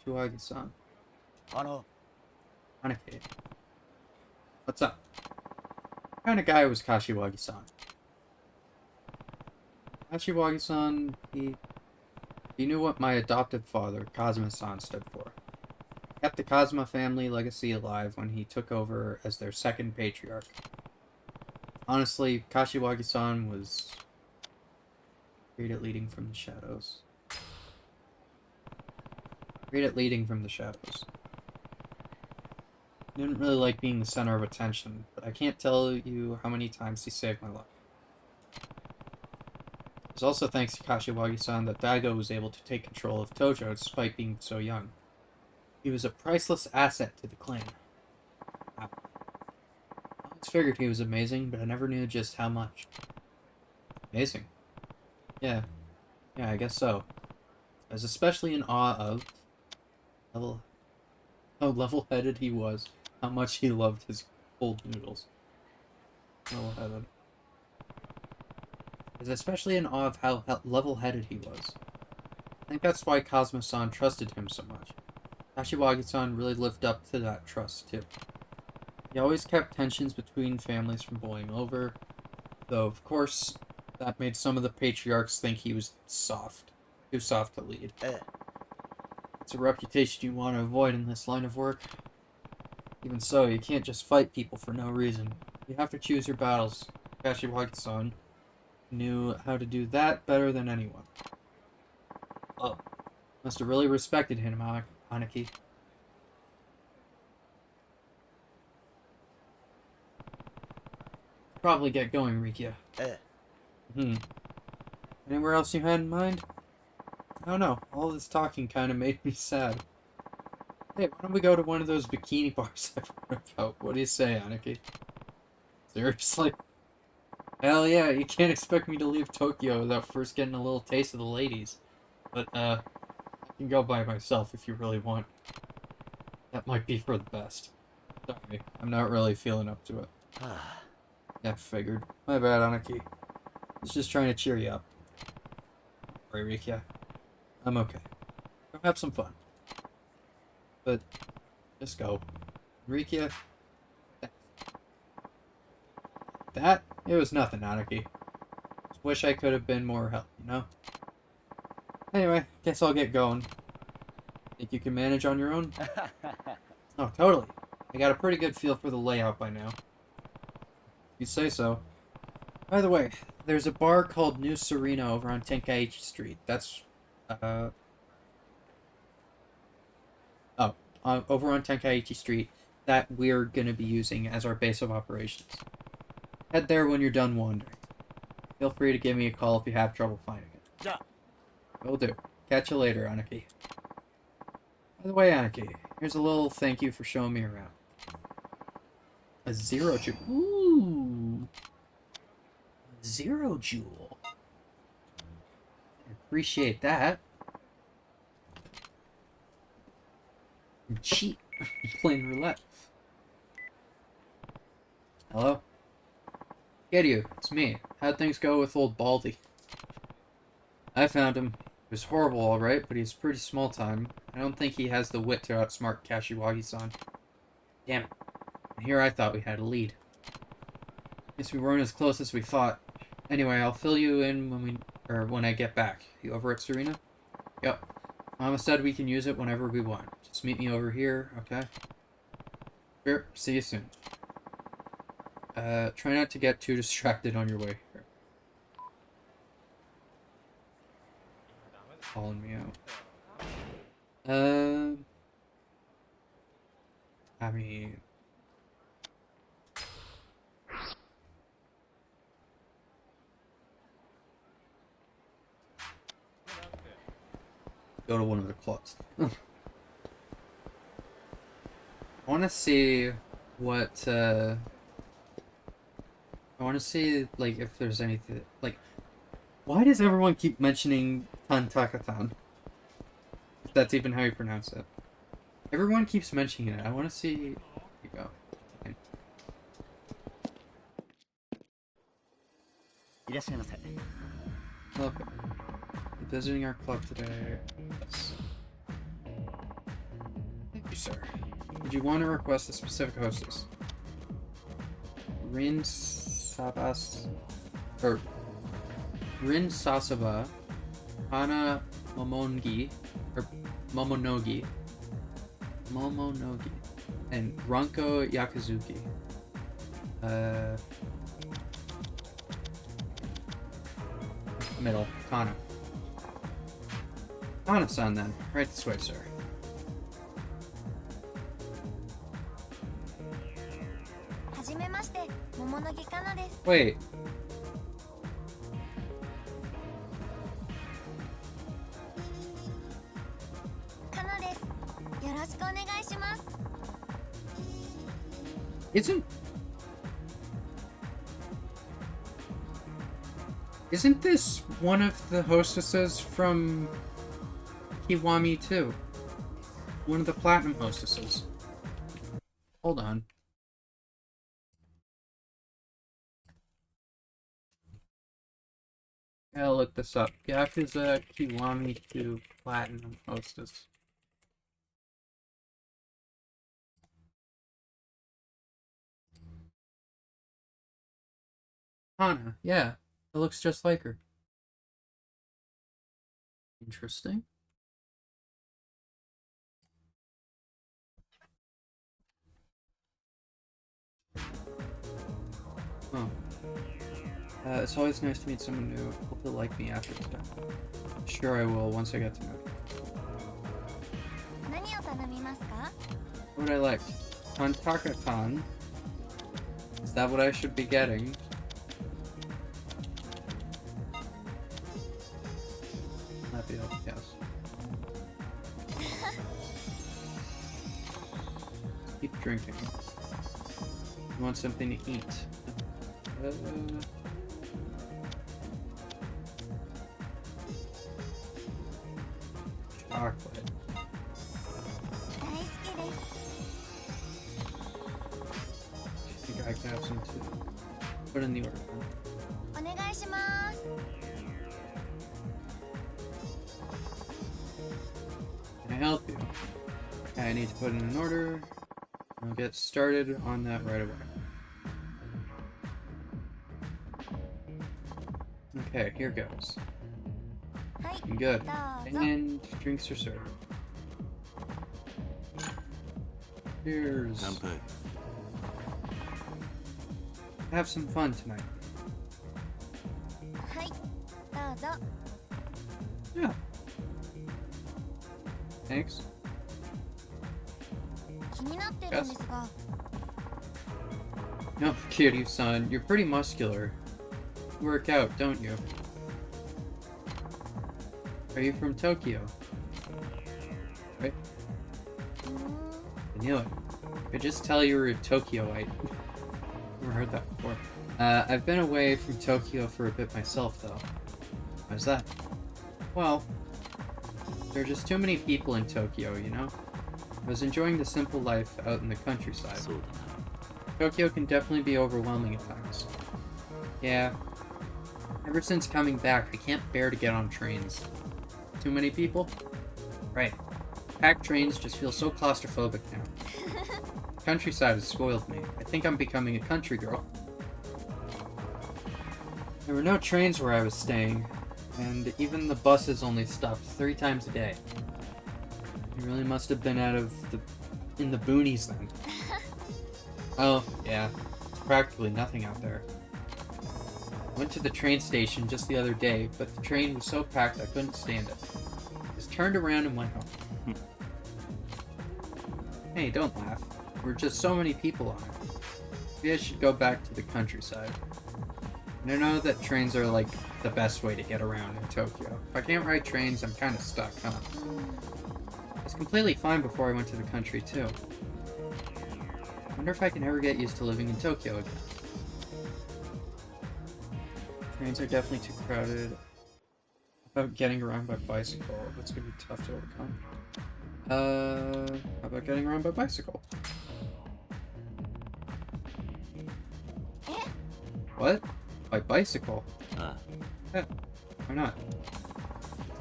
Kashiwagi-san. あの Anake. What's up? What kind of guy was Kashiwagi-san? Kashiwagi-san, he knew what my adopted father, Kazuma-san, stood for. He kept the Kazuma family legacy alive when he took over as their second patriarch. Honestly, Kashiwagi-san was great at leading from the shadows. Great at leading from the shadows. I didn't really like being the center of attention, but I can't tell you how many times he saved my life. It was also thanks to Kashiwagi-san that Daigo was able to take control of Tojo despite being so young. He was a priceless asset to the clan. I always figured he was amazing, but I never knew just how much. Amazing. Yeah, I guess so. I was especially in awe of how level-headed he was, how much he loved his cold noodles. Level-headed. I was especially in awe of how level-headed he was. I think that's why Kazuma-san trusted him so much. Kashiwagi-san really lived up to that trust, too. He always kept tensions between families from boiling over, though, of course, that made some of the patriarchs think he was soft. Too soft to lead. It's a reputation you want to avoid in this line of work. Even so, you can't just fight people for no reason. You have to choose your battles. Kashiwagi-san knew how to do that better than anyone. Oh, must have really respected him, Anaki. Probably get going, Rikia. Anywhere else you had in mind? I don't know. All this talking kind of made me sad. Hey, why don't we go to one of those bikini bars I've heard about? What do you say, Anaki? Seriously? Hell yeah, you can't expect me to leave Tokyo without first getting a little taste of the ladies. But, I can go by myself if you really want. That might be for the best. Sorry, I'm not really feeling up to it. Yeah, figured. My bad, Anaki. I was just trying to cheer you up. Sorry, Rikia. I'm okay. Go have some fun. But, just go. Rikia, that? It was nothing, Anaki. Just wish I could have been more help, you know? Anyway, guess I'll get going. Think you can manage on your own? Oh, totally. I got a pretty good feel for the layout by now. You say so. By the way, there's a bar called New Serena over on Tenkaichi Street. That's, over on Tenkaichi Street that we're gonna be using as our base of operations. Head there when you're done wandering. Feel free to give me a call if you have trouble finding it. Yeah. Will do. Catch you later, Anaki. By the way, Anaki, here's a little thank you for showing me around. A Zero Jewel. Ooh. Zero Jewel. I appreciate that. I'm cheap. I'm playing roulette. Hello? Kiryu, it's me. How'd things go with old Baldy? I found him. It was horrible, alright, but he's pretty small time. I don't think he has the wit to outsmart Kashiwagi-san. Damn it. And here I thought we had a lead. Guess we weren't as close as we thought. Anyway, I'll fill you in when I get back. You over at Serena? Yep. Mama said we can use it whenever we want. Just meet me over here, okay? Sure, see you soon. Try not to get too distracted on your way here. Calling me out. I mean... Go to one of the clubs. I want to see what, I want to see, like, if there's anything, like, why does everyone keep mentioning Tantakatan? If that's even how you pronounce it. Everyone keeps mentioning it. I want to see, here you go. Okay. Visiting our club today. sir. Did you want to request a specific hostess? Rin Sabas... Rin Sasaba, Hana Momonogi, and Ranko Yakuzuki. Middle, Kana. Kana-san then. Right this way, sir. Wait. Isn't this one of the hostesses from Kiwami 2? One of the platinum hostesses. Hold on. I'll look this up. Yakuza Kiwami 2 platinum hostess. Hana, yeah. It looks just like her. Interesting. Oh. It's always nice to meet someone new. Hope they'll like me after today. Sure I will, once I get to know you. What would I like? Tantaka-tan? Is that what I should be getting? Might be able to guess. Keep drinking. You want something to eat? Chocolate. I think I can have some too. Put in the order. Can I help you? Okay, I need to put in an order. I'll get started on that right away. Okay, here goes. Good. And drinks are served. Cheers. Have some fun tonight. Yeah. Thanks. Yes. No, cutie son, you're pretty muscular. You work out, don't you? Are you from Tokyo? Right? I knew it. I could just tell you were a Tokyoite. Never heard that before. I've been away from Tokyo for a bit myself, though. How's that? Well, there are just too many people in Tokyo, you know? I was enjoying the simple life out in the countryside. Tokyo can definitely be overwhelming at times. Yeah. Ever since coming back, I can't bear to get on trains. Too many people? Right. Packed trains just feel so claustrophobic now. Countryside has spoiled me. I think I'm becoming a country girl. There were no trains where I was staying, and even the buses only stopped 3 times a day. You really must have been in the boonies then. Oh, yeah. It's practically nothing out there. Went to the train station just the other day, but the train was so packed I couldn't stand it. Just turned around and went home. Hey, don't laugh. There were just so many people on it. Maybe I should go back to the countryside. And I know that trains are like the best way to get around in Tokyo. If I can't ride trains, I'm kind of stuck, huh? I was completely fine before I went to the country, too. I wonder if I can ever get used to living in Tokyo again. Trains are definitely too crowded. How about getting around by bicycle? That's gonna be tough to overcome. How about getting around by bicycle? What? By bicycle? Yeah, why not?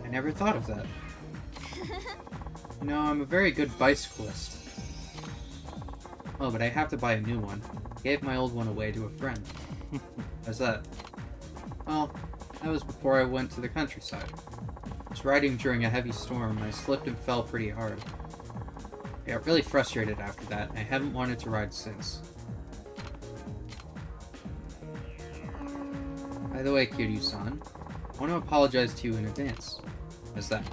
I never thought of that. You know, I'm a very good bicyclist. Oh, but I have to buy a new one. I gave my old one away to a friend. How's that? Well, that was before I went to the countryside. I was riding during a heavy storm. I slipped and fell pretty hard. I got really frustrated after that, and I haven't wanted to ride since. By the way, Kiryu-san, I want to apologize to you in advance. How's that?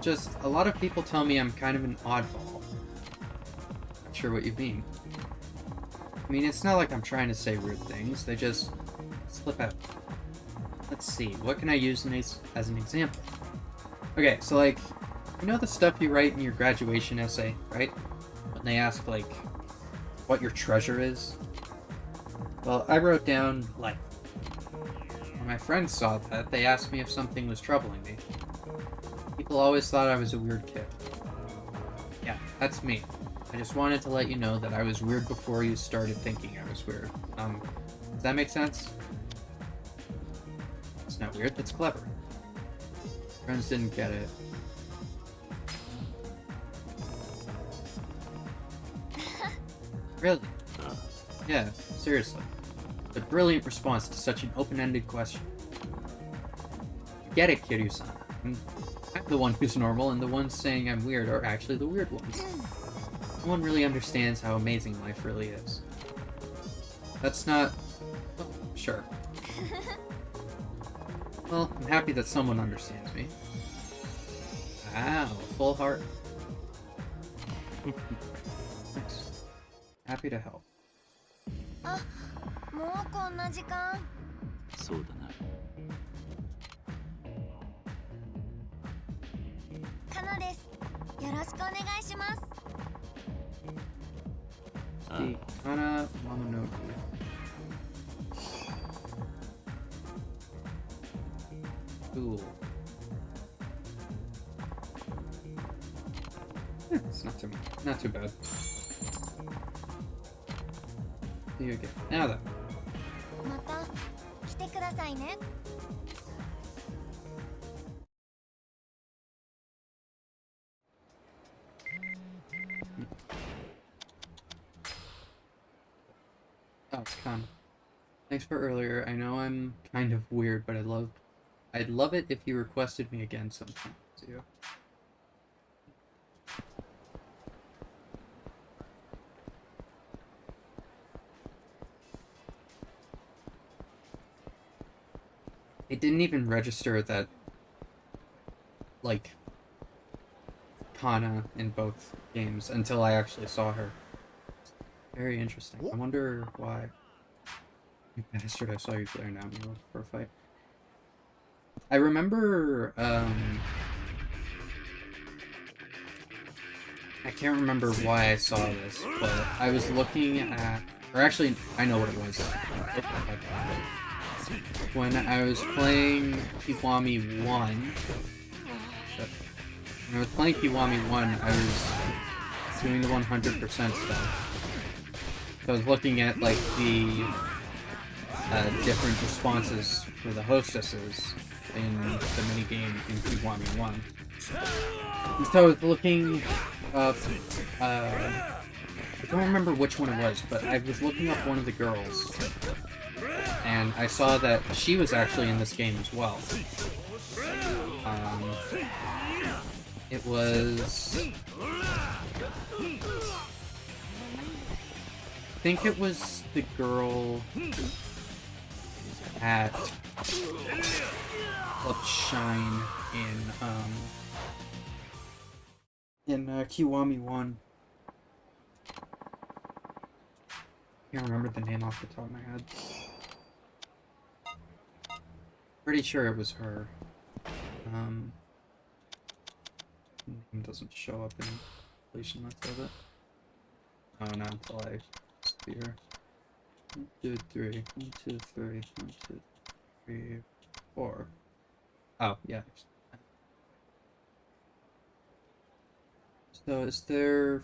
Just, a lot of people tell me I'm kind of an oddball. Not sure what you mean. I mean, it's not like I'm trying to say weird things, they just slip out. Let's see, what can I use as an example? Okay, so like, you know the stuff you write in your graduation essay, right? When they ask, like, what your treasure is? Well, I wrote down life. When my friends saw that, they asked me if something was troubling me. People always thought I was a weird kid. Yeah, that's me. I just wanted to let you know that I was weird before you started thinking I was weird. Does that make sense? It's not weird, that's clever. Friends didn't get it. Really? Yeah, seriously. A brilliant response to such an open-ended question. Get it, Kiryu-san. I'm the one who's normal, and the ones saying I'm weird are actually the weird ones. No one really understands how amazing life really is. That's not... Well, sure. Well, I'm happy that someone understands me. Wow, full heart. Thanks. Happy to help. あ、もうこんな時間。そうだな。かなです。よろしくお願いします。The Kana Momonoki. Cool. It's not too bad. Here you go. Now then. また来てくださいね。Oh, it's Kana. Thanks for earlier. I know I'm kind of weird, but I'd love it if you requested me again sometime. See you. It didn't even register that, like, Kana in both games until I actually saw her. Very interesting. I wonder why. You bastard, I saw you glaring at me for a fight. I remember, I can't remember why I saw this, but I was looking at, or actually, I know what it was. When I was playing Kiwami 1, when I was playing Kiwami 1, I was doing the 100% stuff. So I was looking at, like, the different responses for the hostesses in the minigame in Kiwami 1. And so I was looking up, I don't remember which one it was, but I was looking up one of the girls, and I saw that she was actually in this game as well. It was... I think it was the girl at Club Shine in Kiwami 1. Can't remember the name off the top of my head. Pretty sure it was her. Name doesn't show up in completion list of it. Oh, not until I see her. 1, 2, 3. 1, 2, 3. 1, 2, 3, 4. Oh, yeah. So is there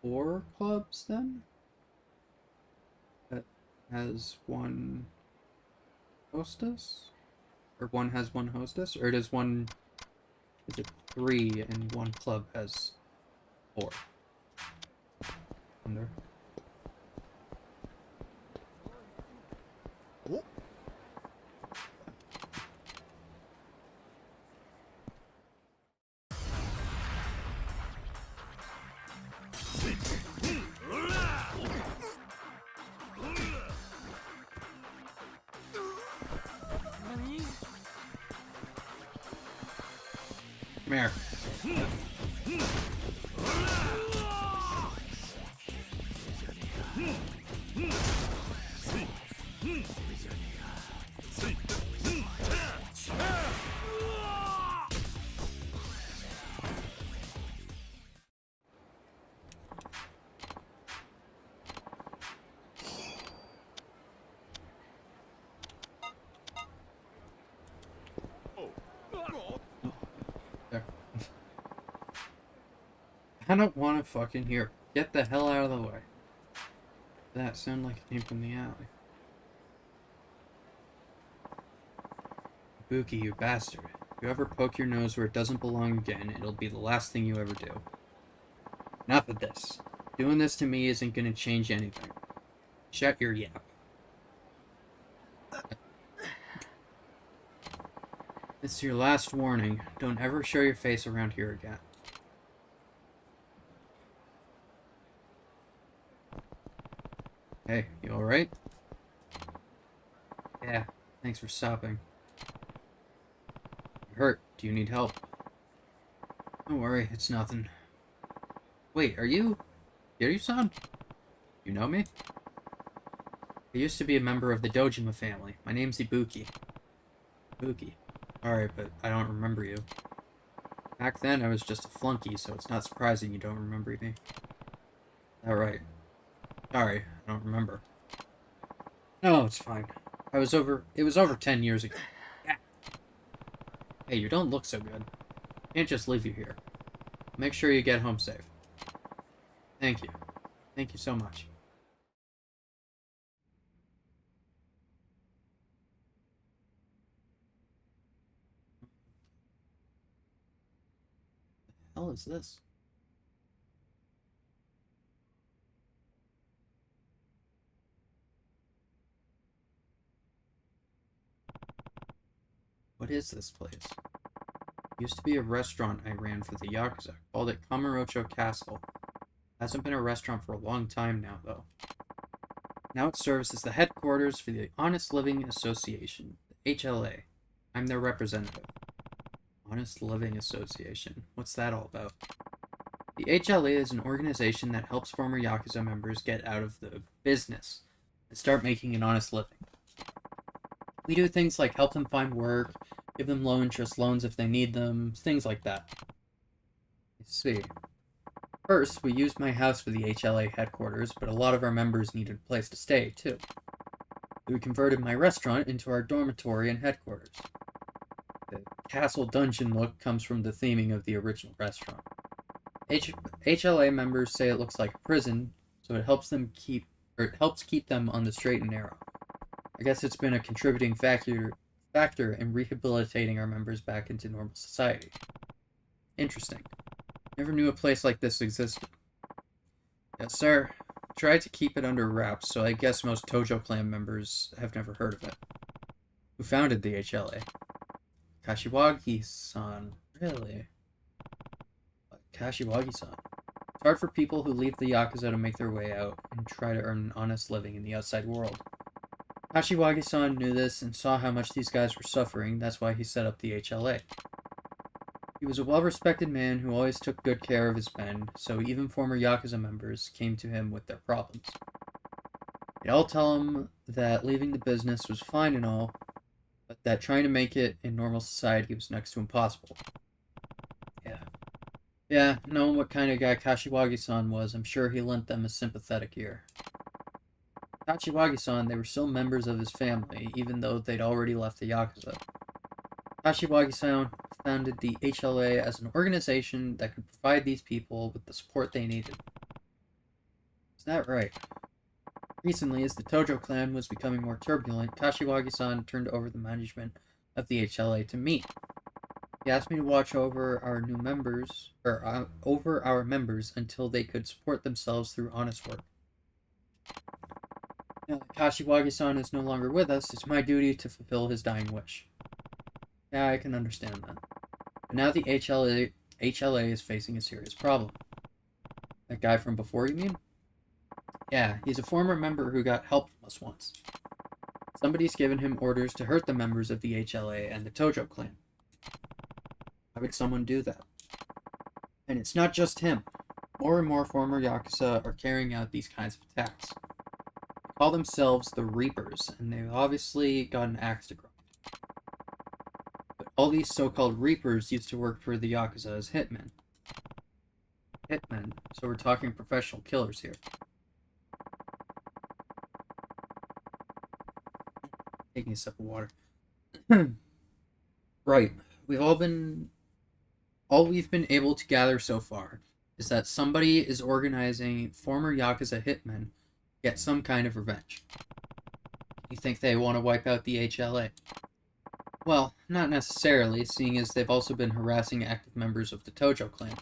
4 clubs then? That has one hostess? Or one has one hostess? Or does one... Is it 3 and one club has 4? Wonder. Come here. There. I don't want to fucking hear. Get the hell out of the way. That sounded like it came from the alley. Buki, you bastard. If you ever poke your nose where it doesn't belong again, it'll be the last thing you ever do. Enough of this. Doing this to me isn't gonna change anything. Shut your yap. This is your last warning. Don't ever show your face around here again. Hey, you alright? Yeah, thanks for stopping. You're hurt. Do you need help? Don't worry, it's nothing. Wait, are you... Kiryu-san? You know me? I used to be a member of the Dojima family. My name's Ibuki. Ibuki. Alright, but I don't remember you. Back then, I was just a flunky, so it's not surprising you don't remember me. Alright. Sorry, I don't remember. No, it's fine. It was over 10 years ago. Yeah. Hey, you don't look so good. Can't just leave you here. Make sure you get home safe. Thank you. Thank you so much. What the hell is this? What is this place? It used to be a restaurant I ran for the Yakuza. Called it Kamurocho Castle. Hasn't been a restaurant for a long time now, though. Now it serves as the headquarters for the Honest Living Association, the HLA. I'm their representative. Honest Living Association. What's that all about? The HLA is an organization that helps former Yakuza members get out of the business and start making an honest living. We do things like help them find work, give them low-interest loans if they need them, things like that. I see. First, we used my house for the HLA headquarters, but a lot of our members needed a place to stay, too. We converted my restaurant into our dormitory and headquarters. The castle dungeon look comes from the theming of the original restaurant. HLA members say it looks like a prison, so it helps keep them on the straight and narrow. I guess it's been a contributing factor in rehabilitating our members back into normal society. Interesting. Never knew a place like this existed. Yes, sir. Tried to keep it under wraps, so I guess most Tojo clan members have never heard of it. Who founded the HLA? Kashiwagi-san. Really? Kashiwagi-san. It's hard for people who leave the Yakuza to make their way out and try to earn an honest living in the outside world. Kashiwagi-san knew this and saw how much these guys were suffering, that's why he set up the HLA. He was a well-respected man who always took good care of his men, so even former Yakuza members came to him with their problems. They all tell him that leaving the business was fine and all, but that trying to make it in normal society was next to impossible. Yeah, knowing what kind of guy Kashiwagi-san was, I'm sure he lent them a sympathetic ear. Kashiwagi-san, they were still members of his family, even though they'd already left the Yakuza. Kashiwagi-san founded the HLA as an organization that could provide these people with the support they needed. Is that right? Recently, as the Tojo clan was becoming more turbulent, Kashiwagi-san turned over the management of the HLA to me. He asked me to watch over our new members, or over our members until they could support themselves through honest work. Now that Kashiwagi-san is no longer with us, it's my duty to fulfill his dying wish. Yeah, I can understand that. But now the HLA is facing a serious problem. That guy from before, you mean? Yeah, he's a former member who got help from us once. Somebody's given him orders to hurt the members of the HLA and the Tojo clan. Why would someone do that? And it's not just him. More and more former Yakuza are carrying out these kinds of attacks. They call themselves the Reapers, and they've obviously got an axe to grind. But all these so-called Reapers used to work for the Yakuza as hitmen. Hitmen? So we're talking professional killers here. Taking a sip of water. Right. All we've been able to gather so far is that somebody is organizing former Yakuza hitmen to get some kind of revenge. You think they want to wipe out the HLA? Well, not necessarily, seeing as they've also been harassing active members of the Tojo clan.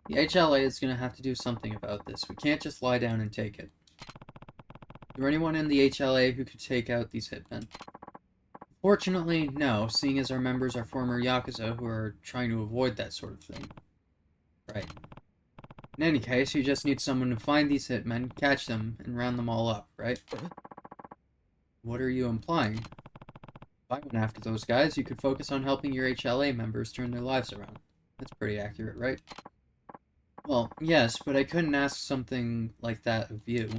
The HLA is going to have to do something about this. We can't just lie down and take it. Is there anyone in the HLA who could take out these hitmen? Fortunately, no, seeing as our members are former Yakuza who are trying to avoid that sort of thing. Right. In any case, you just need someone to find these hitmen, catch them, and round them all up, right? What are you implying? If I went after those guys, you could focus on helping your HLA members turn their lives around. That's pretty accurate, right? Well, yes, but I couldn't ask something like that of you.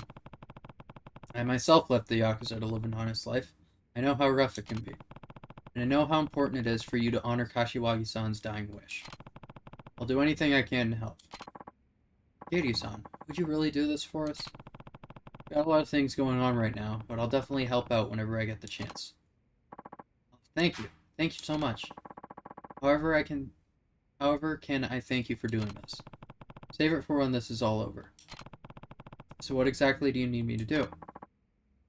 I myself left the Yakuza to live an honest life. I know how rough it can be. And I know how important it is for you to honor Kashiwagi-san's dying wish. I'll do anything I can to help. Kiryu-san, would you really do this for us? Got a lot of things going on right now, but I'll definitely help out whenever I get the chance. Thank you. Thank you so much. However can I thank you for doing this? Save it for when this is all over. So what exactly do you need me to do?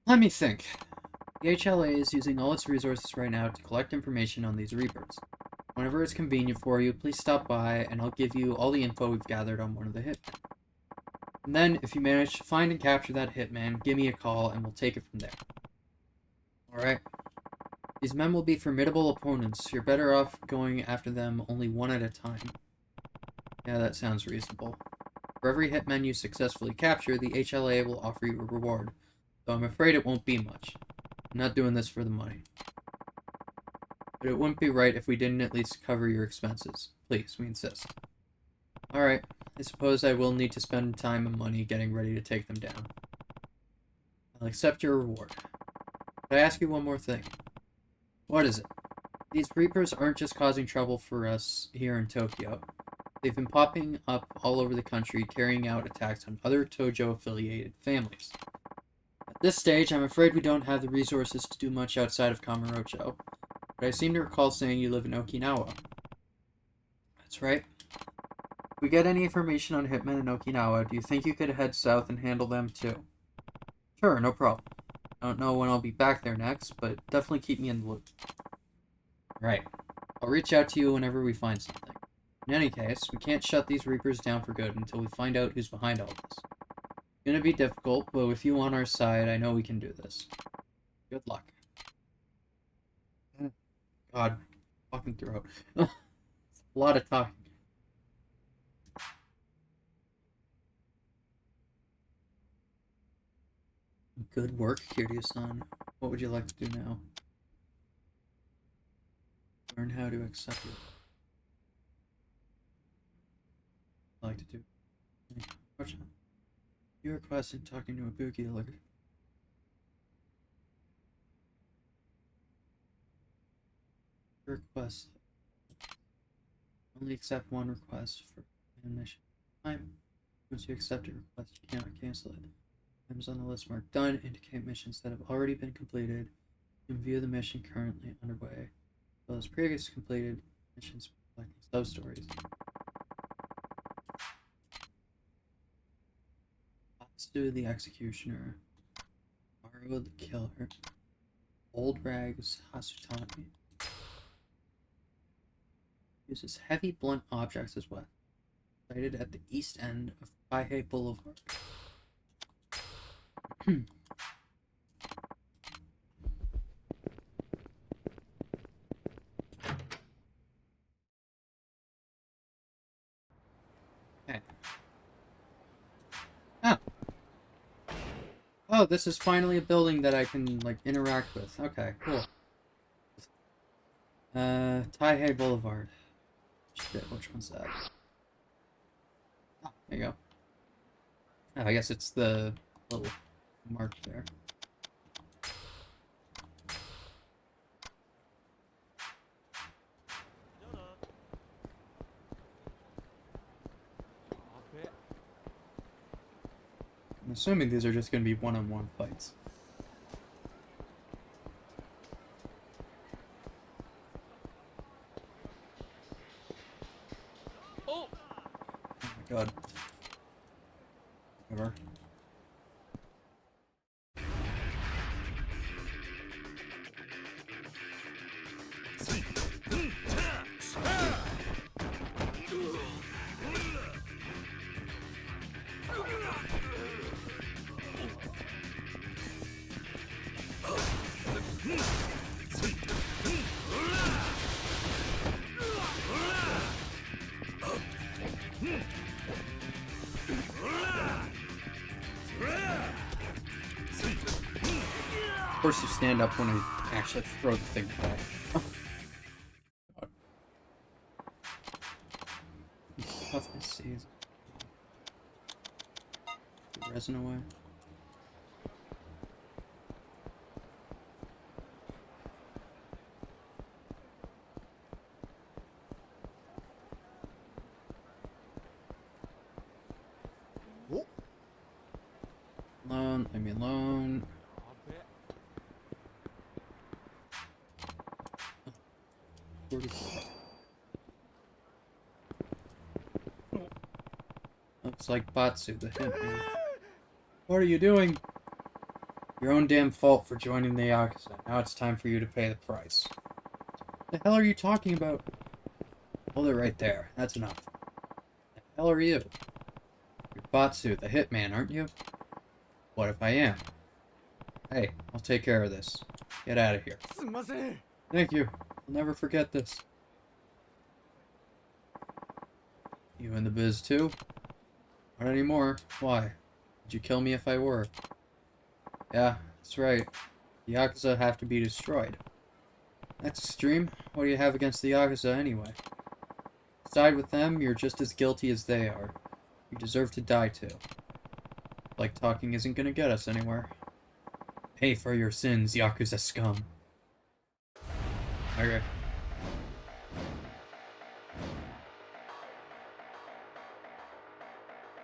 Let me think. The HLA is using all its resources right now to collect information on these Reapers. Whenever it's convenient for you, please stop by and I'll give you all the info we've gathered on one of the hitmen. And then, if you manage to find and capture that hitman, give me a call and we'll take it from there. Alright? These men will be formidable opponents. You're better off going after them only one at a time. Yeah, that sounds reasonable. For every hitman you successfully capture, the HLA will offer you a reward, though I'm afraid it won't be much. I'm not doing this for the money. But it wouldn't be right if we didn't at least cover your expenses. Please, we insist. Alright, I suppose I will need to spend time and money getting ready to take them down. I'll accept your reward. But I ask you one more thing. What is it? These Reapers aren't just causing trouble for us here in Tokyo. They've been popping up all over the country, carrying out attacks on other Tojo-affiliated families. At this stage, I'm afraid we don't have the resources to do much outside of Kamurocho, but I seem to recall saying you live in Okinawa. That's right. If we get any information on hitmen in Okinawa, do you think you could head south and handle them too? Sure, no problem. I don't know when I'll be back there next, but definitely keep me in the loop. Right. I'll reach out to you whenever we find something. In any case, we can't shut these Reapers down for good until we find out who's behind all this. It's gonna be difficult, but with you on our side, I know we can do this. Good luck. God, fucking throat. It's a lot of talking. Good work, Kiryu-san. What would you like to do now? Learn how to accept it. I like to do. You requested talking to a bookie dealer. Request. Only accept one request for a mission. Once you accept a request, you cannot cancel it. Items on the list marked done indicate missions that have already been completed. You can view the mission currently underway, as well as previous completed missions reflecting sub-stories. Atsu the Executioner, Maru the Killer, Old Rags Hasutani. Uses heavy blunt objects as well. Sited at the east end of Taihei Boulevard. Okay. Ah. Oh, this is finally a building that I can, like, interact with. Okay, cool. Taihei Boulevard. Shit, which one's that? Ah, there you go. Oh, I guess it's the little mark there. I'm assuming these are just going to be one-on-one fights. Oh my god. Whatever. Of course you stand up when I actually throw the thing back. God. Toughness sees. The resin away. Alone, leave me alone. Looks like Batsu, the hitman. What are you doing? Your own damn fault for joining the Yakuza. Now it's time for you to pay the price. The hell are you talking about? Hold it right there. That's enough. The hell are you? You're Batsu, the hitman, aren't you? What if I am? Hey, I'll take care of this. Get out of here. Thank you. I'll never forget this. You in the biz too? Not anymore. Why? Would you kill me if I were? Yeah, that's right. The Yakuza have to be destroyed. That's extreme. What do you have against the Yakuza anyway? Side with them, you're just as guilty as they are. You deserve to die too. Like talking isn't gonna get us anywhere. Pay for your sins, Yakuza scum. Okay.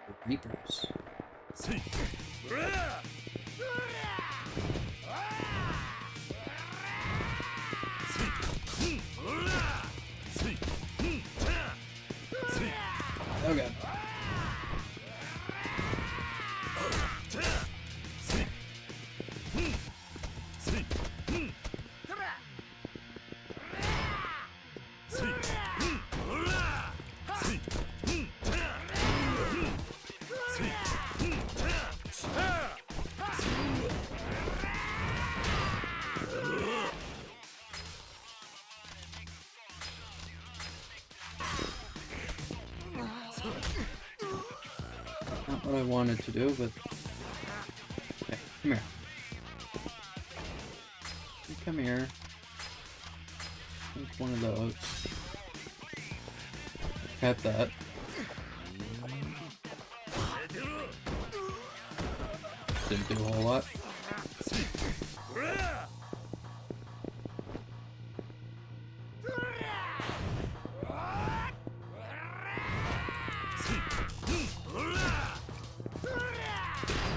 The Reapers. Oh god. Not what I wanted to do, but... Okay, come here. You come here. Take one of those. Cut that. Didn't do a whole lot.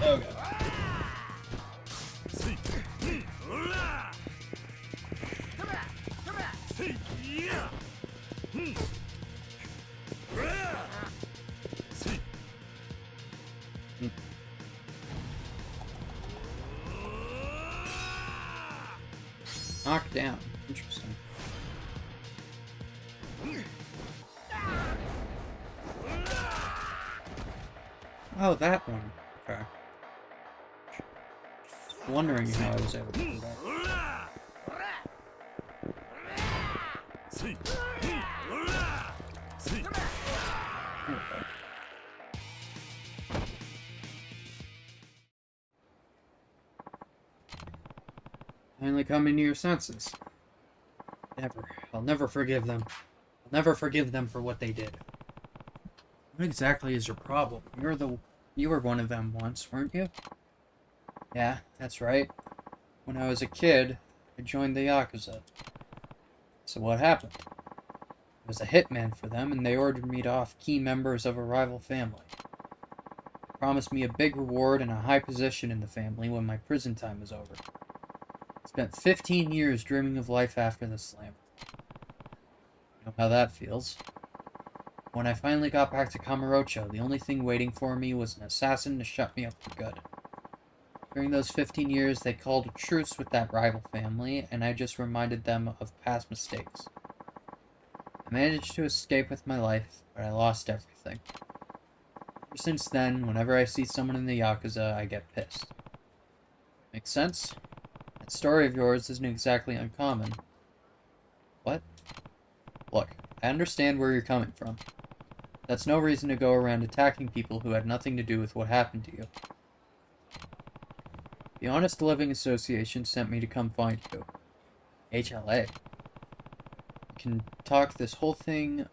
Oh god. Oh, that one. Okay. Wondering how I was able to do that. Okay. Finally coming to your senses. Never. I'll never forgive them. I'll never forgive them for what they did. What exactly is your problem? You were one of them once, weren't you? Yeah, that's right. When I was a kid, I joined the Yakuza. So what happened? I was a hitman for them, and they ordered me to off key members of a rival family. They promised me a big reward and a high position in the family when my prison time was over. I spent 15 years dreaming of life after the slam. You know how that feels. When I finally got back to Kamurocho, the only thing waiting for me was an assassin to shut me up for good. During those 15 years, they called a truce with that rival family, and I just reminded them of past mistakes. I managed to escape with my life, but I lost everything. Ever since then, whenever I see someone in the Yakuza, I get pissed. Makes sense? That story of yours isn't exactly uncommon. What? Look, I understand where you're coming from. That's no reason to go around attacking people who had nothing to do with what happened to you. The Honest Living Association sent me to come find you. HLA. You can talk this whole thing...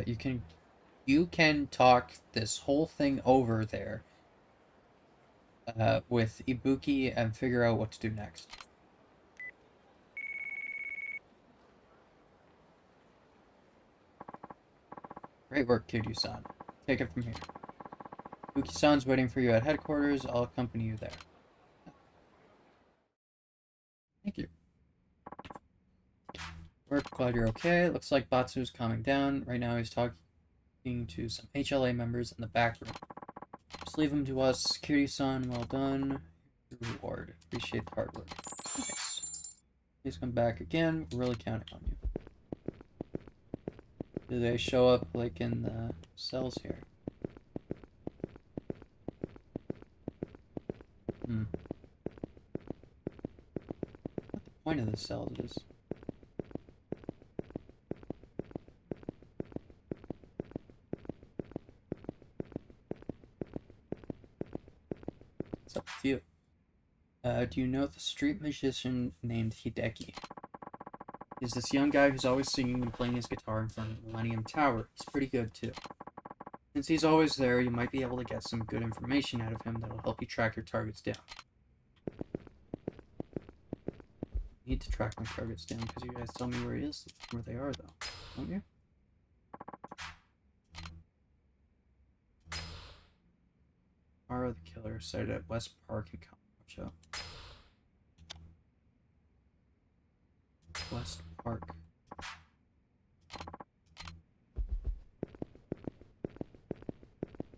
You can talk this whole thing over there with Ibuki and figure out what to do next. Great work, Kiryu-san. Take it from here. Ibuki-san's waiting for you at headquarters. I'll accompany you there. Thank you. Work, glad you're okay. Looks like Batsu's calming down. Right now he's talking to some HLA members in the back room. Just leave him to us. Kiryu-san, well done. Your reward. Appreciate the hard work. Nice. Please come back again. We're really counting on you. Do they show up, like, in the cells here? What the point of the cells is? It's up to you. Do you know the street magician named Hideki? He's this young guy who's always singing and playing his guitar in front of the Millennium Tower. He's pretty good, too. Since he's always there, you might be able to get some good information out of him that'll help you track your targets down. I need to track my targets down because you guys tell me where he is, where they are, though. Don't you? Ara the Killer, sighted at West Park in Kamurocho. West Park.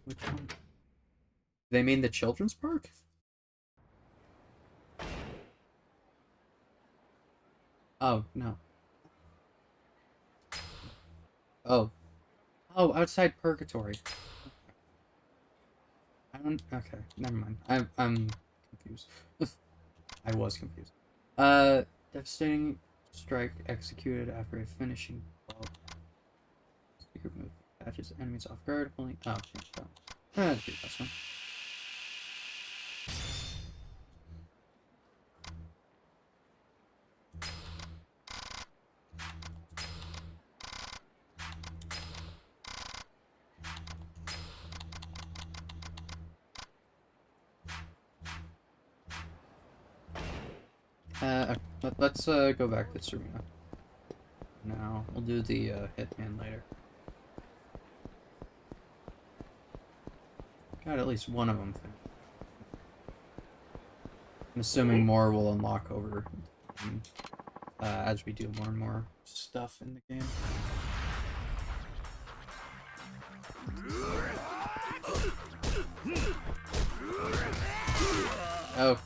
Which one? They mean the children's park? Oh, no. Oh. Oh, outside Purgatory. Okay, never mind. I'm confused. I was confused. Devastating strike executed after a finishing ball. Secret move catches enemies off guard. Only change that. Do this one. Let's go back to Serena. Now we'll do the hitman later. Got at least one of them finished. I'm assuming more will unlock over as we do more and more stuff in the game. Okay.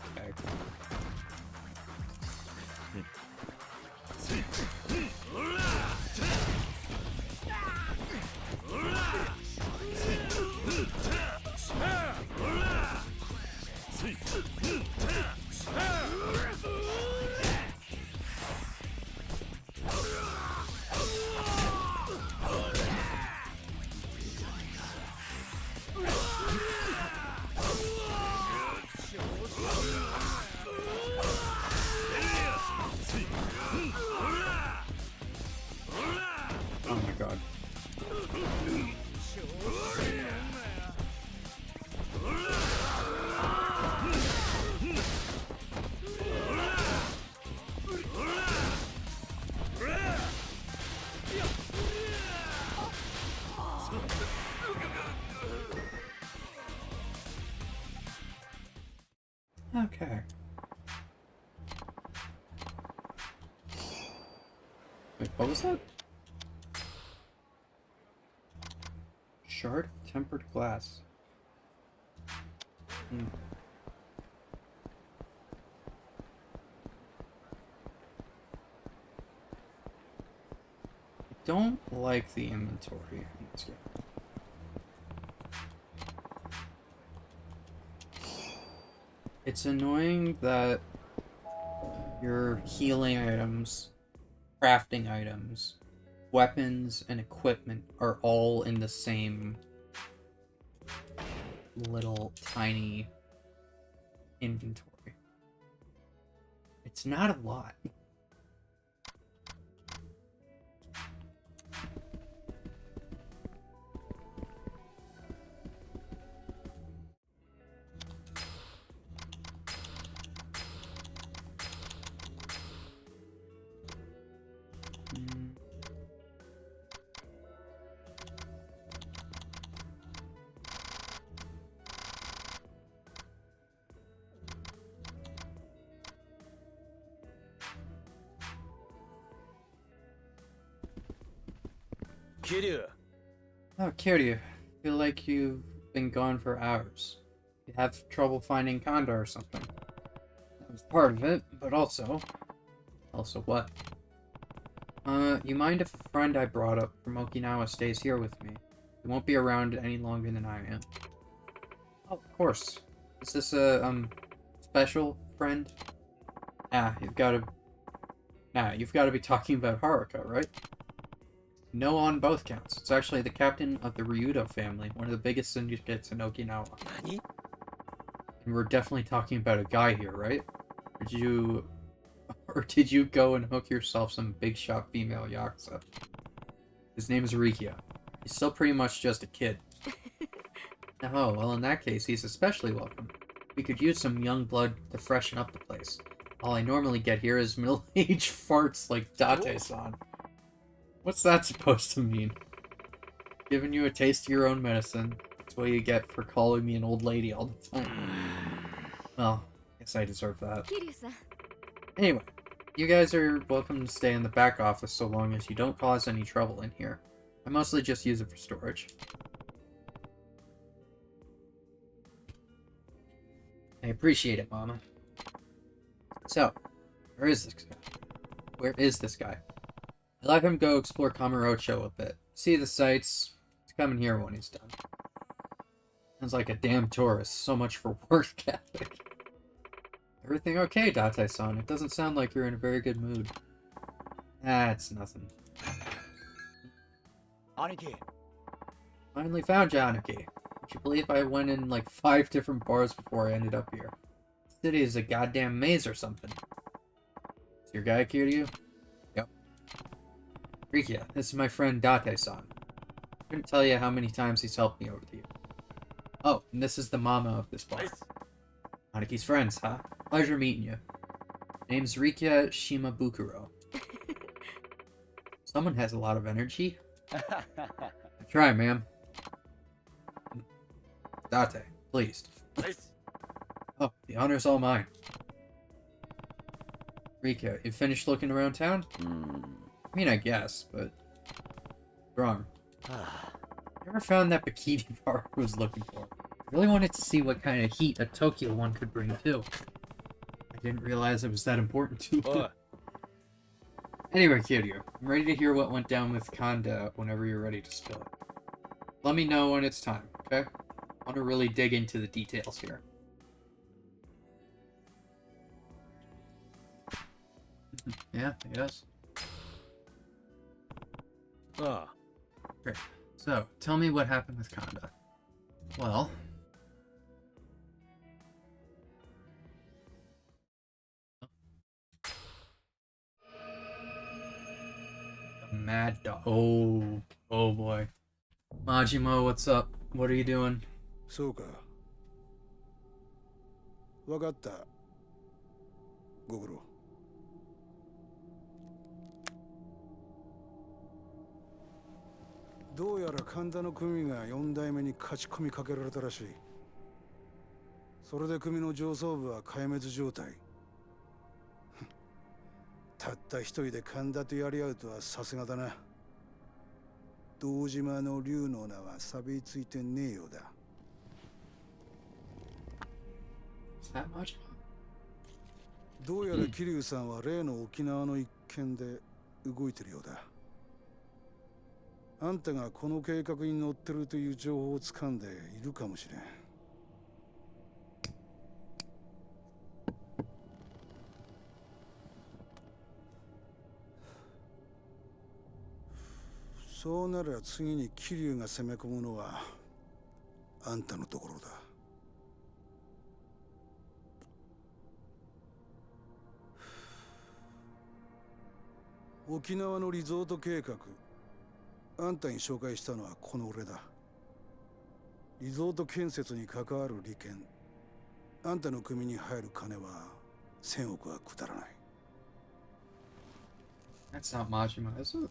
Oh my god. Okay. Wait, what was that? Shard of tempered glass. Hmm. I don't like the inventory in this game. It's annoying that your healing items, crafting items, weapons, and equipment are all in the same little tiny inventory. It's not a lot. Kiryu. Oh, Kiryu, feel like you've been gone for hours. You have trouble finding Kanda or something. That was part of it, but also... Also what? You mind if a friend I brought up from Okinawa stays here with me? He won't be around any longer than I am. Oh, of course. Is this a, special friend? You've gotta be talking about Haruka, right? No on both counts. It's actually the captain of the Ryudo family, one of the biggest syndicates in Okinawa. Nani? And we're definitely talking about a guy here, right? Or did you go and hook yourself some big shot female Yakuza? His name is Rikia. He's still pretty much just a kid. Oh, well in that case, he's especially welcome. We could use some young blood to freshen up the place. All I normally get here is middle-aged farts like Date-san. What's that supposed to mean? Giving you a taste of your own medicine. That's what you get for calling me an old lady all the time. Well, guess I deserve that. Anyway, you guys are welcome to stay in the back office so long as you don't cause any trouble in here. I mostly just use it for storage. I appreciate it, Mama. So, where is this guy? Where is this guy? I let him go explore Kamurocho a bit. See the sights. He's coming here when he's done. Sounds like a damn tourist. So much for work ethic. Everything okay, Date-san? It doesn't sound like you're in a very good mood. It's nothing. Aniki. Finally found you, Aniki. Would you believe I went in like 5 different bars before I ended up here? The city is a goddamn maze or something. Is your guy Kiryu? Yep. Rikia, this is my friend Date-san. I couldn't tell you how many times he's helped me over the years. Oh, and this is the mama of this bar. Nice. Aniki's friends, huh? Pleasure meeting you. Name's Rikia Shimabukuro. Someone has a lot of energy. I try, ma'am. Date, pleased. Nice. Oh, the honor's all mine. Rika, you finished looking around town? I mean, I guess, but... Wrong. Never found that bikini bar I was looking for. I really wanted to see what kind of heat a Tokyo one could bring, too. I didn't realize it was that important, too. Anyway, Kiryu, I'm ready to hear what went down with Kanda whenever you're ready to spill it. Let me know when it's time, okay? I want to really dig into the details here. Yeah, I guess. Great. So, tell me what happened with Kanda. Well... Mad Dog. Oh boy. Majima, what's up? What are you doing? そうか。わかった。ご苦労。どうやら神田の組が4代目に勝ち込みかけられたらしい。それで組の上層部は壊滅状態。たった一人で神田とやり合うとはさすがだな。堂島の竜の名は錆びついてねえようだ。Is that Majima? どうやら桐生さんは例の沖縄の一件で動いてるようだ。あんたがこの計画に乗ってるという情報を掴んでいるかもしれん。そうなら次に桐生が攻め込むのはあんたのところだ。沖縄のリゾート計画、あんたに紹介したのはこの俺だ。リゾート建設に関わる利権、あんたの組に入る金は1000億はくだらない。That's not Majima, is it?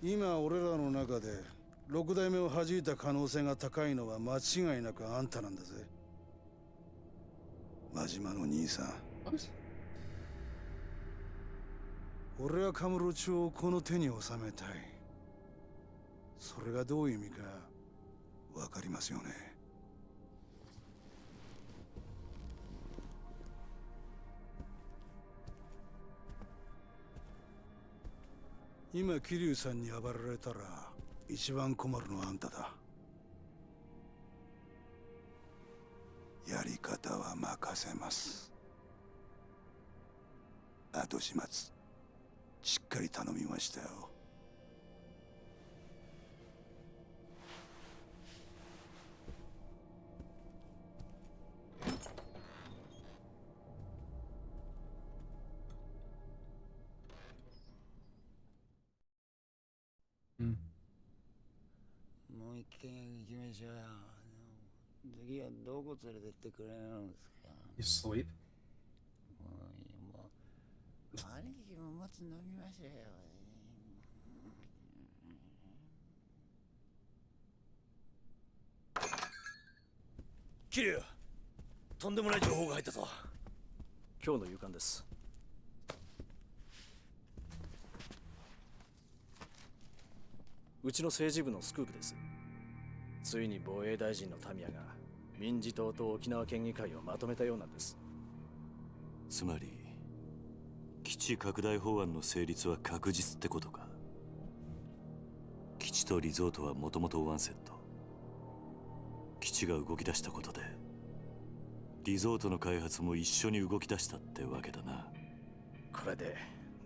今俺らの中で6代目を弾いた可能性が高いのは間違いなくあんたなんだぜ。真島の兄さん。俺はカムロ町をこの手に収めたい。それがどういう意味かわかりますよね。今桐生さんに暴られたら一番困るのはあんただ。やり方は任せます。後始末しっかり頼みましたよ。もう一軒行きましょうよ。次はどこ連れてってくれるんですか。 You sleep? もう兄貴ももつ飲みましょうよ。桐生、とんでもない情報が入ったぞ。今日の夕刊です。うちの政治部のスクープです。ついに防衛大臣のタミヤが民自党と沖縄県議会をまとめたようなんです。つまり基地拡大法案の成立は確実ってことか。基地とリゾートはもともとワンセット。基地が動き出したことでリゾートの開発も一緒に動き出したってわけだな。これで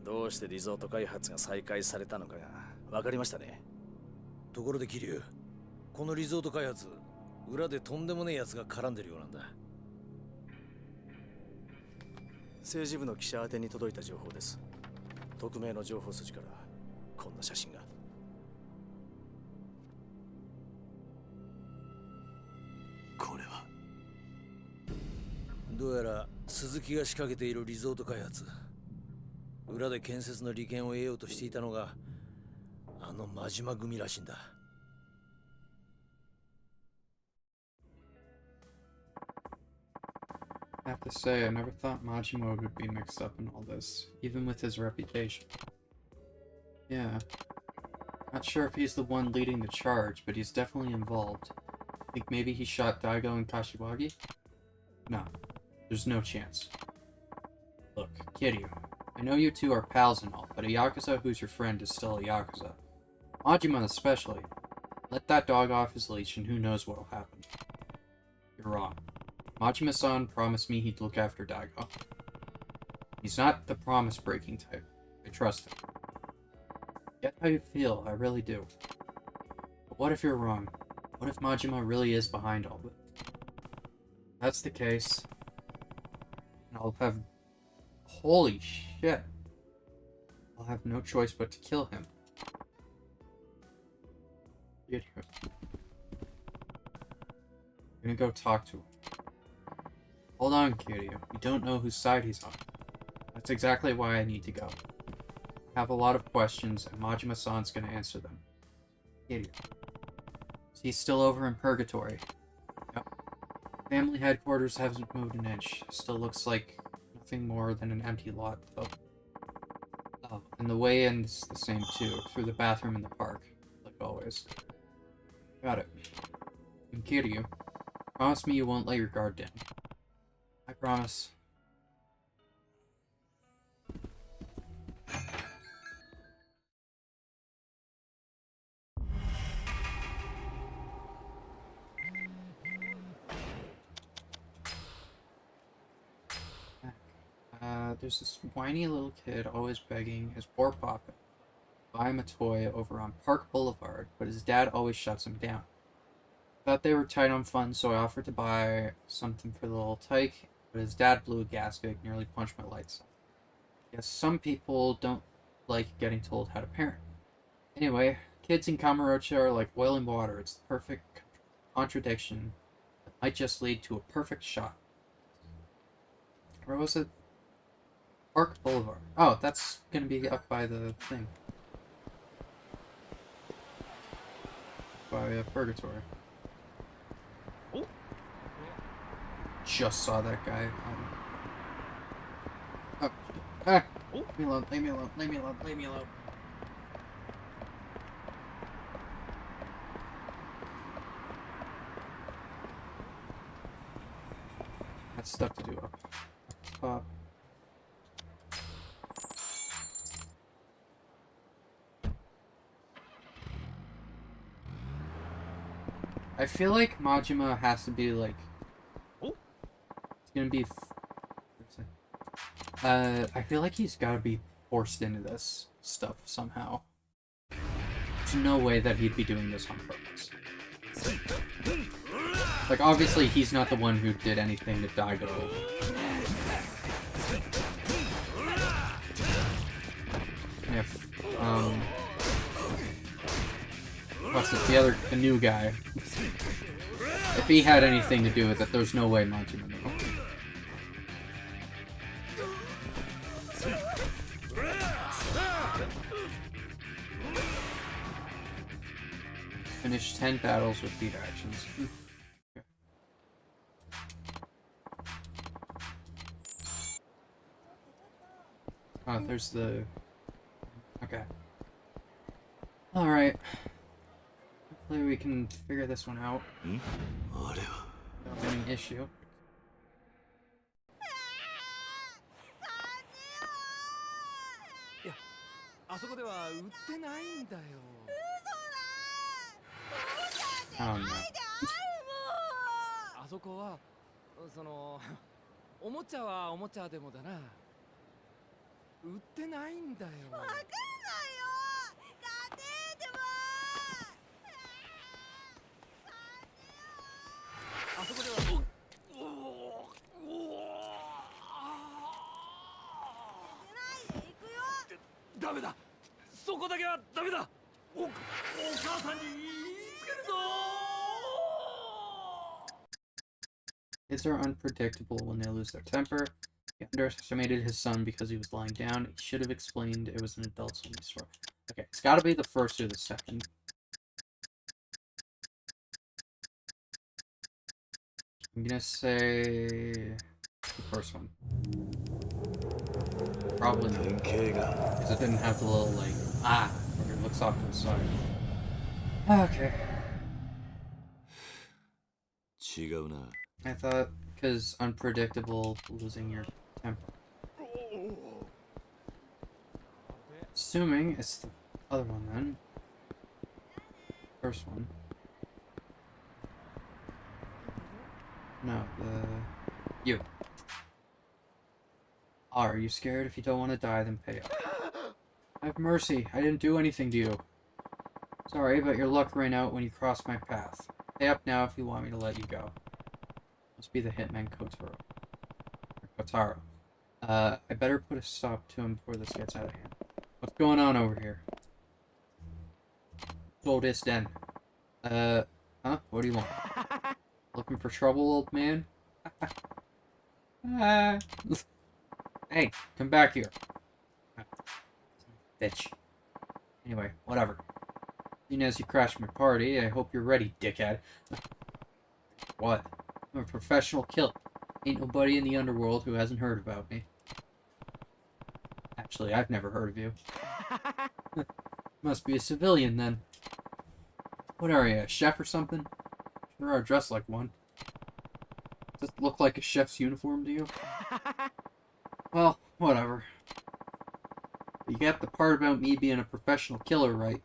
どうしてリゾート開発が再開されたのかが分かりましたね。ところで桐生、このリゾート開発、裏でとんでもねえやつが絡んでるようなんだ。政治部の記者宛てに届いた情報です。匿名の情報筋からこんな写真が。これはどうやら鈴木が仕掛けているリゾート開発、裏で建設の利権を得ようとしていたのがあの真島組らしいんだ。I have to say, I never thought Majima would be mixed up in all this, even with his reputation. Yeah. Not sure if he's the one leading the charge, but he's definitely involved. Think maybe he shot Daigo and Kashiwagi? No. There's no chance. Look, Kiryu, I know you two are pals and all, but a Yakuza who's your friend is still a Yakuza. Majima especially. Let that dog off his leash and who knows what'll happen. You're wrong. Majima-san promised me he'd look after Daigo. He's not the promise-breaking type. I trust him. I get how you feel, I really do. But what if you're wrong? What if Majima really is behind all this? If that's the case, and I'll have... Holy sh... shit. I'll have no choice but to kill him. Get here. I'm gonna go talk to him. Hold on, Kiryu. You don't know whose side he's on. That's exactly why I need to go. I have a lot of questions, and Majima-san's gonna answer them. Kiryu. He's still over in Purgatory. Yep. Family headquarters hasn't moved an inch. Still looks like nothing more than an empty lot, though. Oh, and the way in's the same too, through the bathroom in the park, like always. Got it. And Kiryu, promise me you won't let your guard down. I promise. There's this whiny little kid always begging his poor papa to buy him a toy over on Park Boulevard, but his dad always shuts him down. Thought they were tight on funds, so I offered to buy something for the little tyke, but his dad blew a gasket, nearly punched my lights out. Guess some people don't like getting told how to parent. Anyway, kids in Kamurocho are like oil and water. It's the perfect contradiction that might just lead to a perfect shot. Where was it? Park Boulevard. Oh, that's gonna be up by the thing. By Purgatory. Oh. Just saw that guy. Oh. Ah! Oh. Leave me alone, leave me alone, leave me alone, leave me alone. That's stuff to do up top. I feel like Majima has to be like... Oh. It's gonna be... I feel like he's gotta be forced into this stuff somehow. There's no way that he'd be doing this on purpose. Like, obviously he's not the one who did anything to Daigo. If, what's it, the new guy. If he had anything to do with it, there's no way Majima knew. Finish 10 battles with beat actions. Okay. Oh, there's the... Okay. Alright. Hopefully we can figure this one out. Without any issue. あそこでは売ってないんだよ。Oh no. あそこはそのおもちゃはおもちゃでもだな。売ってないんだよ。わかんないよ。買ってでも。あそこでは。ダメだ。そこだけはダメだ。お母さんに言いつけるぞ。 Kids are unpredictable when they lose their temper. He underestimated his son because he was lying down. He should have explained it was an adults-only store. Okay, it's got to be the first or the second. I'm gonna say the first one. Probably not, because it didn't have the little like where it looks off to the side. Okay. I thought because unpredictable, losing your temper. Assuming it's the other one then. First one. No, you. Are you scared? If you don't want to die, then pay up. Have mercy, I didn't do anything to you. Sorry, but your luck ran out when you crossed my path. Pay up now if you want me to let you go. Must be the hitman Kotaro. I better put a stop to him before this gets out of hand. What's going on over here? So this then. Huh? What do you want? Looking for trouble, old man? Hey, come back here. Bitch. Anyway, whatever. Seeing as you crashed my party, I hope you're ready, dickhead. What? I'm a professional killer. Ain't nobody in the underworld who hasn't heard about me. Actually, I've never heard of you. Must be a civilian, then. What are you, a chef or something? Sure are dressed like one. Does this look like a chef's uniform to you? Well, whatever. You got the part about me being a professional killer right.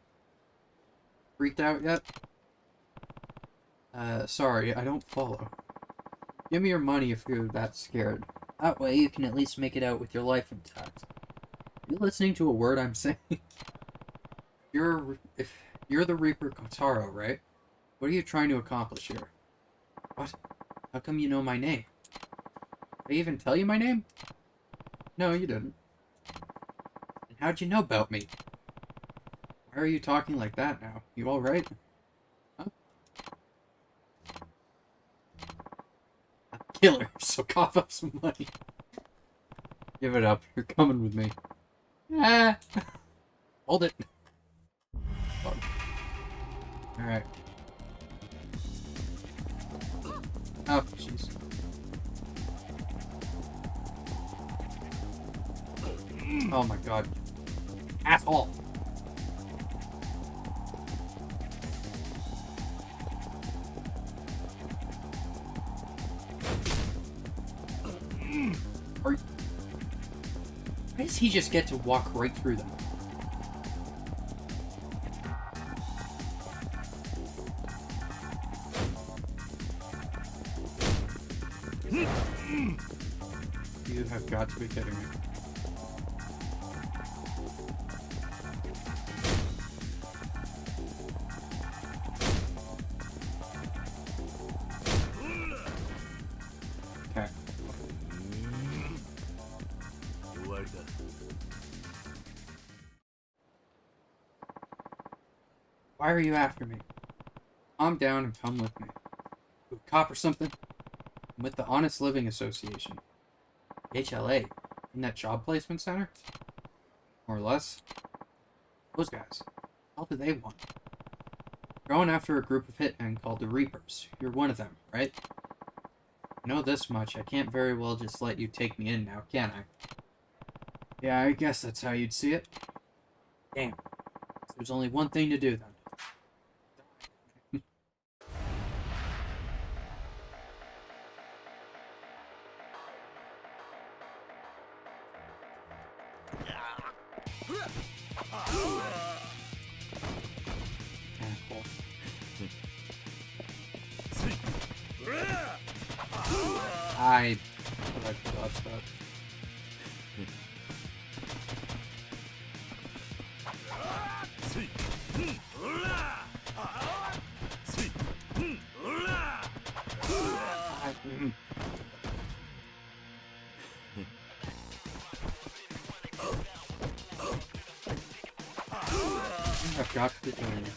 Freaked out yet? Sorry, I don't follow. Give me your money if you're that scared. That way you can at least make it out with your life intact. Are you listening to a word I'm saying? If you're the Reaper Kotaro, right? What are you trying to accomplish here? What? How come you know my name? Did I even tell you my name? No, you didn't. And how'd you know about me? Why are you talking like that now? You alright? Huh? I'm a killer, so cough up some money. Give it up. You're coming with me. Ah! Hold it. Alright. Oh, jeez. Oh my god. Asshole! Why does he just get to walk right through them? You have got to be kidding me. Okay. Why are you after me? Calm down and come with me. You a cop or something? I'm with the Honest Living Association. HLA. In that job placement center? More or less. Those guys. What do they want? They're going after a group of hitmen called the Reapers. You're one of them, right? I know this much. I can't very well just let you take me in now, can I? Yeah, I guess that's how you'd see it. Damn. There's only one thing to do then. I dodged that. I've got to be doing it.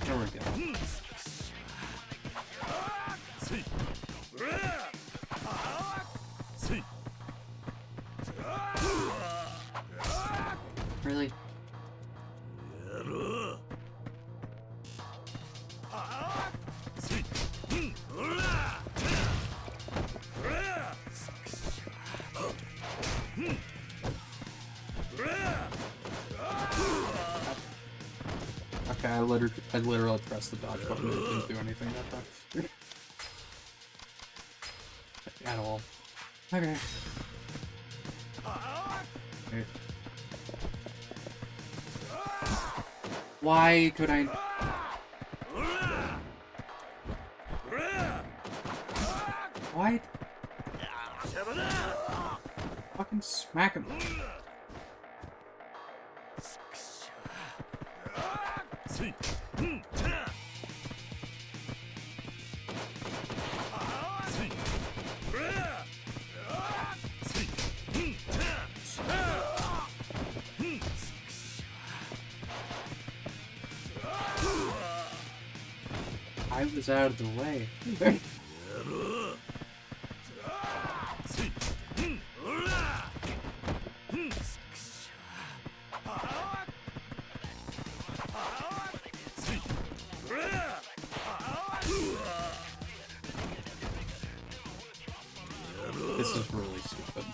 There we go. Really? Okay, I literally pressed the dodge button and it didn't do anything that time. At all. Okay. Wait. Why could I... Why? Fucking smack him. I was out of the way. This is really stupid.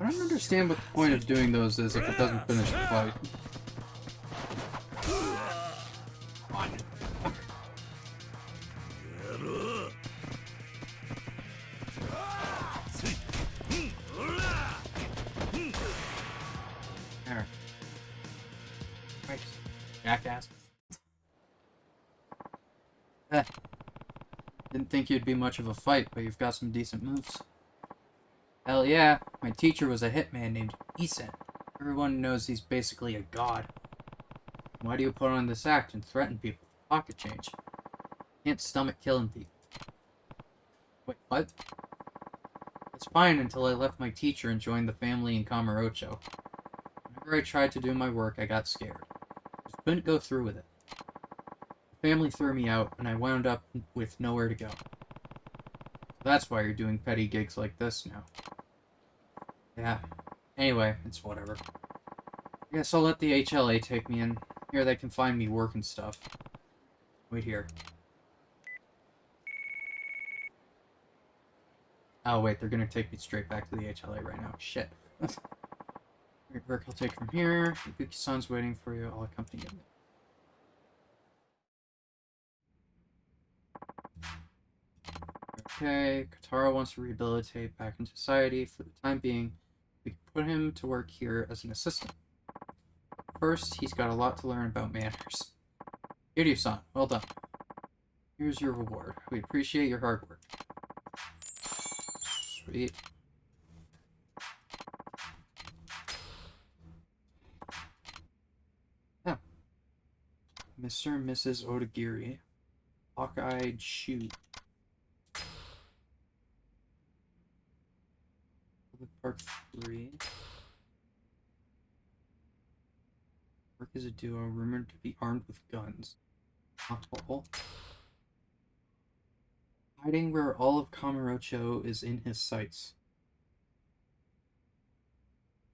I don't understand what the point of doing those is if it doesn't finish the fight. There. Right. Jackass. Didn't think you'd be much of a fight, but you've got some decent moves. Hell yeah, my teacher was a hitman named Isan. Everyone knows he's basically a god. Why do you put on this act and threaten people for pocket change? Can't stomach killing people. Wait, what? It's fine until I left my teacher and joined the family in Kamurocho. Whenever I tried to do my work, I got scared. Just couldn't go through with it. The family threw me out, and I wound up with nowhere to go. That's why you're doing petty gigs like this now. Yeah. Anyway, it's whatever. I guess I'll let the HLA take me in. Here they can find me work and stuff. Wait here. Oh wait, they're gonna take me straight back to the HLA right now. Shit. Work I'll take from here. Ibuki-san's waiting for you. I'll accompany you. Okay, Katara wants to rehabilitate back in society. For the time being, we can put him to work here as an assistant. First, he's got a lot to learn about manners. Kiryu-san, well done. Here's your reward. We appreciate your hard work. Sweet. Yeah. Mr. and Mrs. Odagiri. Hawk-eyed shoe. Part 3. Work as a duo, rumored to be armed with guns. Alcohol. Hiding where all of Kamurocho is in his sights.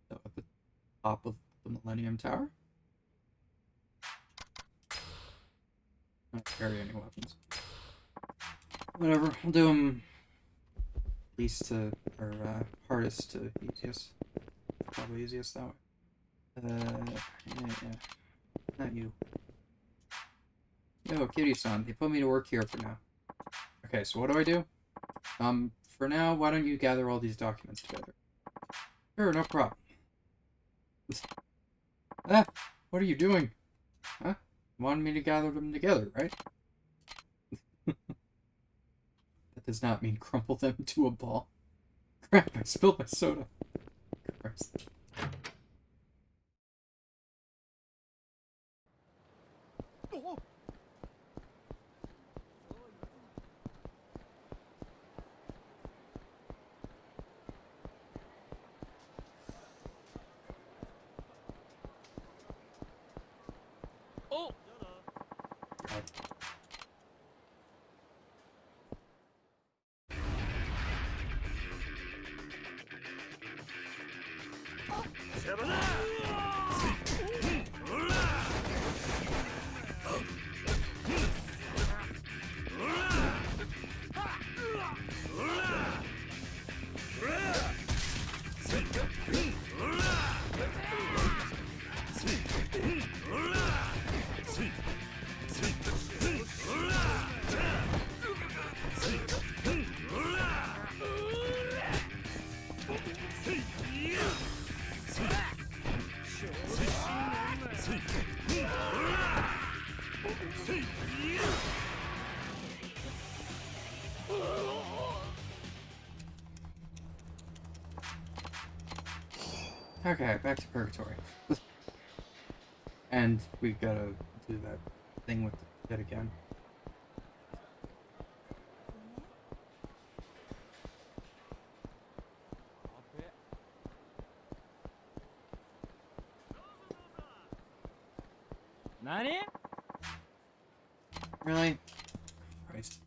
So at the top of the Millennium Tower. Not carry any weapons. Whatever, we'll do him least to, or hardest to easiest. Probably easiest that way. Yeah. Not you. Yo, Kiryu-san, they put me to work here for now. Okay, so what do? For now, why don't you gather all these documents together? Sure, no problem. What are you doing? Huh? You wanted me to gather them together, right? That does not mean crumple them into a ball. Crap, I spilled my soda. Christ. Okay, back to purgatory. And we gotta do that thing with the kid again. Nani? Really? Christ.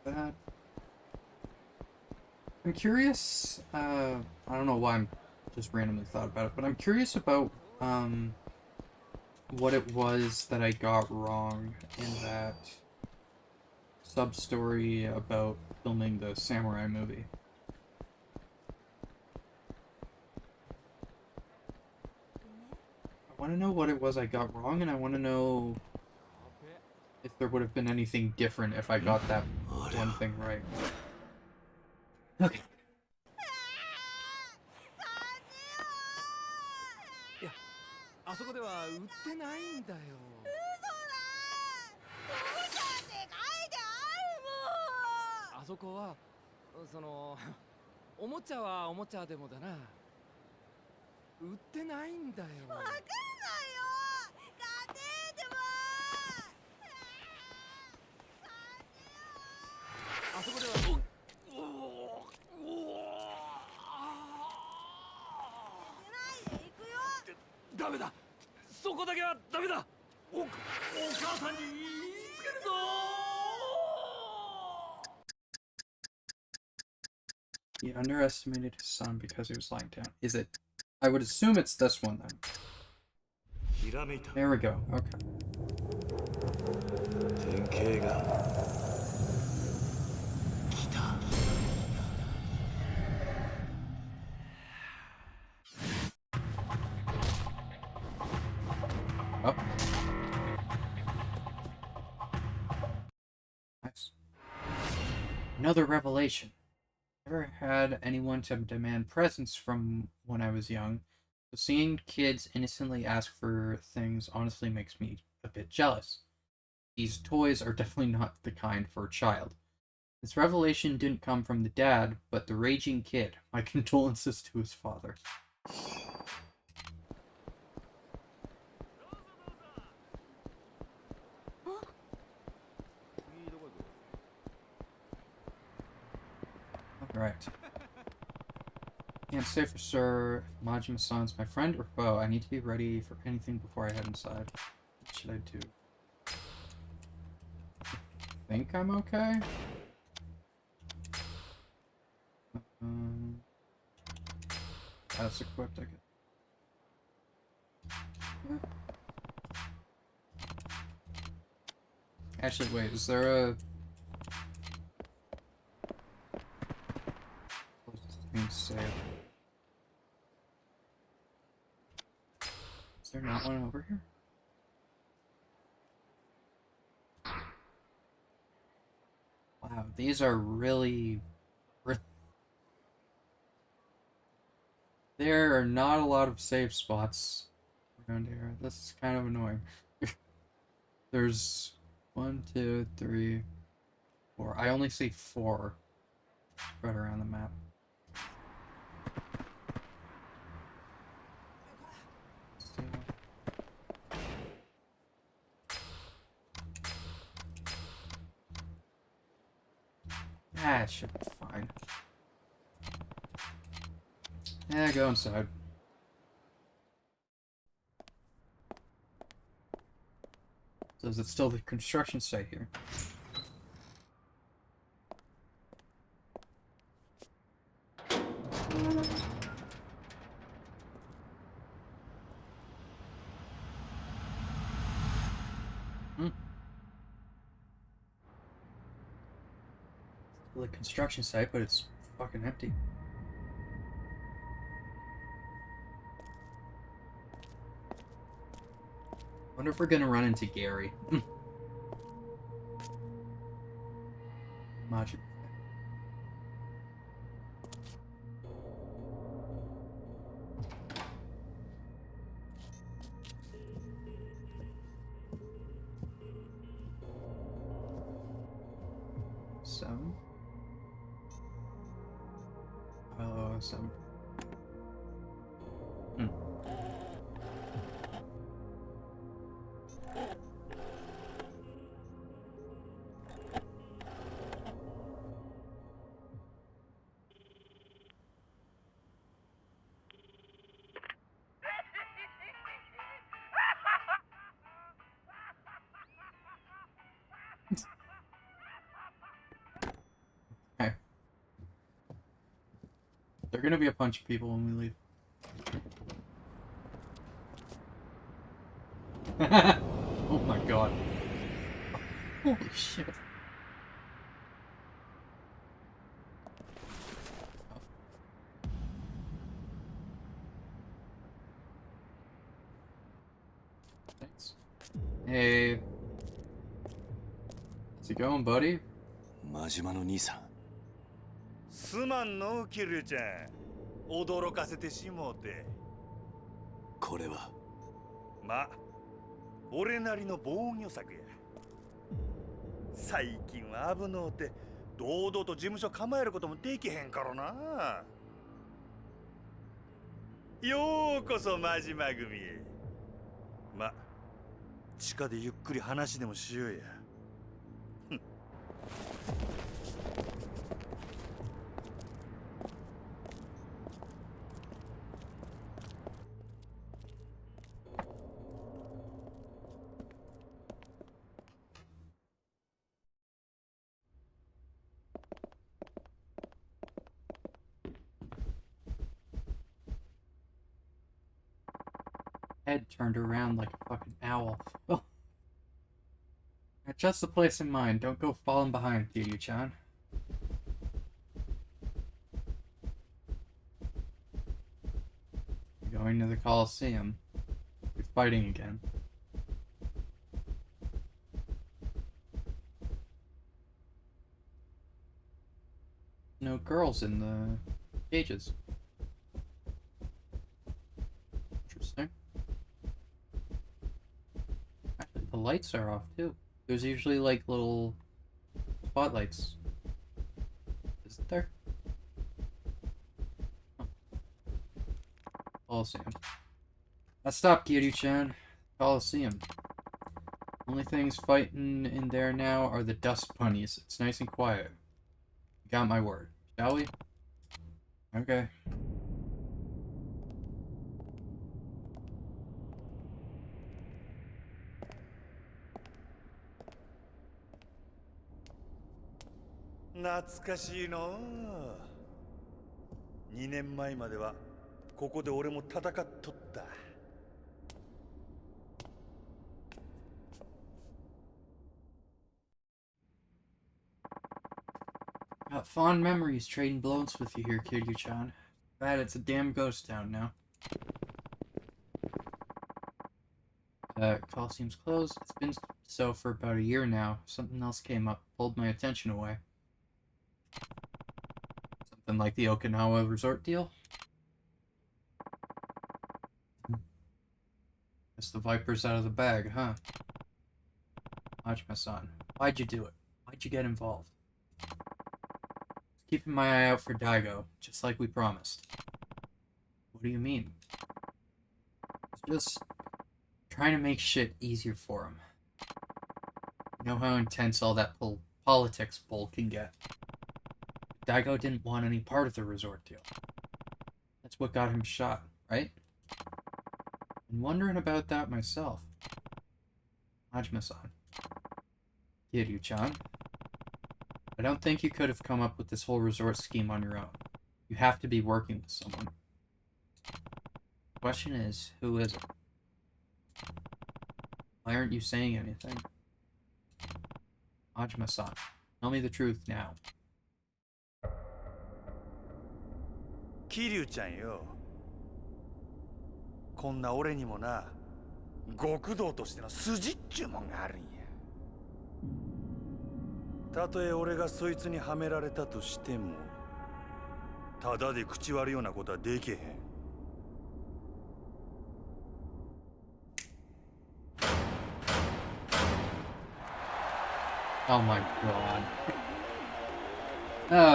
That. I'm curious, I don't know why I'm just randomly thought about it, but I'm curious about, what it was that I got wrong in that sub-story about filming the samurai movie. I want to know what it was I got wrong, and I want to know if there would have been anything different if I got that one thing right. Okay. いや、あそこでは売ってないんだよ。嘘だ。父ちゃんって書いてあるもん。あそこはそのおもちゃはおもちゃでもだな。売ってないんだよ。わかんないよ。買ってってば。あそこでは。ダメだ。そこだけはダメだ。お母さんに言いつけるぞ。He underestimated his son because he was lying down. Is it? I would assume it's this one then. There we go. Okay. Oh. Nice. Another revelation. Never had anyone to demand presents from when I was young, so seeing kids innocently ask for things honestly makes me a bit jealous. These toys are definitely not the kind for a child. This revelation didn't come from the dad, but the raging kid. My condolences to his father. Alright. Can't say for sure if Majima-san's my friend or foe. I need to be ready for anything before I head inside. What should I do? I think I'm okay? That's equipped, I guess. Actually, wait, is there a... Save. Is there not one over here? Wow, these are really... There are not a lot of save spots around here. This is kind of annoying. There's 1, 2, 3, 4. I only see 4 spread around the map. That should be fine. Yeah, go inside. So is it still the construction site here? Hmm. Still a construction site, but it's fucking empty. Wonder if we're gonna run into Gary. Majin. Some. Oh, some. Hmm. Okay. There are gonna be a bunch of people when we leave. Oh my god. Holy shit. Thanks. Hey. How's it going, buddy? 真島の兄さん。すまんのキリュウちゃん。驚かせてしもうて。これはま、俺なりの防御策や。最近は危のうて堂々と事務所構えることもできへんからな。ようこそ真島組へ。ま、地下でゆっくり話でもしようや。Head turned around like a fucking owl. Oh. Just the place in mind. Don't go falling behind, Kiryu-chan. You're going to the Coliseum. You're fighting again. No girls in the cages. Interesting. Actually, the lights are off too. There's usually like little spotlights. Isn't there? Oh. Coliseum. Let's stop, Kiryu-chan. Coliseum. Only things fighting in there now are the dust bunnies. It's nice and quiet. You got my word. Shall we? Okay.懐かしいの。2年前まではここで俺も戦っとった。Got fond memories trading blows with you here, Kiryu-chan. Bad it's a damn ghost town now. Coliseum's closed. It's been so for about a year now. Something else came up, pulled my attention away. Something like the Okinawa resort deal? Guess the viper's out of the bag, huh? Majima-san, why'd you do it? Why'd you get involved? Keeping my eye out for Daigo, just like we promised. What do you mean? Just trying to make shit easier for him. You know how intense all that politics bull can get. Daigo didn't want any part of the resort deal. That's what got him shot, right? Been wondering about that myself. Majima-san. Kiryu-chan. I don't think you could have come up with this whole resort scheme on your own. You have to be working with someone. The question is, who is it? Why aren't you saying anything? Ajima-san, tell me the truth now. 桐生ちゃんよ、こんな俺にもな、極道としての筋っちゅうもんがあるんや。たとえ俺がそいつにはめられたとしても、ただで口割るようなことはできへん。Oh my god.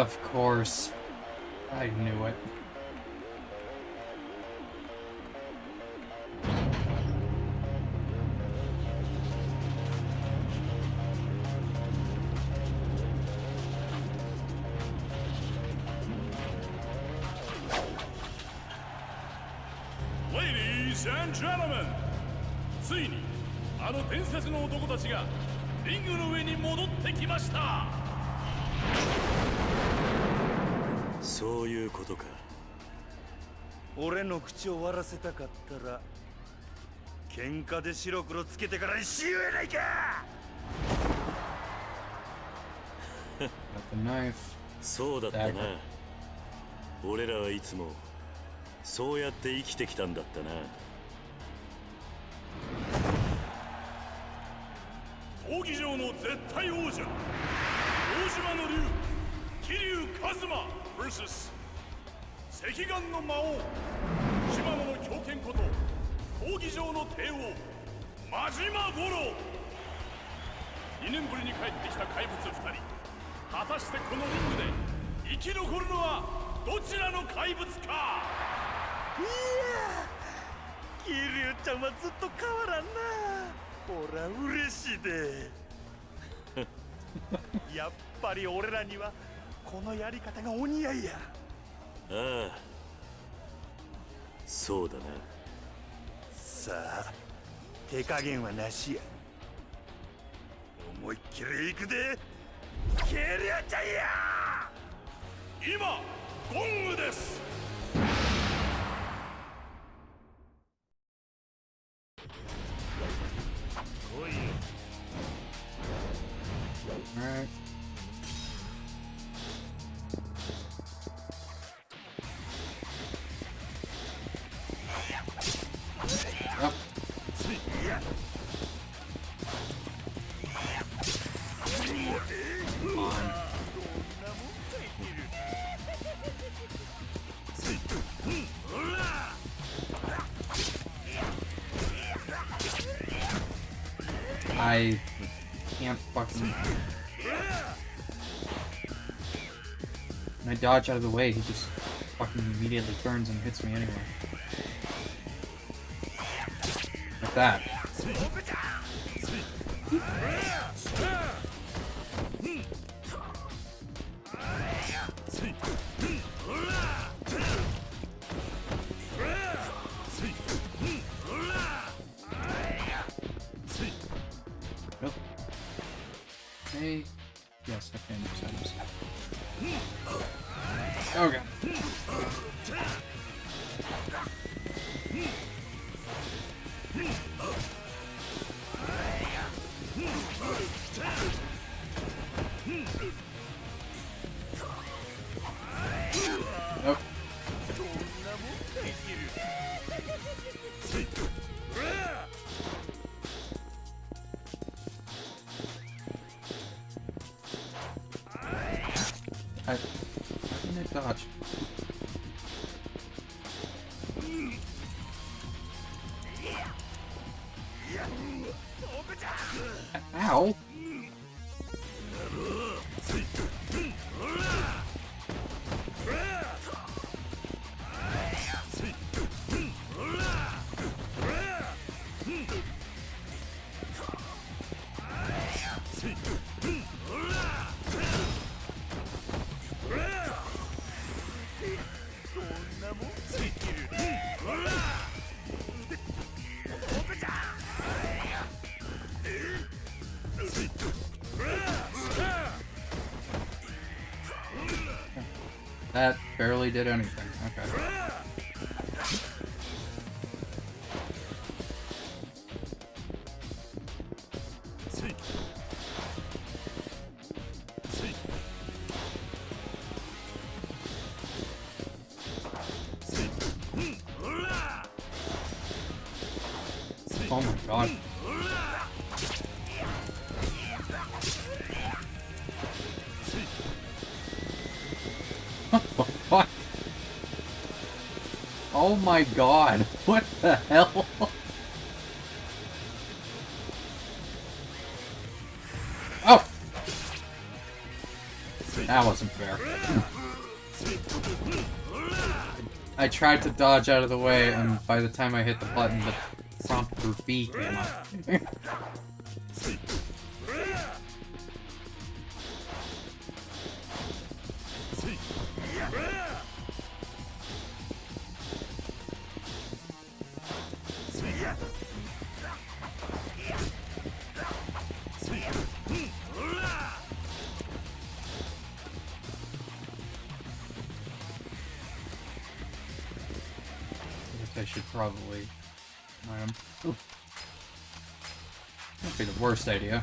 Of course. I knew it. Ladies and gentlemen, ついにあの伝説の男たちがリングの上に戻ってきました。そういうことか。俺の口を割らせたかったら喧嘩で白黒つけてからにしようやないか。Got the knife. そうだったな。俺らはいつもそうやって生きてきたんだったな。闘技場の絶対王者、大島の竜、桐生一馬 vs 赤岩の魔王、島野の狂犬こと闘技場の帝王、真島五郎。2年ぶりに帰ってきた怪物2人、果たしてこのリングで生き残るのはどちらの怪物か。いや桐生ちゃんはずっと変わらんな。ほら嬉しいで。やっぱり俺らにはこのやり方がお似合いや。ああ、そうだな。さあ手加減はなしや。思いっきりいくで桐生ちゃんや。今ゴングです。Alright. Yep. I can't fucking... When I dodge out of the way, he just fucking immediately turns and hits me anyway. Like that. Nope. Hey. Yes, I can use items. Okay. Nope. How can I dodge? Ow! That barely did anything. Okay. god. What the fuck? Oh my god. What the hell? Oh! That wasn't fair. I tried to dodge out of the way, and by the time I hit the button, the prompt for B came up. I should probably... Ooh. That'd be the worst idea.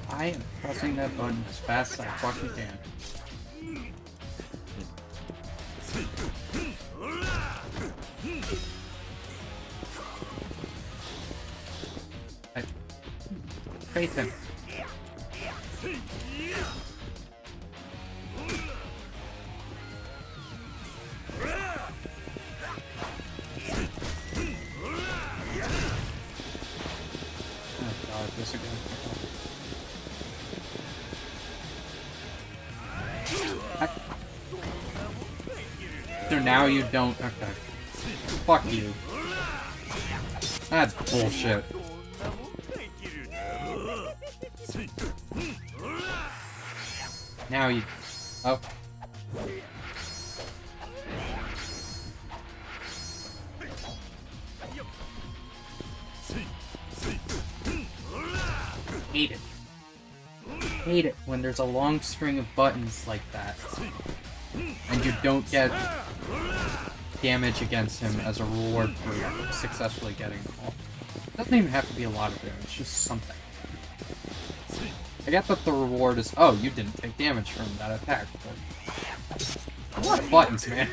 I am pressing that button as fast as I fucking can. Faith him. Oh god, this again. So now you don't. Okay. Fuck you. That's bullshit. Now you... Oh. Hate it. Hate it when there's a long string of buttons like that. And you don't get damage against him as a reward for successfully getting them all. It doesn't even have to be a lot of damage, just something. I get that the reward is, oh, you didn't take damage from that attack, but... A lot of buttons, man.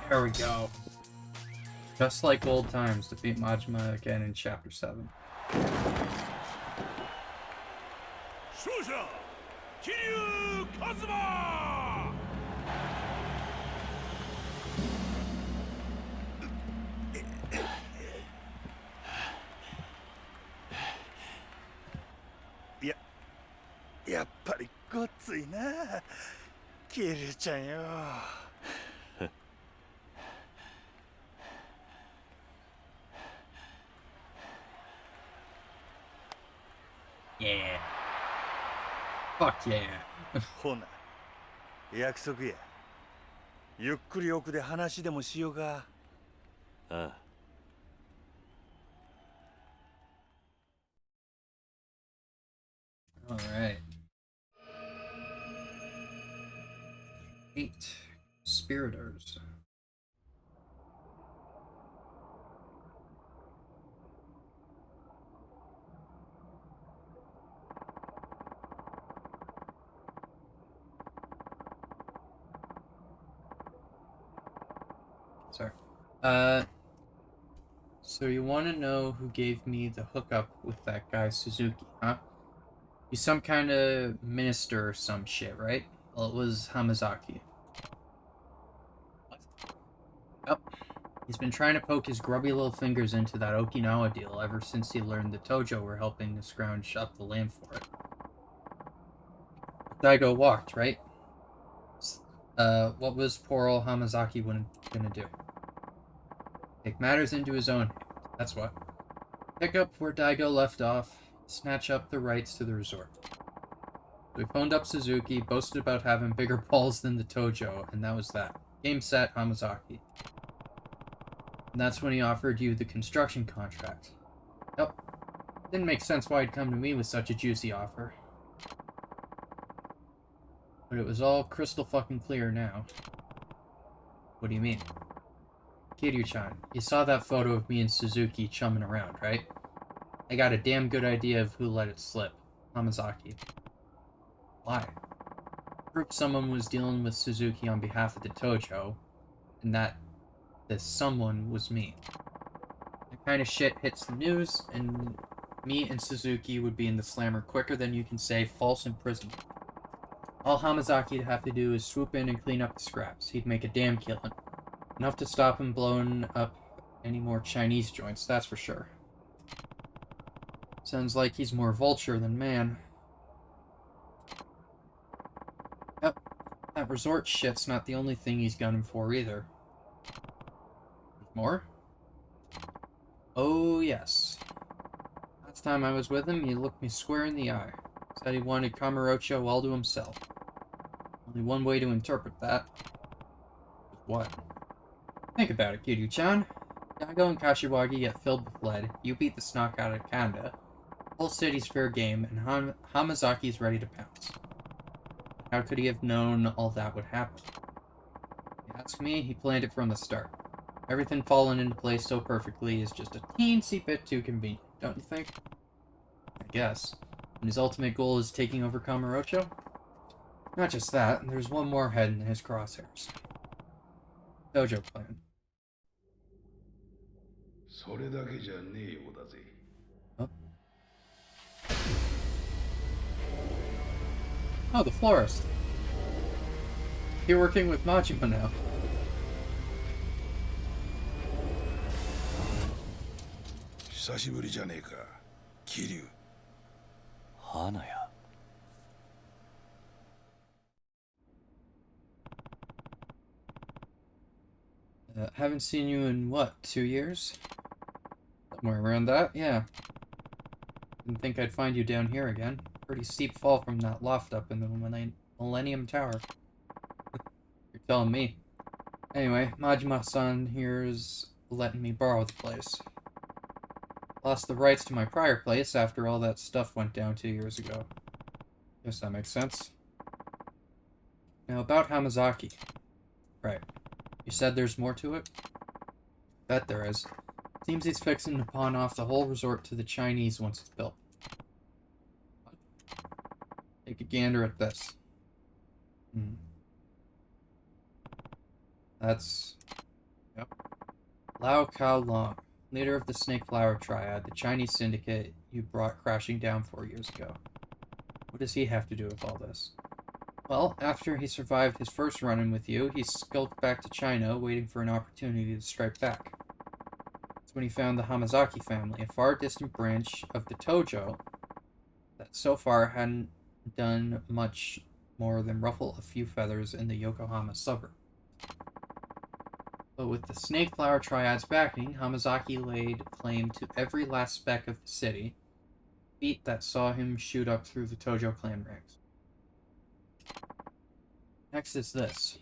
There we go. Just like old times, defeat Majima again in Chapter 7. 勝者桐生一馬やっぱりごっついな桐生ちゃんよYeah. Fuck yeah. ほな約束やゆっくり奥で話でもしようかああ Alright. 8 Spiriters. Sorry. So you want to know who gave me the hookup with that guy Suzuki, huh? He's some kind of minister or some shit, right? Well, it was Hamazaki. What? Yep. He's been trying to poke his grubby little fingers into that Okinawa deal ever since he learned the Tojo were helping to scrounge up the land for it. Daigo walked, right? What was poor old Hamazaki gonna do? Take matters into his own hands. That's what. Pick up where Daigo left off, snatch up the rights to the resort. We phoned up Suzuki, boasted about having bigger balls than the Tojo, and that was that. Game set, Hamazaki. And that's when he offered you the construction contract. Yep. Didn't make sense why he'd come to me with such a juicy offer. But it was all crystal fucking clear now. What do you mean? Kiryu-chan, you saw that photo of me and Suzuki chumming around, right? I got a damn good idea of who let it slip. Hamazaki. Why? Proved someone was dealing with Suzuki on behalf of the Tojo, and that this someone was me. That kind of shit hits the news, and me and Suzuki would be in the slammer quicker than you can say false imprisonment. All Hamazaki'd have to do is swoop in and clean up the scraps. He'd make a damn killing. Enough to stop him blowing up any more Chinese joints, that's for sure. Sounds like he's more vulture than man. Yep, that resort shit's not the only thing he's gunning for either. More? Oh, yes. Last time I was with him, he looked me square in the eye. Said he wanted Kamurocho all to himself. Only one way to interpret that. What? Think about it, Kiryu-chan. Daigo and Kashiwagi get filled with lead, you beat the snock out of Kanda, the whole city's fair game, and Hamazaki's ready to pounce. How could he have known all that would happen? If you ask me, he planned it from the start. Everything falling into place so perfectly is just a teensy bit too convenient, don't you think? I guess. And his ultimate goal is taking over Kamurocho? Not just that, there's one more head in his crosshairs. Dojo plan. Oh. Oh, the florist. You're working with Majima now. Haven't seen you in, what, 2 years? Somewhere around that, yeah. Didn't think I'd find you down here again. Pretty steep fall from that loft up in the Millennium Tower. You're telling me. Anyway, Majima-san here's letting me borrow the place. Lost the rights to my prior place after all that stuff went down 2 years ago. Guess that makes sense. Now about Hamazaki. Right. You said there's more to it? Bet there is. Seems he's fixing to pawn off the whole resort to the Chinese once it's built. Take a gander at this. That's... Yep. Lao Kao Long, leader of the Snake Flower Triad, the Chinese syndicate you brought crashing down 4 years ago. What does he have to do with all this? Well, after he survived his first run-in with you, he skulked back to China, waiting for an opportunity to strike back. That's when he found the Hamazaki family, a far distant branch of the Tojo that so far hadn't done much more than ruffle a few feathers in the Yokohama suburb. But with the Snake Flower Triad's backing, Hamazaki laid claim to every last speck of the city, feat that saw him shoot up through the Tojo clan ranks. Next is this.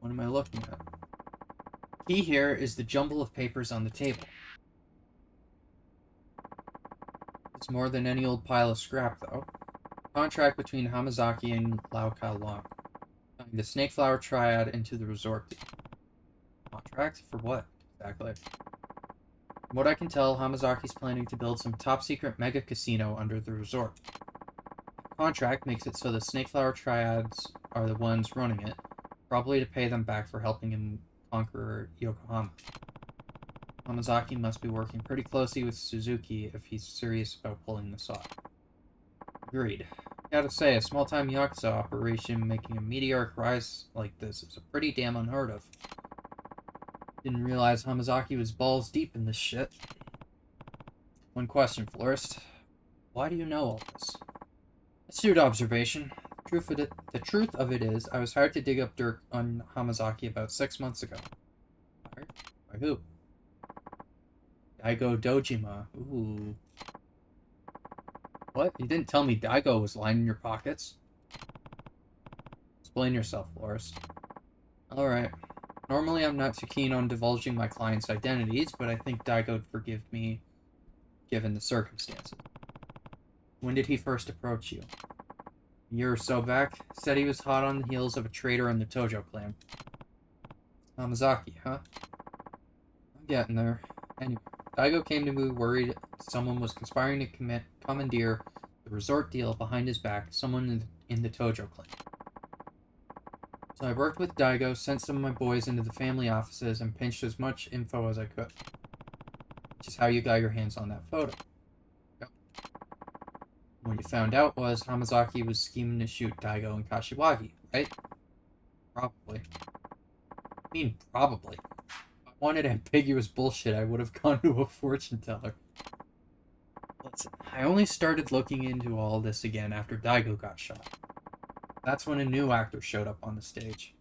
What am I looking at? Key here is the jumble of papers on the table. It's more than any old pile of scrap, though. Contract between Hamazaki and Lao Kao Long. The Snake Flower Triad into the resort. Contract? For what, exactly? From what I can tell, Hamazaki's planning to build some top-secret mega casino under the resort. The contract makes it so the Snake Flower Triads are the ones running it, probably to pay them back for helping him conquer Yokohama. Hamazaki must be working pretty closely with Suzuki if he's serious about pulling this off. Agreed. Gotta say, a small-time Yakuza operation making a meteoric rise like this is a pretty damn unheard of. Didn't realize Hamazaki was balls deep in this shit. One question, Florist. Why do you know all this? Astute observation. The truth of it is, I was hired to dig up dirt on Hamazaki about 6 months ago. Hired? By who? Daigo Dojima. Ooh. What? You didn't tell me Daigo was lying in your pockets? Explain yourself, Florist. Alright. Normally I'm not too keen on divulging my clients' identities, but I think Daigo would forgive me, given the circumstances. When did he first approach you? A year or so back. Said he was hot on the heels of a traitor in the Tojo clan. Hamazaki, huh? I'm getting there. Anyway, Daigo came to me worried someone was conspiring to commandeer the resort deal behind his back, someone in the Tojo clan. So I worked with Daigo, sent some of my boys into the family offices, and pinched as much info as I could. Which is how you got your hands on that photo. Yep. What you found out was Hamazaki was scheming to shoot Daigo and Kashiwagi, right? Probably. I mean, probably. If I wanted ambiguous bullshit, I would have gone to a fortune teller. Listen, I only started looking into all this again after Daigo got shot. That's when a new actor showed up on the stage.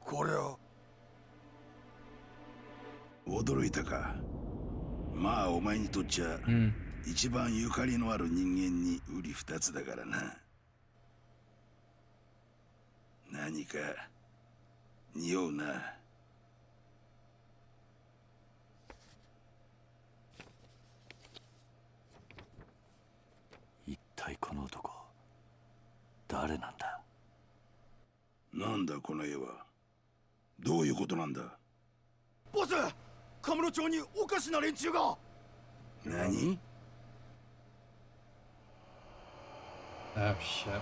Korea. 驚いたか。まあお前にとっちゃ、一番ゆかりのある人間に瓜二つだからな。何か匂うな。一体この男誰なんだ。なんだこの絵は。どういうことなんだ。ボス、カムロ町におかしな連中が。何？Oh shit.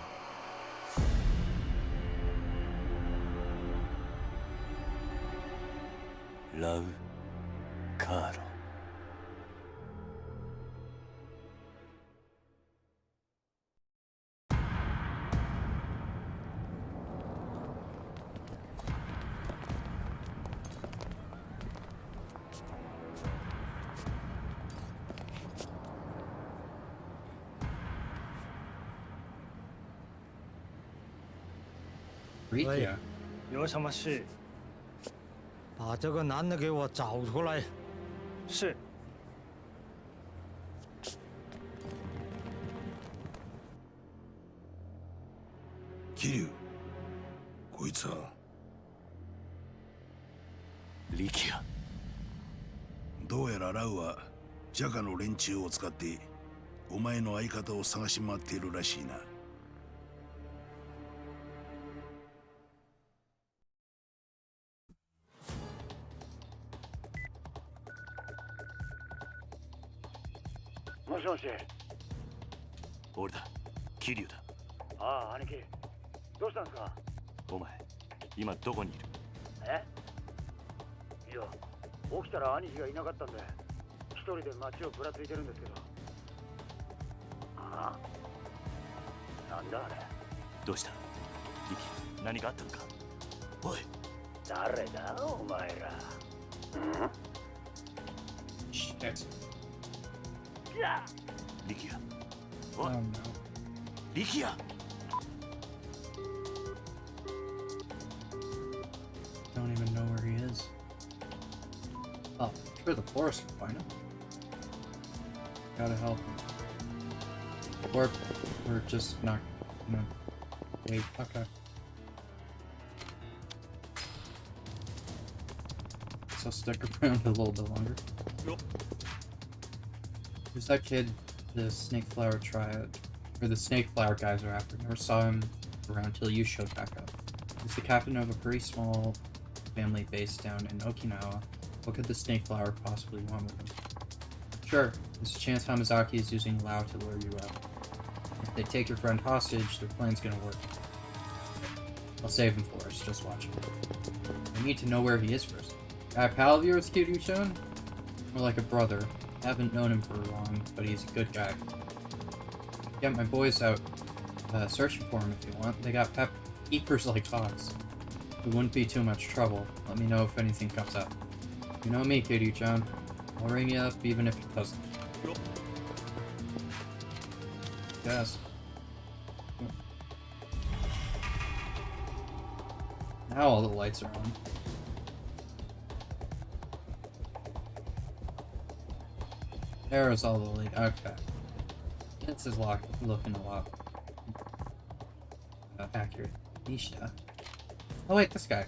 Love Carlo. Rikia. 有什么事？把这个男的给我找出来。是。桐生、こいつは。力也。どうやらラウはジャカの連中を使ってお前の相方を探し回っているらしいな。もしもし。俺だ、桐生だ。ああ、兄貴。どうしたんですか。お前、今どこにいる。え？いや、起きたら兄貴がいなかったんで、一人で街をぶらついてるんですけど。ああ？なんだあれ。どうした？力也、何かあったのか。おい。誰だお前ら。Shit. 力也。Oh no. 力也。Don't even know where he is. Oh, I'm sure the forest will find him. Gotta help him. Or we're just not gonna wait. Okay. So stick around a little bit longer. Who's that kid the snake flower triad, or the snake flower guys are after? Never saw him around till you showed back up. He's the captain of a pretty small family based down in Okinawa. What could the snake flower possibly want with him? Sure, there's a chance Hamazaki is using Lao to lure you out. If they take your friend hostage, their plan's gonna work. I'll save him for us, just watch him. I need to know where he is first. Guy pal of yours, Kiryu-chan? More like a brother. I haven't known him for long, but he's a good guy. Get my boys out searching for him if you want. They got peepers like hawks. It wouldn't be too much trouble. Let me know if anything comes up. You know me, Kiryu-chan. I'll ring you up even if it doesn't. Yes. Now all the lights are on. There's all the light. Okay. This is looking a lot accurate. Nishida. Oh wait, this guy.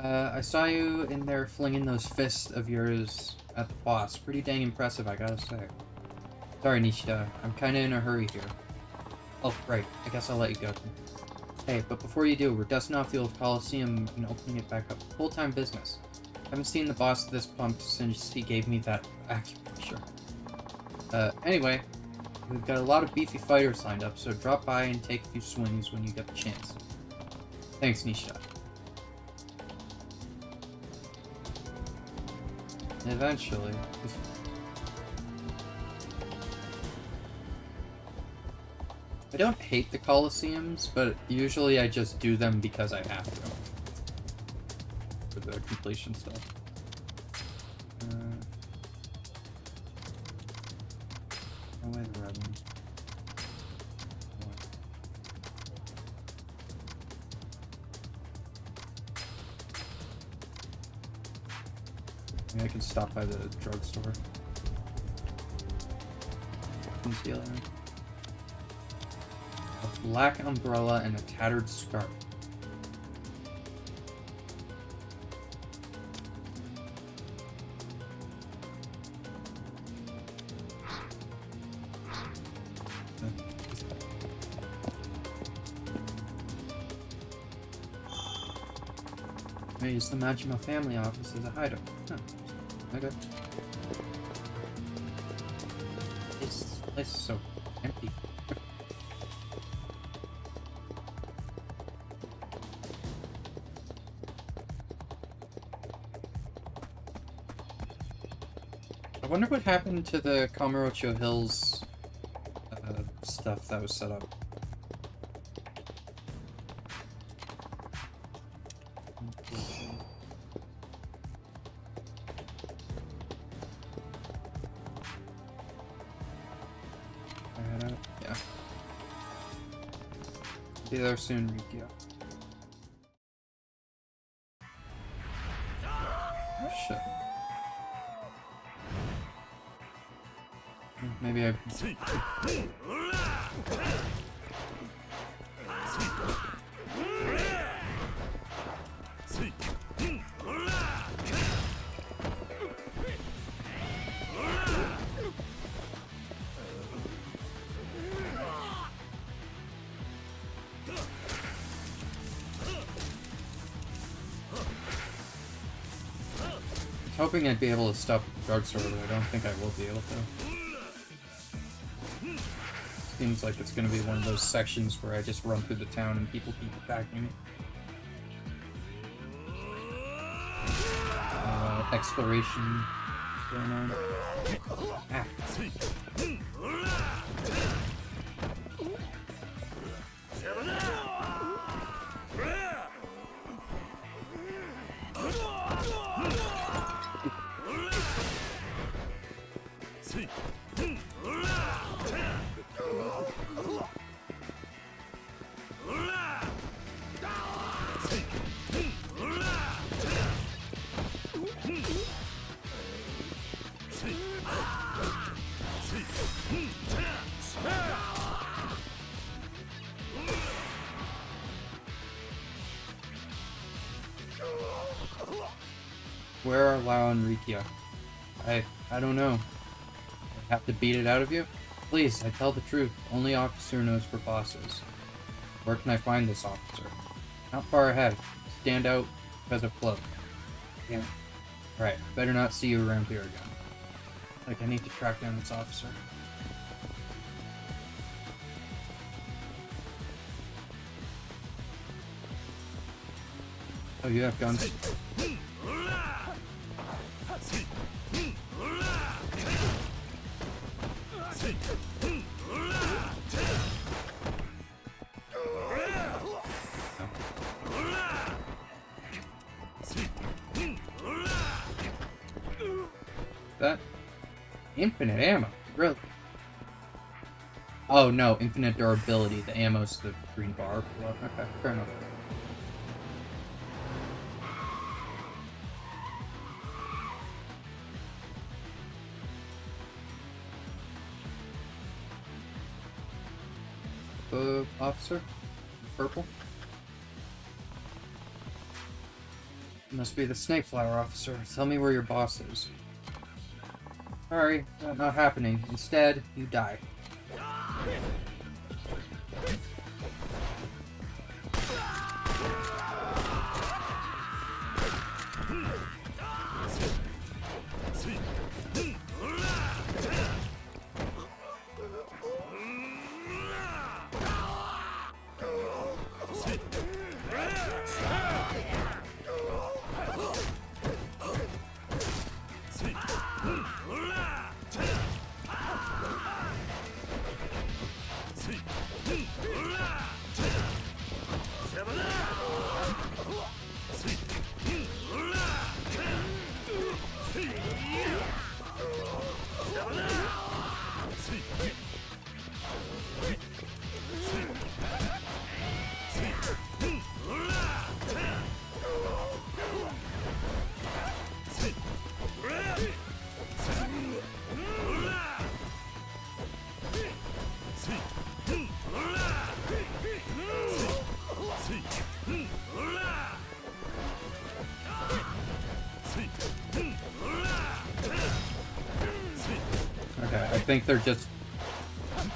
I saw you in there flinging those fists of yours at the boss. Pretty dang impressive, I gotta say. Sorry, Nishida. I'm kinda in a hurry here. Oh, right. I guess I'll let you go. Hey, but before you do, we're dusting off the old Coliseum and opening it back up. Full-time business. Haven't seen the boss of this pump since he gave me that acupressure. Anyway, we've got a lot of beefy fighters lined up, so drop by and take a few swings when you get the chance. Thanks, Nishida. Eventually. I don't hate the Colosseums, but usually I just do them because I have to. For the completion stuff. Oh, wait, the red one. Maybe I can stop by the drugstore. Concealer. A black umbrella and a tattered scarf. I use the Majima family office as a hideout. Huh. Okay. This place is so empty. I wonder what happened to the Kamurocho Hills stuff that was set up. Yeah. Be there soon, Rikio. Oh, shit. Maybe I... hoping I'd be able to stop at the drugstore, but I don't think I will be able to. Seems like it's gonna be one of those sections where I just run through the town and people keep attacking me. Exploration going on. Ah. Where are Lao and Rikio? I don't know. I have to beat it out of you? Please, I tell the truth. Only officer knows where boss is. Where can I find this officer? Not far ahead. Stand out because of cloak. Yeah. Right, better not see you around here again. Like, I need to track down this officer. Oh, you have guns. That infinite ammo, really? Oh no, infinite durability. The ammo's the green bar. Well, okay, fair enough. Officer? Purple? Must be the snake flower officer. Tell me where your boss is. Sorry, not happening. Instead, you die.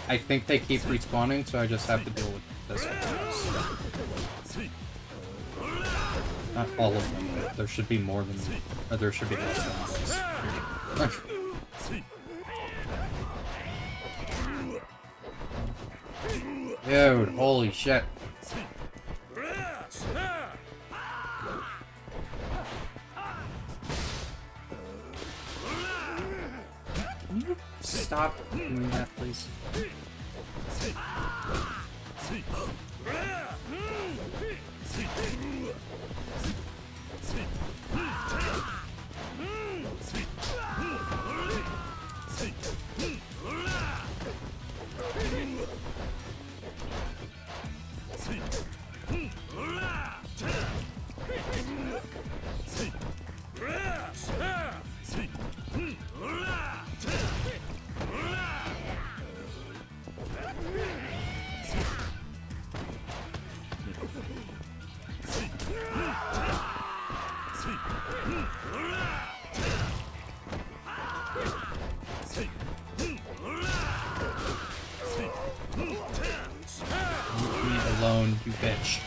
I think they keep respawning, so I just have to deal with this. Not all of them, but there should be more than, or there should be less than this. Dude, holy shit. Can you stop doing that, please? Alone, you bitch.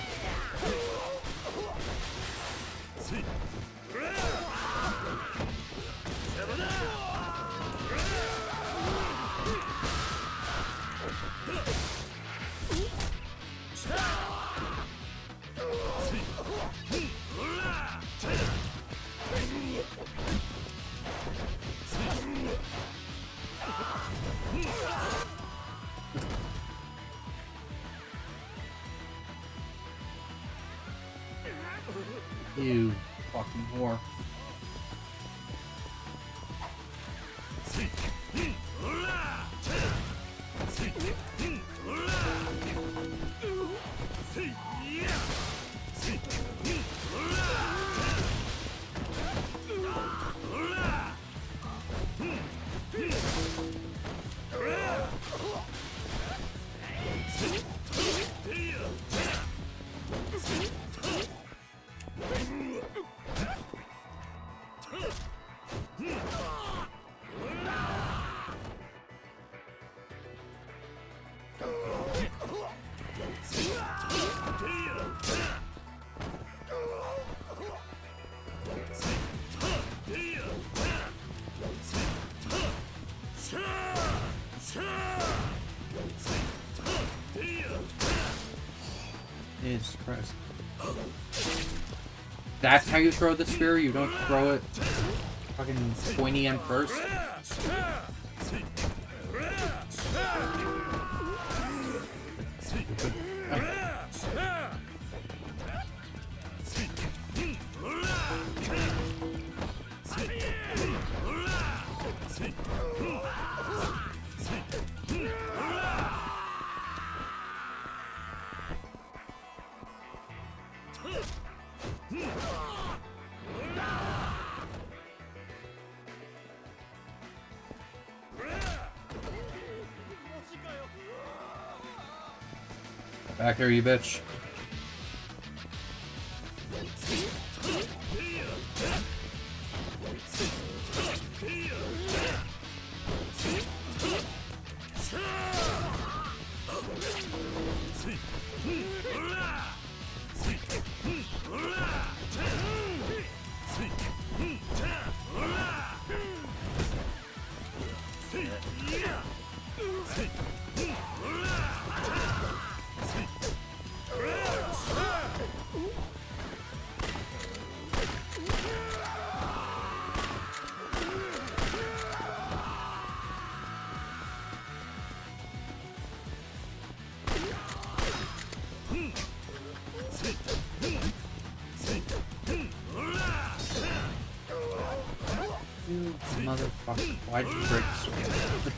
You fucking whore. Jesus Christ. That's how you throw the spear? You don't throw it fucking pointy end first? Back here, you bitch. You motherfucker. Why'd you break the sword?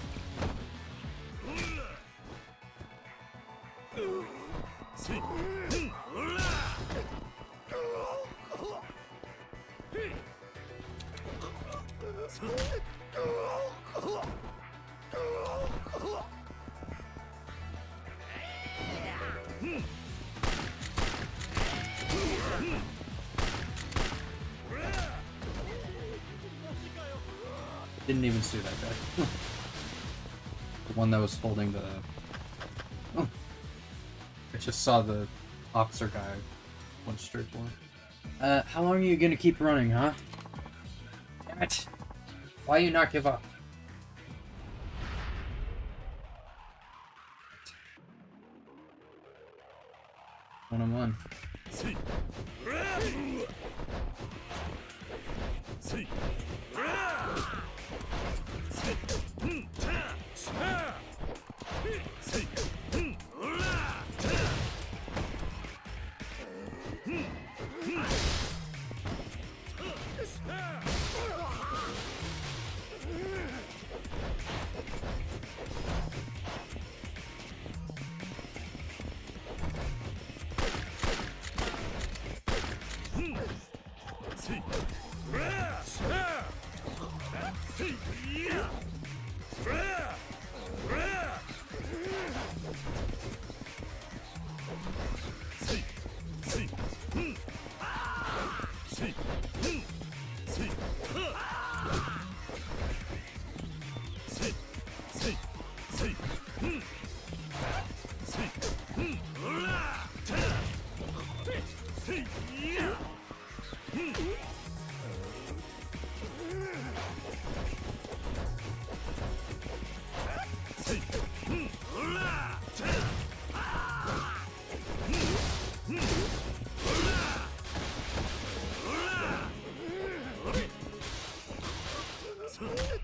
Didn't even see that guy. The one that was holding the... Oh. I just saw the officer guy went straight for him. How long are you gonna keep running, huh? Damn it! Why you not give up? One-on-one.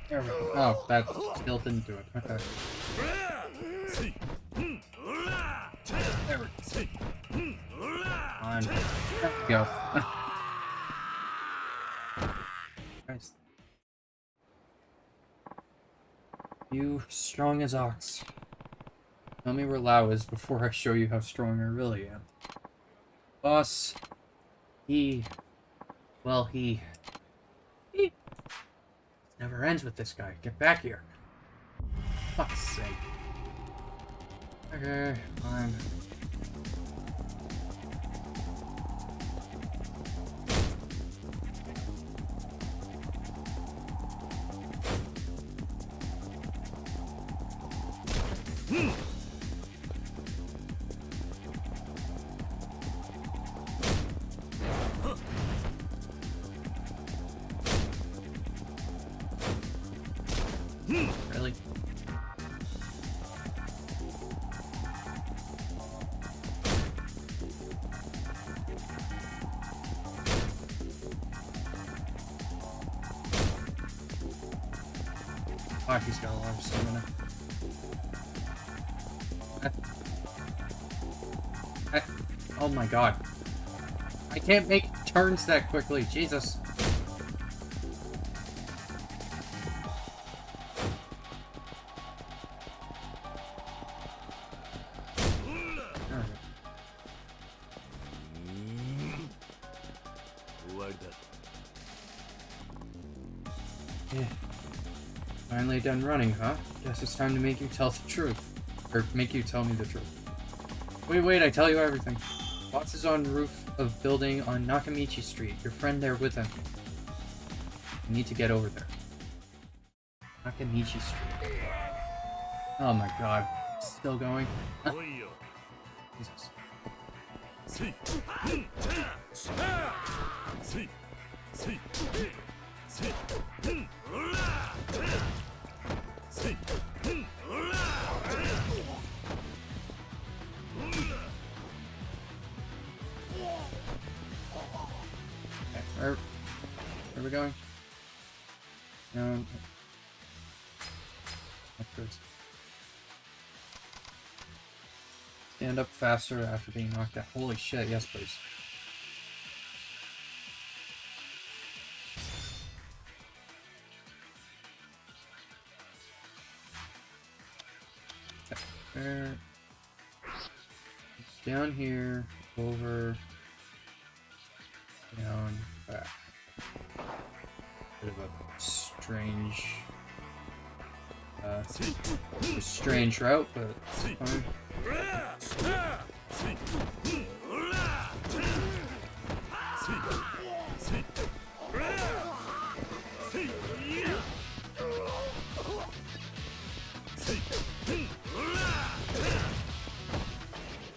There we go. Oh, that still didn't do it. Okay. There we go. There we go. Nice. You strong as ox. Tell me where Lao is before I show you how strong I really am. Boss, well, he never ends with this guy. Get back here. Fuck's sake. Okay, fine. Really? Fuck, he's got a lot of stamina. Oh my god. I can't make turns that quickly, Jesus. Yeah. Finally done running, huh? Guess it's time to make you tell the truth. Or make you tell me the truth. Wait, I tell you everything. Boss is on roof of building on Nakamichi Street. Your friend there with him. You need to get over there. Nakamichi Street. Oh my god. Still going? Jesus. Where are we going? No. Upwards. Stand up faster after being knocked out. Holy shit, yes please. Okay. There. Down here, over, down, back. Bit of a strange route, but it's fine.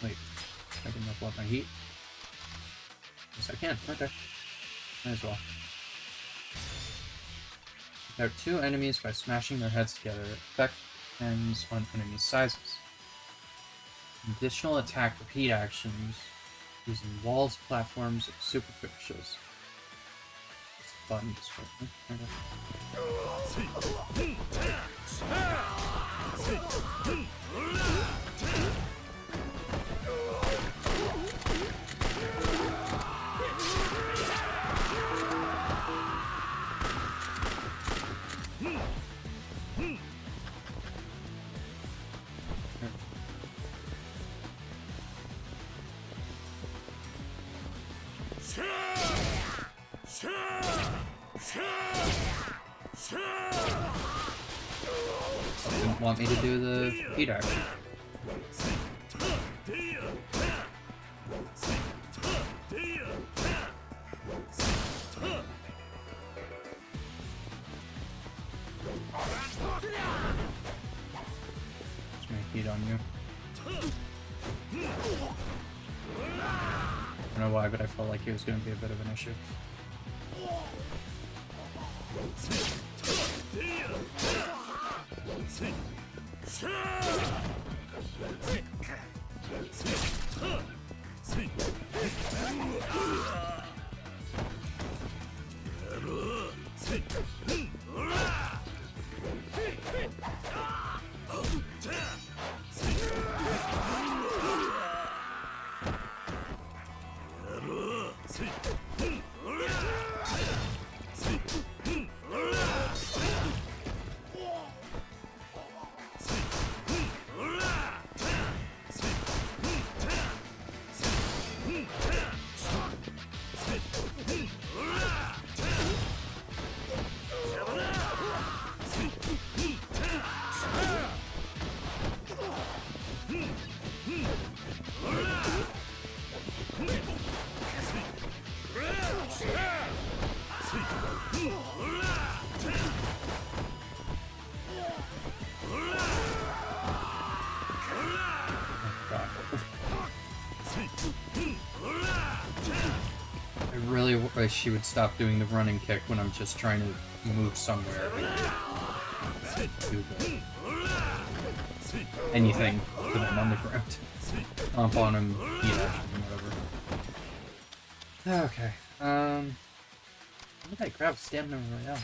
Wait, I can level up my heat. Yes, I can. Okay. Might as well. There are two enemies by smashing their heads together. Effect depends on enemy sizes. Additional attack repeat actions using walls, platforms, or superficials. This button just didn't want me to do the repeat action. Just make heat on you. I don't know why, but I felt like he was going to be a bit of an issue. I really wish she would stop doing the running kick when I'm just trying to move somewhere. Do anything to them on the ground. Pump on him, heat action, whatever. Okay, how did I grab stamina royale?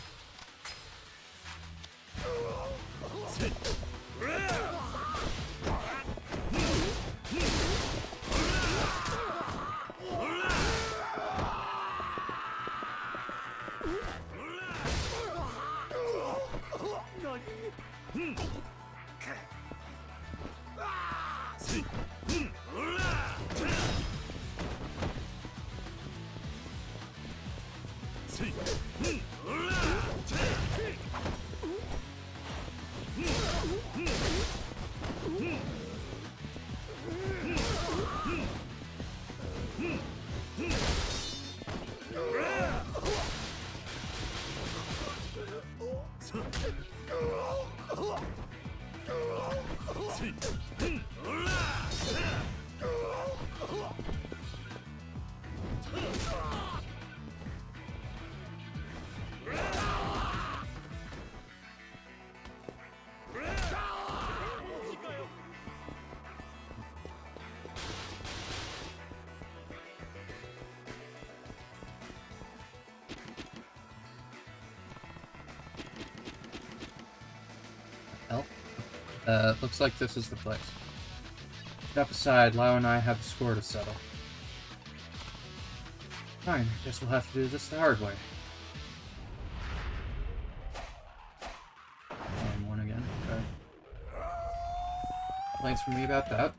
Looks like this is the place. Step aside, Lau and I have a score to settle. Fine, guess we'll have to do this the hard way. And one again, okay. Thanks for me about that.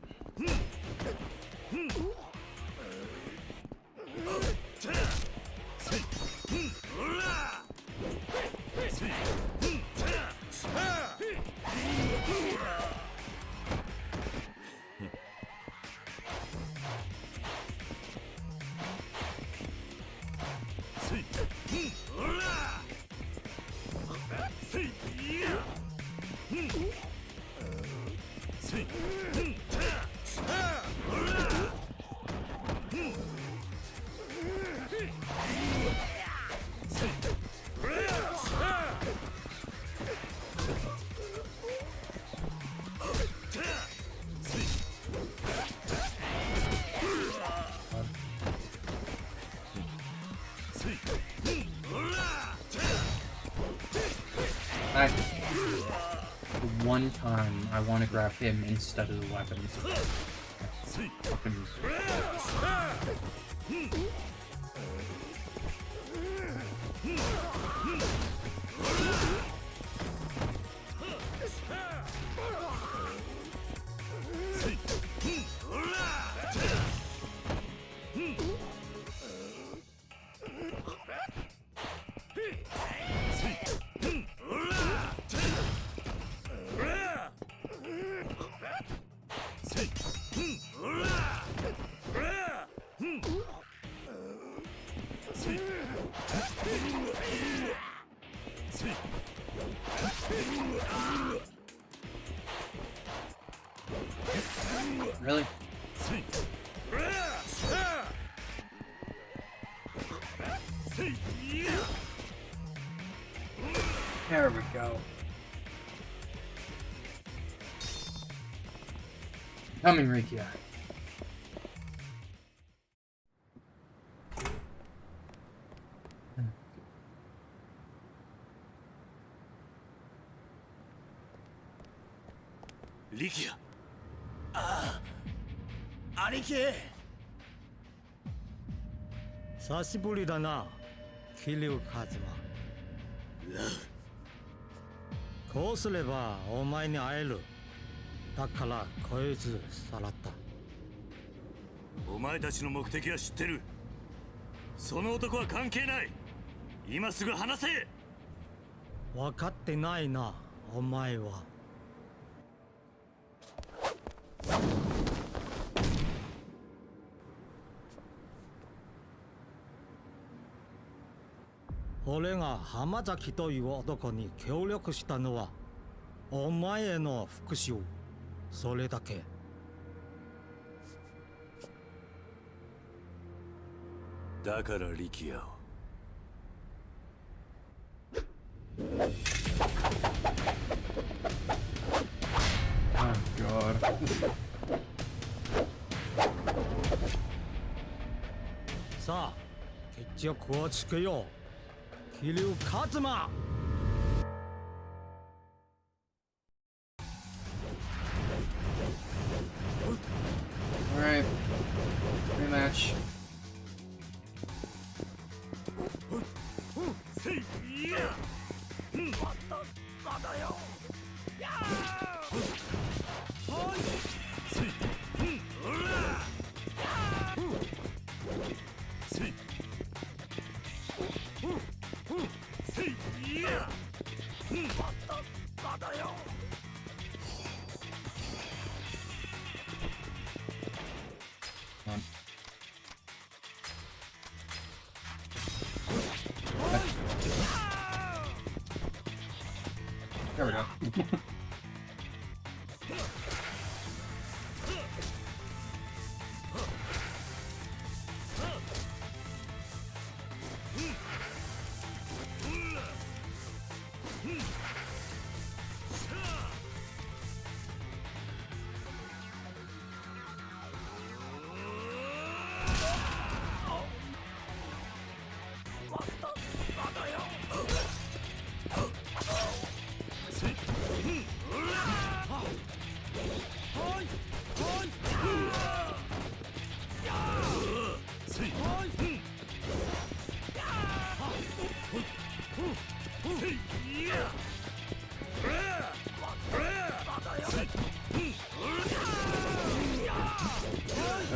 The one time I want to grab him instead of the weapons. Fucking... Really? There we go. Coming, Rikia.力也。ああ、兄貴。久しぶりだな、桐生一馬。こうすればお前に会える。だからこいつさらった。お前たちの目的は知ってる。その男は関係ない。今すぐ話せ。分かってないな、お前は。俺が浜崎という男に協力したのはお前への復讐、それだけ。だから力也を。Oh God. さあ、決着をつけよう、桐生一馬。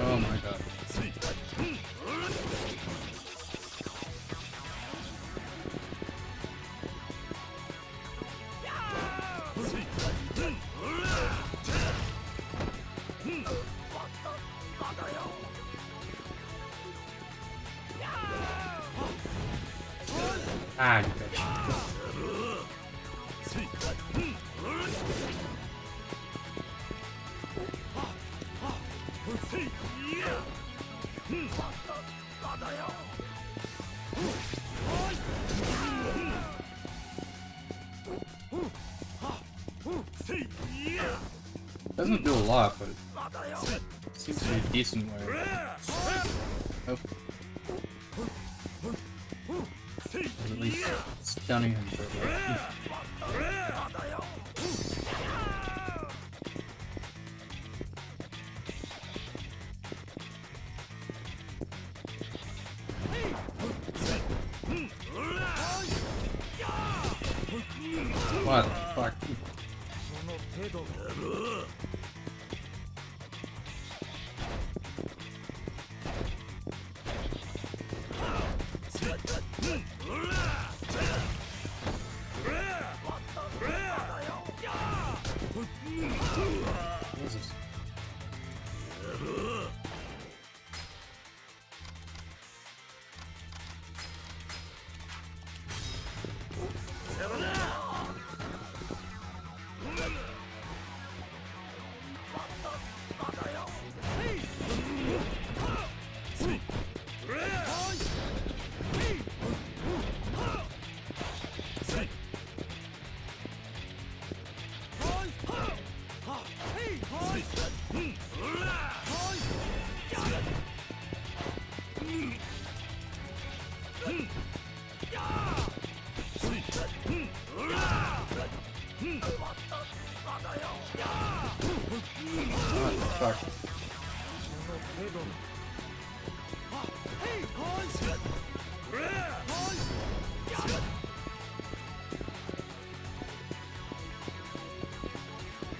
Oh my god. Ah, you bitch. Doesn't do a lot, but it seems to be a decent way. Oh. At least stunning him for a bit. What the fuck? Jesus. Fuck.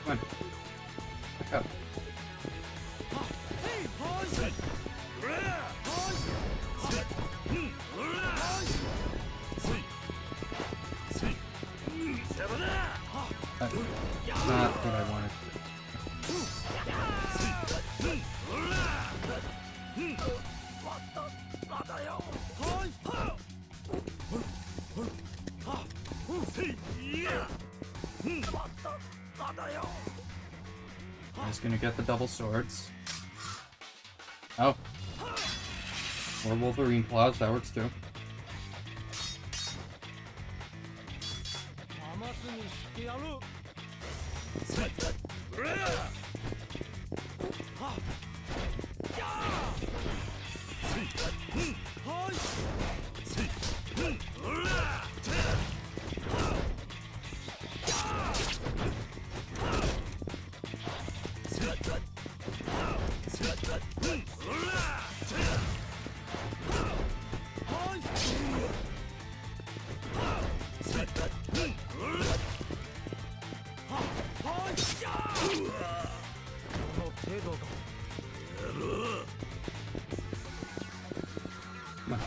Come on. Back up. That's not what I wanted to do. He's gonna get the double swords. Oh. More Wolverine claws, that works too. Come on.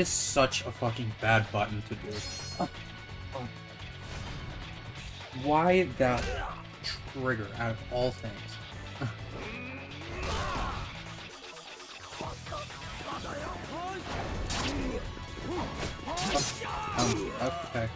is such a fucking bad button to do. Why that trigger out of all things? Okay.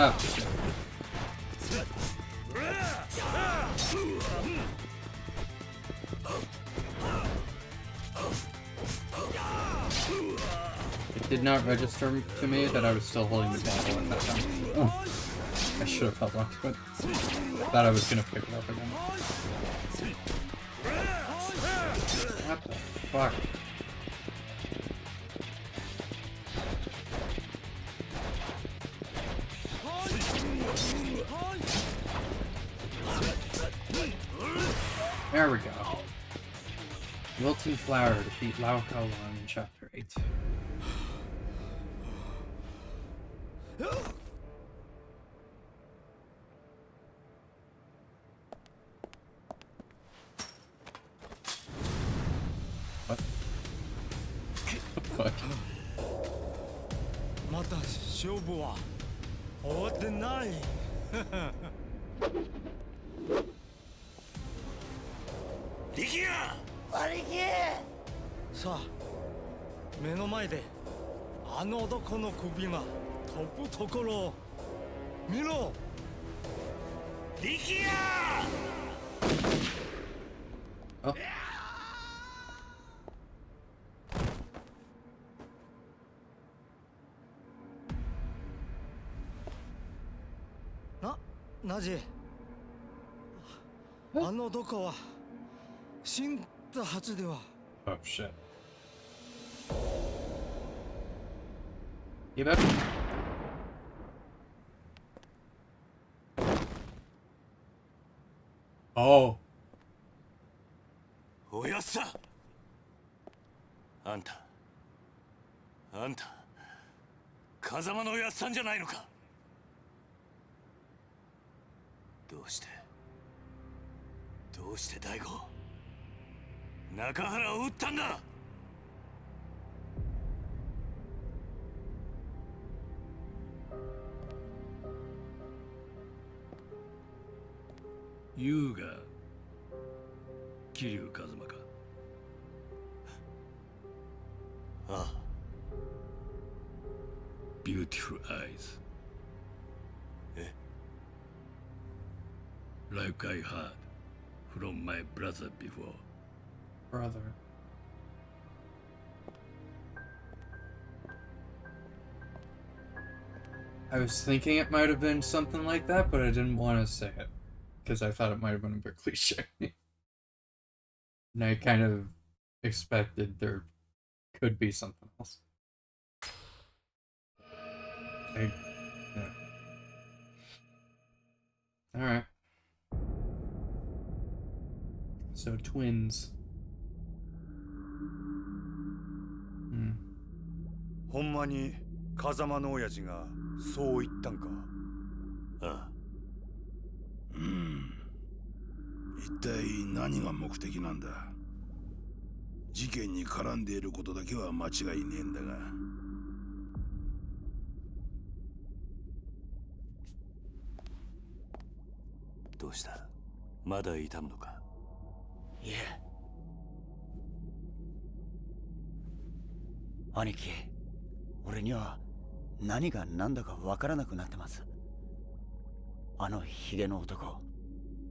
Oh, shit. It did not register to me that I was still holding the bottle at that time. Oh. I should have held on to it. Thought I was gonna pick it up again. What the fuck? There we go. Wilting Flower defeat Lao Kao Long in Chapter 8. What? What? また勝負は終わってない。力也！兄貴！さあ、目の前であの男の首が飛ぶところを見ろ。力也！あ。なぜあの男は死んだはずでは。Oh shit. You back? Oh. おやっさあんた風間のおやっさんじゃないのか。どうして大吾中原を撃ったんだ。優が桐生一馬か。ああ。 Beautiful eyes. Like I heard from my brother before. Brother. I was thinking it might have been something like that, but I didn't want to say it because I thought it might have been a bit cliche. And I kind of expected there could be something else. Yeah. Alright. So twins. ほんまに風間の親父がそう言ったんか。ああ。一体何が目的なんだ。事件に絡んでいることだけは間違いねえんだが。どうした？まだ痛むのか？いえ。兄貴、俺には何が何だかわからなくなってます。あのヒゲの男、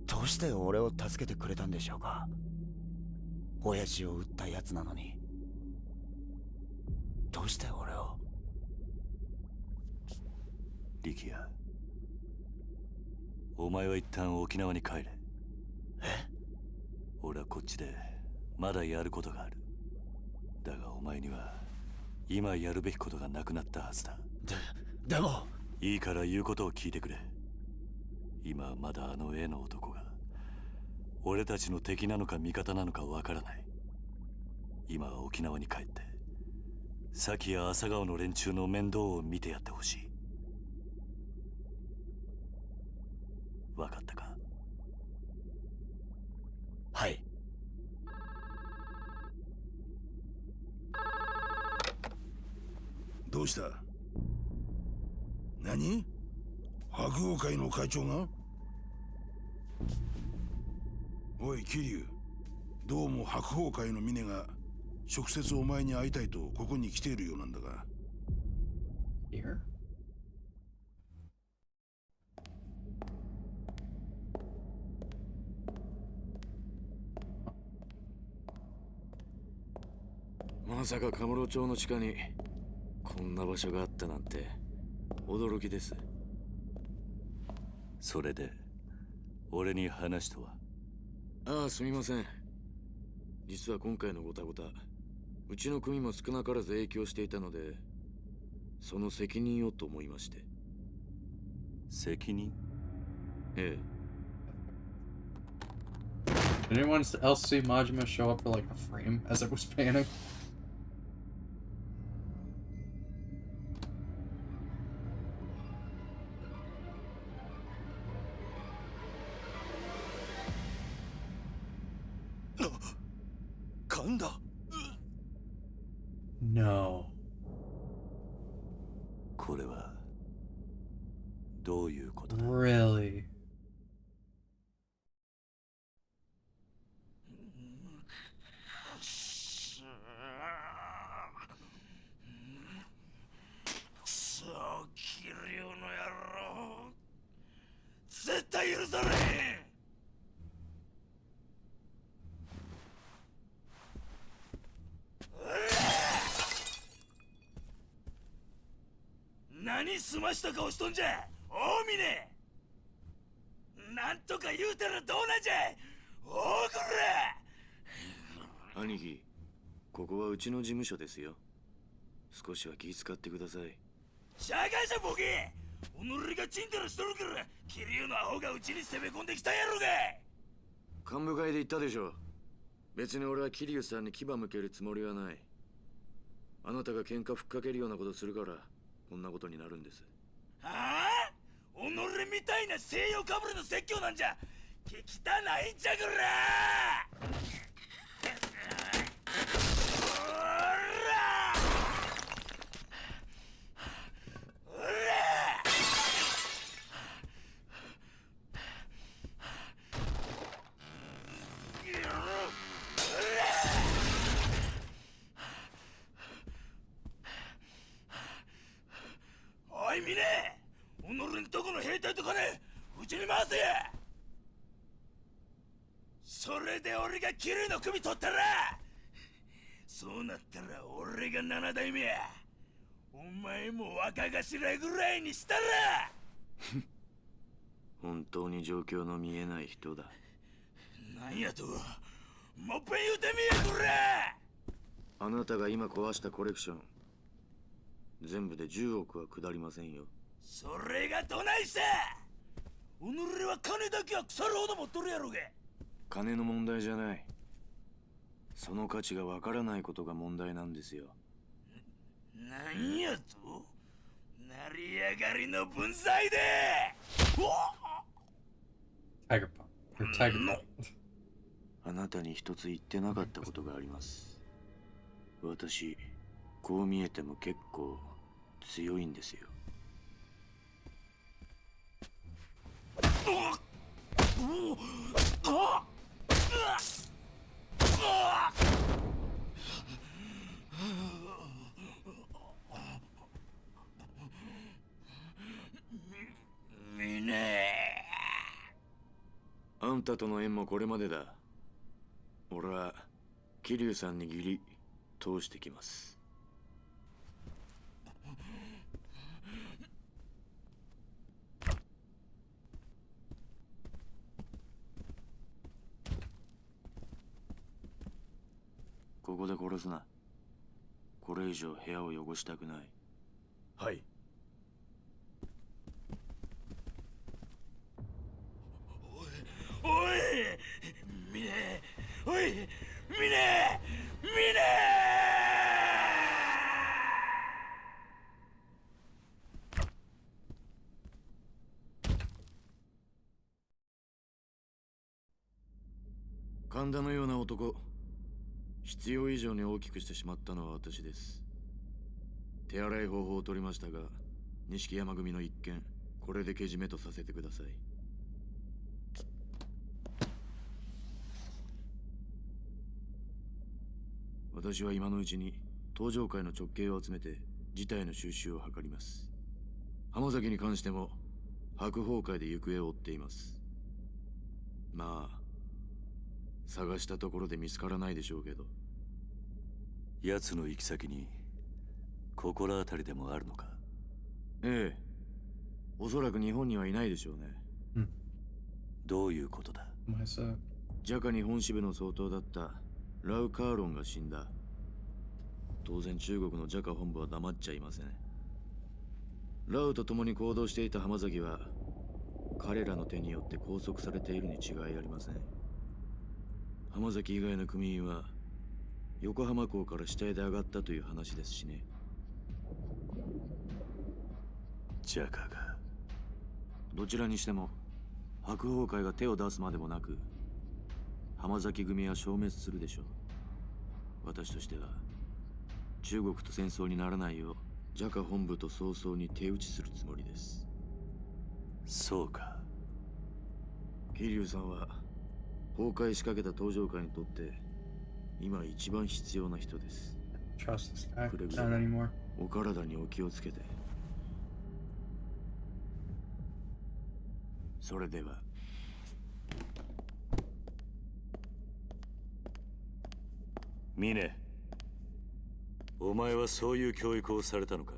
どうして俺を助けてくれたんでしょうか。親父を撃ったやつなのに、どうして俺を。力也、お前は一旦沖縄に帰れ。俺はこっちでまだやることがある。だがお前には今やるべきことがなくなったはずだ。でもいいから言うことを聞いてくれ。今はまだあの絵の男が俺たちの敵なのか味方なのかわからない。今は沖縄に帰って先や朝顔の連中の面倒を見てやってほしい。わかったか？はい。どうした？何？白鵬会の会長が？おい桐生、どうも白鵬会の峰が直接お前に会いたいとここに来ているようなんだが。Here?まさかカムロ町の地下にこんな場所があったなんて驚きです。それで俺に話とは？ああ、すみません。実は今回のごたごた、うちの組も少なからず影響していたので、その責任をと思いまして。責任？ええ。Did anyone else see Majima show up for like a frame as it was panning? No. これはどういうことだ？ Really? そう、気流の野郎、絶対許されへん。何すました顔しとんじゃ、大峰。なんとか言うたらどうなんじゃ、おこら。兄貴、ここはうちの事務所ですよ。少しは気遣ってください。社会者ボケ、己がチンタラしとるから桐生のアホがうちに攻め込んできたんやろがい。幹部会で言ったでしょ。別に俺は桐生さんに牙向けるつもりはない。あなたが喧嘩ふっかけるようなことするからこんなことになるんです。はあ？己みたいな西洋かぶれの説教なんじゃ聞きたないんじゃぐら。おい峰、己んとこの兵隊とかね、うちに回せや。それで俺が桐生の首取ったら、そうなったら俺が7代目や。お前も若頭ぐらいにしたら。本当に状況の見えない人だ。なんやと、もっぺん言うてみやこら。あなたが今壊したコレクション、全部で10億は下りませんよ。それがどないした。己は金だけは腐るほど持っとるやろが。金の問題じゃない。その価値がわからないことが問題なんですよ。なんやと？成り上がりの分際で。Tiger Pump. Or Tiger Pump. あなたに一つ言ってなかったことがあります。私、こう見えても結構強いんですよ。うわ見ねあんたとの縁もこれまでだ。俺は桐生さんに義理通してきます。ここで殺すな。これ以上部屋を汚したくない。はい。おい見ねおい見ね見ね神田のような男、必要以上に大きくしてしまったのは私です。手洗い方法を取りましたが、錦山組の一件、これでけじめとさせてください。私は今のうちに登場会の直系を集めて事態の収拾を図ります。浜崎に関しても白鵬会で行方を追っています。まあ探したところで見つからないでしょうけど。奴の行き先に心当たりでもあるのか？ええ、おそらく日本にはいないでしょうね。どういうことだ？ジャカ日本支部の総統だったラウ・カーロンが死んだ。当然中国のジャカ本部は黙っちゃいません。ラウと共に行動していた浜崎は彼らの手によって拘束されているに違いありません。浜崎以外の組員は横浜港から死体で上がったという話ですしね。ジャカが。どちらにしても白鵬会が手を出すまでもなく浜崎組は消滅するでしょう。私としては中国と戦争にならないようジャカ本部と早々に手打ちするつもりです。そうか。桐生さんは崩壊しかけた登場会にとって今一番必要な人です。くれぐれもお体にお気をつけて。それでは。ミネ、お前はそういう教育をされたのか？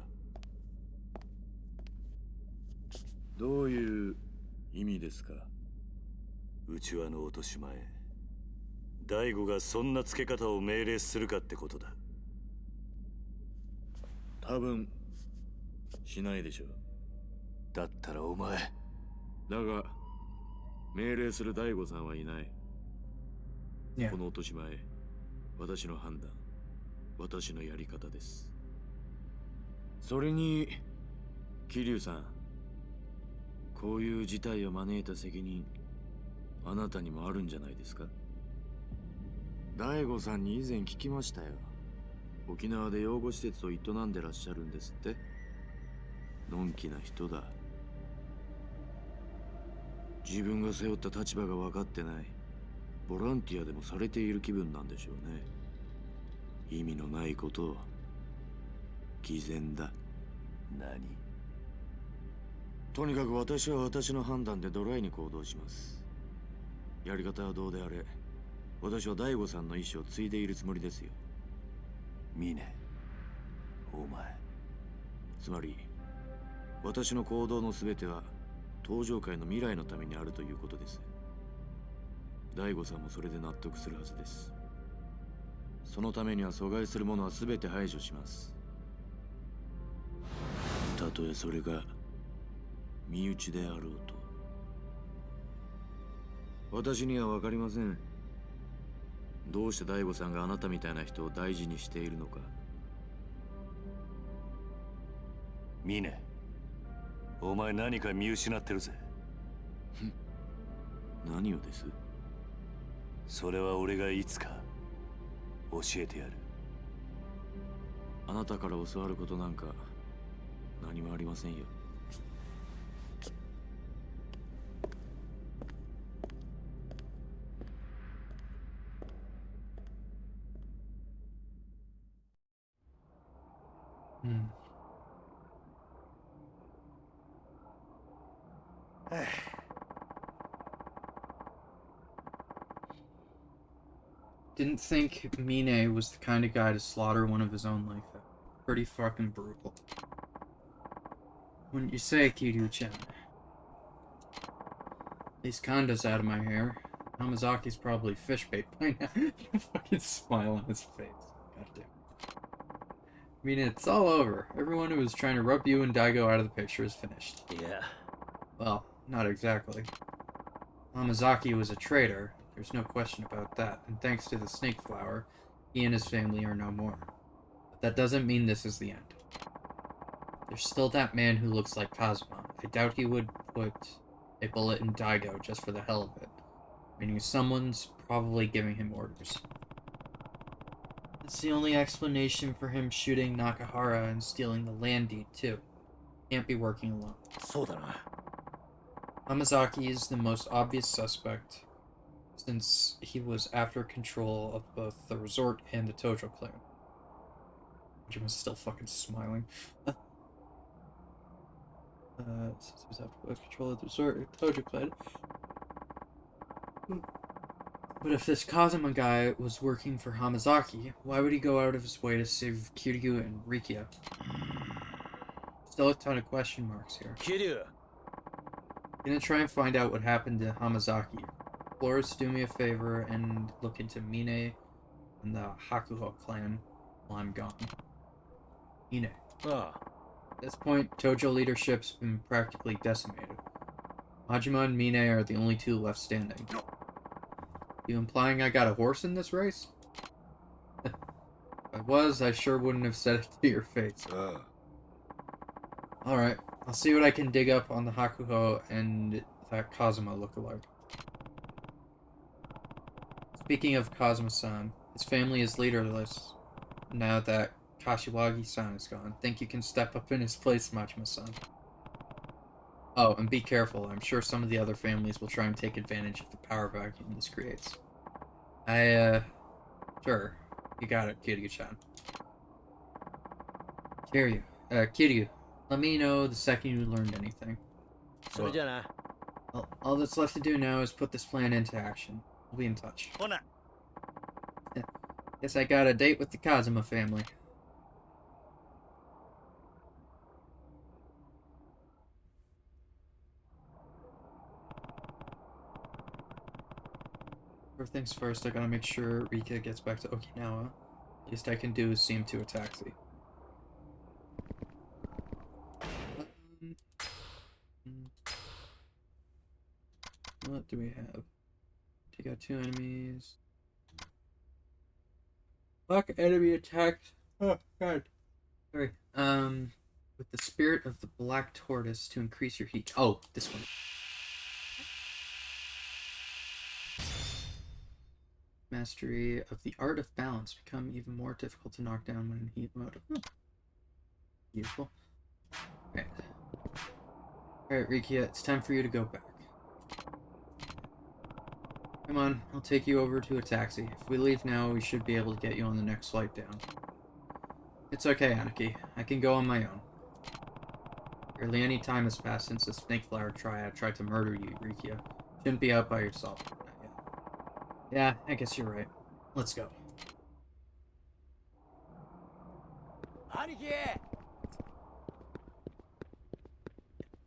どういう意味ですか？内輪の落とし前、大悟がそんな付け方を命令するかってことだ。多分しないでしょう。だったらお前。だが命令する大悟さんはいない。この落とし前、私の判断、私のやり方です。それに桐生さん、こういう事態を招いた責任あなたにもあるんじゃないですか？大悟さんに以前聞きましたよ。沖縄で養護施設を営んでらっしゃるんですって。のんきな人だ。自分が背負った立場が分かってない。ボランティアでもされている気分なんでしょうね。意味のないことを。偽善だ。何？とにかく私は私の判断でドライに行動します。やり方はどうであれ、私は大悟さんの意思を継いでいるつもりですよ。ミネ、お前。つまり私の行動の全ては登場界の未来のためにあるということです。大悟さんもそれで納得するはずです。そのためには阻害するものは全て排除します。たとえそれが身内であろうと。私には分かりません。どうして大悟さんがあなたみたいな人を大事にしているのか。ミネ、お前何か見失ってるぜ。何をです？それは俺がいつか教えてやる。あなたから教わることなんか何もありませんよ。Didn't think Mine was the kind of guy to slaughter one of his own like that. Pretty fucking brutal. Wouldn't you say, Kiryu-chan? At least Kanda's out of my hair. Hamazaki's probably fish bait by now. Fucking smile on his face. Goddamn. I mean, it's all over. Everyone who was trying to rub you and Daigo out of the picture is finished. Yeah. Well, not exactly. Hamazaki was a traitor. There's no question about that. And thanks to the snake flower, he and his family are no more. But that doesn't mean this is the end. There's still that man who looks like Kazuma. I doubt he would put a bullet in Daigo just for the hell of it. Meaning someone's probably giving him orders. It's the only explanation for him shooting Nakahara and stealing the land deed, too. Can't be working alone. Hamazaki is the most obvious suspect, since he was after control of both the resort and the Tojo clan. Jim is still fucking smiling. Since he was after both control of the resort and Tojo clan. But if this Kazuma guy was working for Hamazaki, why would he go out of his way to save Kiryu and Rikia? Still a ton of question marks here. Kiryu! Gonna try and find out what happened to Hamazaki. Flores, do me a favor and look into Mine and the Hakuho clan while I'm gone. Mine. Ah. At this point, Tojo leadership's been practically decimated. Majima and Mine are the only two left standing. You implying I got a horse in this race? If I was, I sure wouldn't have said it to your face. Alright, I'll see what I can dig up on the Hakuho and that Kazuma lookalike. Speaking of Kazuma-san, his family is leaderless now that Kashiwagi-san is gone. Think you can step up in his place, Majima-san? Oh, and be careful. I'm sure some of the other families will try and take advantage of the power vacuum this creates. Sure. You got it, Kiryu-chan. Kiryu, let me know the second you learned anything. All that's left to do now is put this plan into action. We'll be in touch. Guess I got a date with the Kazuma family. First things first, I gotta make sure Rika gets back to Okinawa. Least I can do is see him to a taxi. What do we have? Take out 2 enemies. Fuck, enemy attacked. Oh, God. Sorry. With the spirit of the black tortoise to increase your heat. Oh, this one. Mastery of the art of balance become even more difficult to knock down when in heat mode. Useful. Alright, Rikia, it's time for you to go back. Come on, I'll take you over to a taxi. If we leave now, we should be able to get you on the next flight down. It's okay, Aniki. I can go on my own. Barely any time has passed since the Snakeflower Triad tried to murder you, Rikia. Shouldn't be out by yourself. Yeah, I guess you're right. Let's go.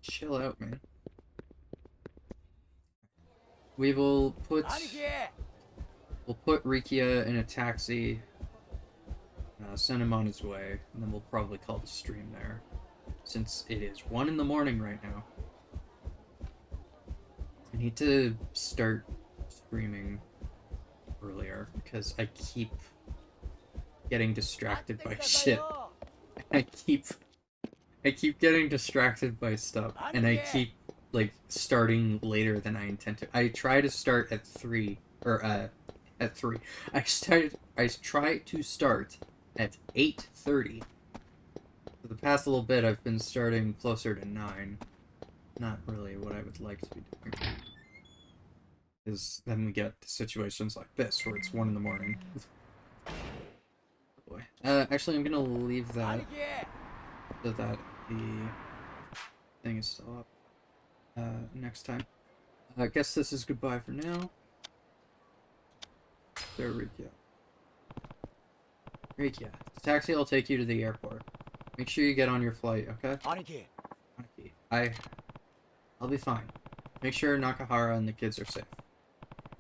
Chill out, man. We will put... We'll put Rikia in a taxi, send him on his way, and then we'll probably call the stream there. Since it is 1 in the morning right now. I need to start streaming earlier because I keep getting distracted by shit. I keep getting distracted by stuff, and I keep like starting later than I intend to. I try to start at 3 or at 3. I try to start at 8:30. For the past little bit, I've been starting closer to 9. Not really what I would like to be doing. Because then we get to situations like this, where it's 1 in the morning. Oh boy. Actually, I'm gonna leave that. so that the thing is still up next time. I guess this is goodbye for now. There we go. Rikia, the taxi will take you to the airport. Make sure you get on your flight, okay? Aniki. Aniki, I'll be fine. Make sure Nakahara and the kids are safe.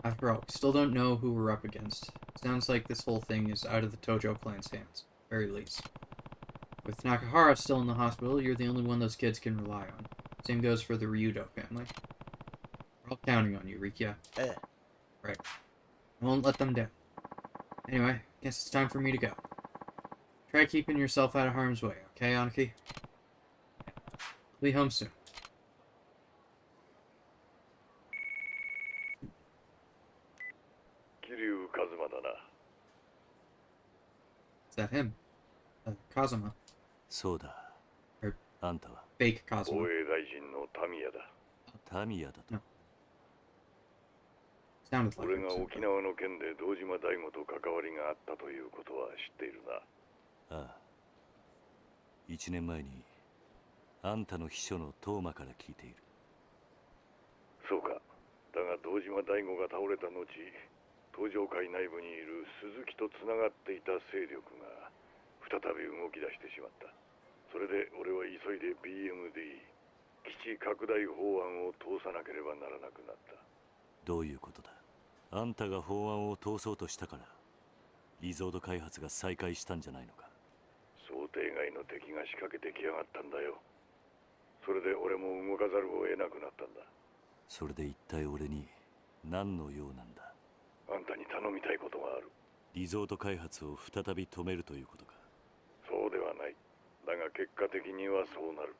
After all, we still don't know who we're up against. Sounds like this whole thing is out of the Tojo clan's hands, very least. With Nakahara still in the hospital, you're the only one those kids can rely on. Same goes for the Ryudo family. We're all counting on you, Rikia. Right. I won't let them down. Anyway, guess it's time for me to go. Try keeping yourself out of harm's way, okay, Aniki? I'll be home soon. Kiryu Kazuma だな。 Is that him? Kazuma. そうだ。あんたは Fake Kazuma. 防衛大臣のタミヤだ。タミヤだと。Sounded like 俺 him. が沖縄の件で堂島大吾と関わりがあったということは知っているな。ああ。1年前にあんたの秘書のトーマから聞いている。そうか。だが堂島大吾が倒れた後、東上会内部にいる鈴木とつながっていた勢力が再び動き出してしまった。それで俺は急いで BMD 基地拡大法案を通さなければならなくなった。どういうことだ。あんたが法案を通そうとしたからリゾート開発が再開したんじゃないのか。想定外の敵が仕掛けてきやがったんだよ。それで俺も動かざるを得なくなったんだ。それで一体俺に何の用なんだ。あんたに頼みたいことがある。リゾート開発を再び止めるということか。そうではない。だが結果的にはそうなる。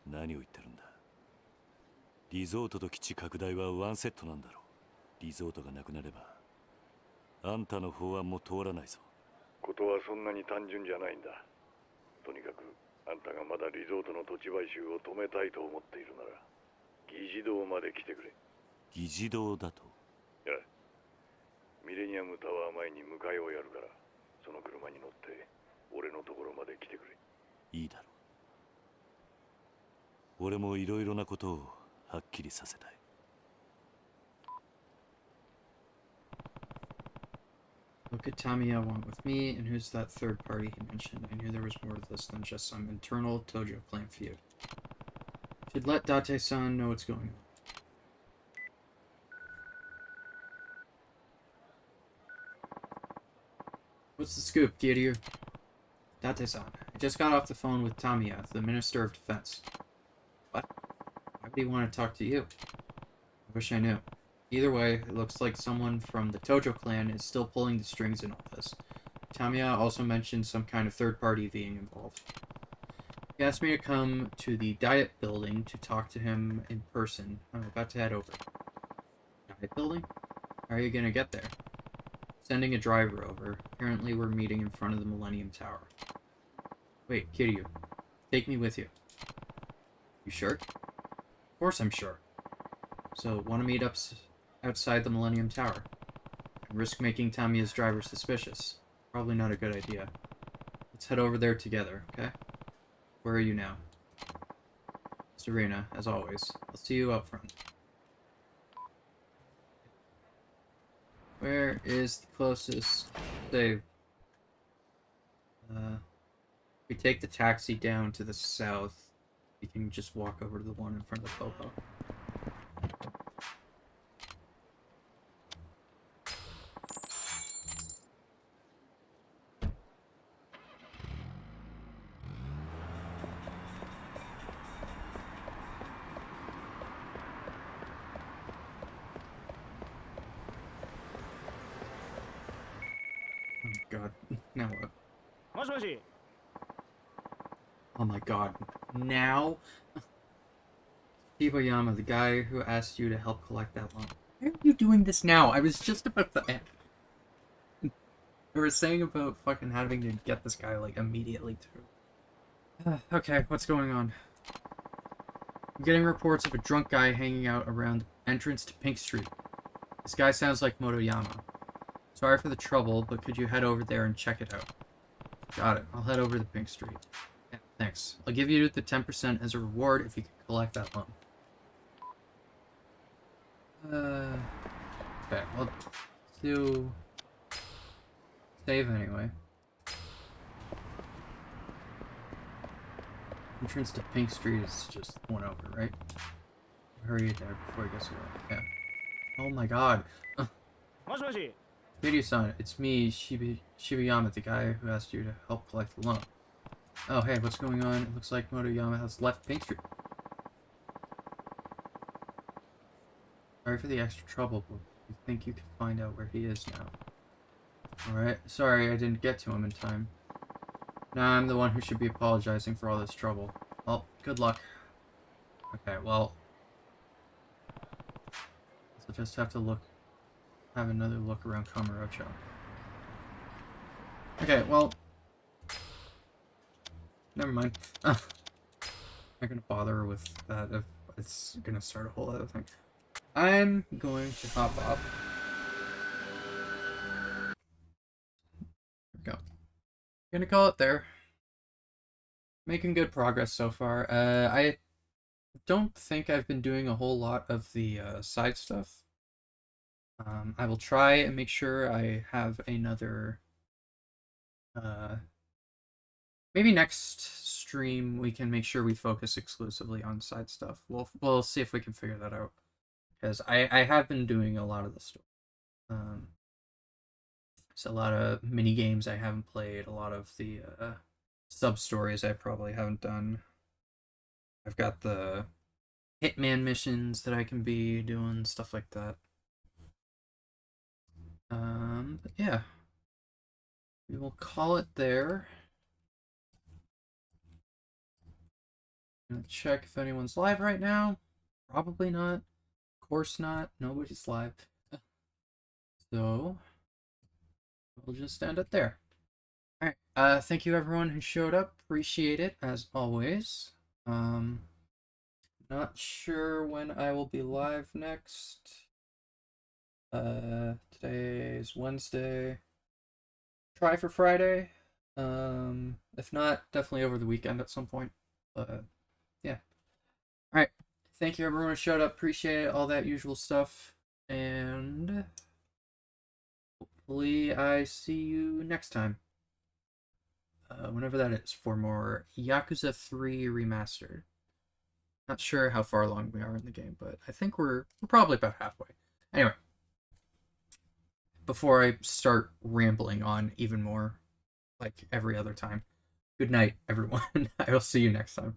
何を言ってるんだ。リゾートと基地拡大はワンセットなんだろう。リゾートがなくなればあんたの法案も通らないぞ。ことはそんなに単純じゃないんだ。とにかくあんたがまだリゾートの土地買収を止めたいと思っているなら議事堂まで来てくれ。議事堂だと。いや、ミレニアムタワー前に迎えをやるから、その車に乗って俺のところまで来てくれ。いいだろう。俺もいろいろなことをはっきりさせたい。What could Tamiya want with me, and who's that third party he mentioned? I knew there was more to this than just some internal Tojo clan feud. Should let Date-san know what's going on. What's the scoop, Kiryu? Date-san, I just got off the phone with Tamiya, the Minister of Defense. What? Why would he want to talk to you? I wish I knew. Either way, it looks like someone from the Tojo clan is still pulling the strings in all this. Tamiya also mentioned some kind of third party being involved. He asked me to come to the Diet Building to talk to him in person. I'm about to head over. Diet Building? How are you gonna get there? Sending a driver over. Apparently we're meeting in front of the Millennium Tower. Wait, Kiryu. Take me with you. You sure? Of course I'm sure. So, want to meet up outside the Millennium Tower? And risk making Tamiya's driver suspicious. Probably not a good idea. Let's head over there together, okay? Where are you now? Serena, as always. I'll see you up front. Where is the closest save? We take the taxi down to the south. We can just walk over to the one in front of the Popo. God, now what? Oh my god, now? Hibayama, the guy who asked you to help collect that loan. Why are you doing this now? I was just about to end. They were saying about fucking having to get this guy, like, immediately too. Okay, what's going on? I'm getting reports of a drunk guy hanging out around the entrance to Pink Street. This guy sounds like Motoyama. Sorry for the trouble, but could you head over there and check it out? Got it. I'll head over to Pink Street. Yeah, thanks. Thanks. I'll give you the 10% as a reward if you can collect that loan. Okay, well, let's do save anyway. Entrance to Pink Street is just one over, right? Hurry there before it gets away. Yeah. Oh my god. Video-san, it's me, Shibayama, the guy who asked you to help collect the loan. Oh, hey, what's going on? It looks like Motoyama has left Pink Street. Sorry for the extra trouble, but you think you can find out where he is now. Alright, sorry I didn't get to him in time. Now I'm the one who should be apologizing for all this trouble. Well, good luck. Okay, well... I'll just have to have another look around Kamurocho. Okay, well... Never mind. I'm not gonna bother with that if it's gonna start a whole other thing. I'm going to hop off. There we go. Gonna call it there. Making good progress so far. I don't think I've been doing a whole lot of the side stuff. I will try and make sure I have another... maybe next stream we can make sure we focus exclusively on side stuff. We'll see if we can figure that out. Because I have been doing a lot of this stuff. There's a lot of mini games I haven't played, a lot of the sub-stories I probably haven't done. I've got the Hitman missions that I can be doing, stuff like that. But yeah. We will call it there. I'm gonna check if anyone's live right now. Probably not. Of course not. Nobody's live. So we'll just end it there. Alright, thank you everyone who showed up. Appreciate it, as always. Not sure when I will be live next. Today's Wednesday. Try for Friday. If not, definitely over the weekend at some point. But yeah. Alright. Thank you everyone who showed up. Appreciate it. All that usual stuff. And hopefully I see you next time. Whenever that is, for more Yakuza 3 Remastered. Not sure how far along we are in the game, but I think we're probably about halfway. Anyway. Before I start rambling on even more, like every other time. Good night, everyone. I will see you next time.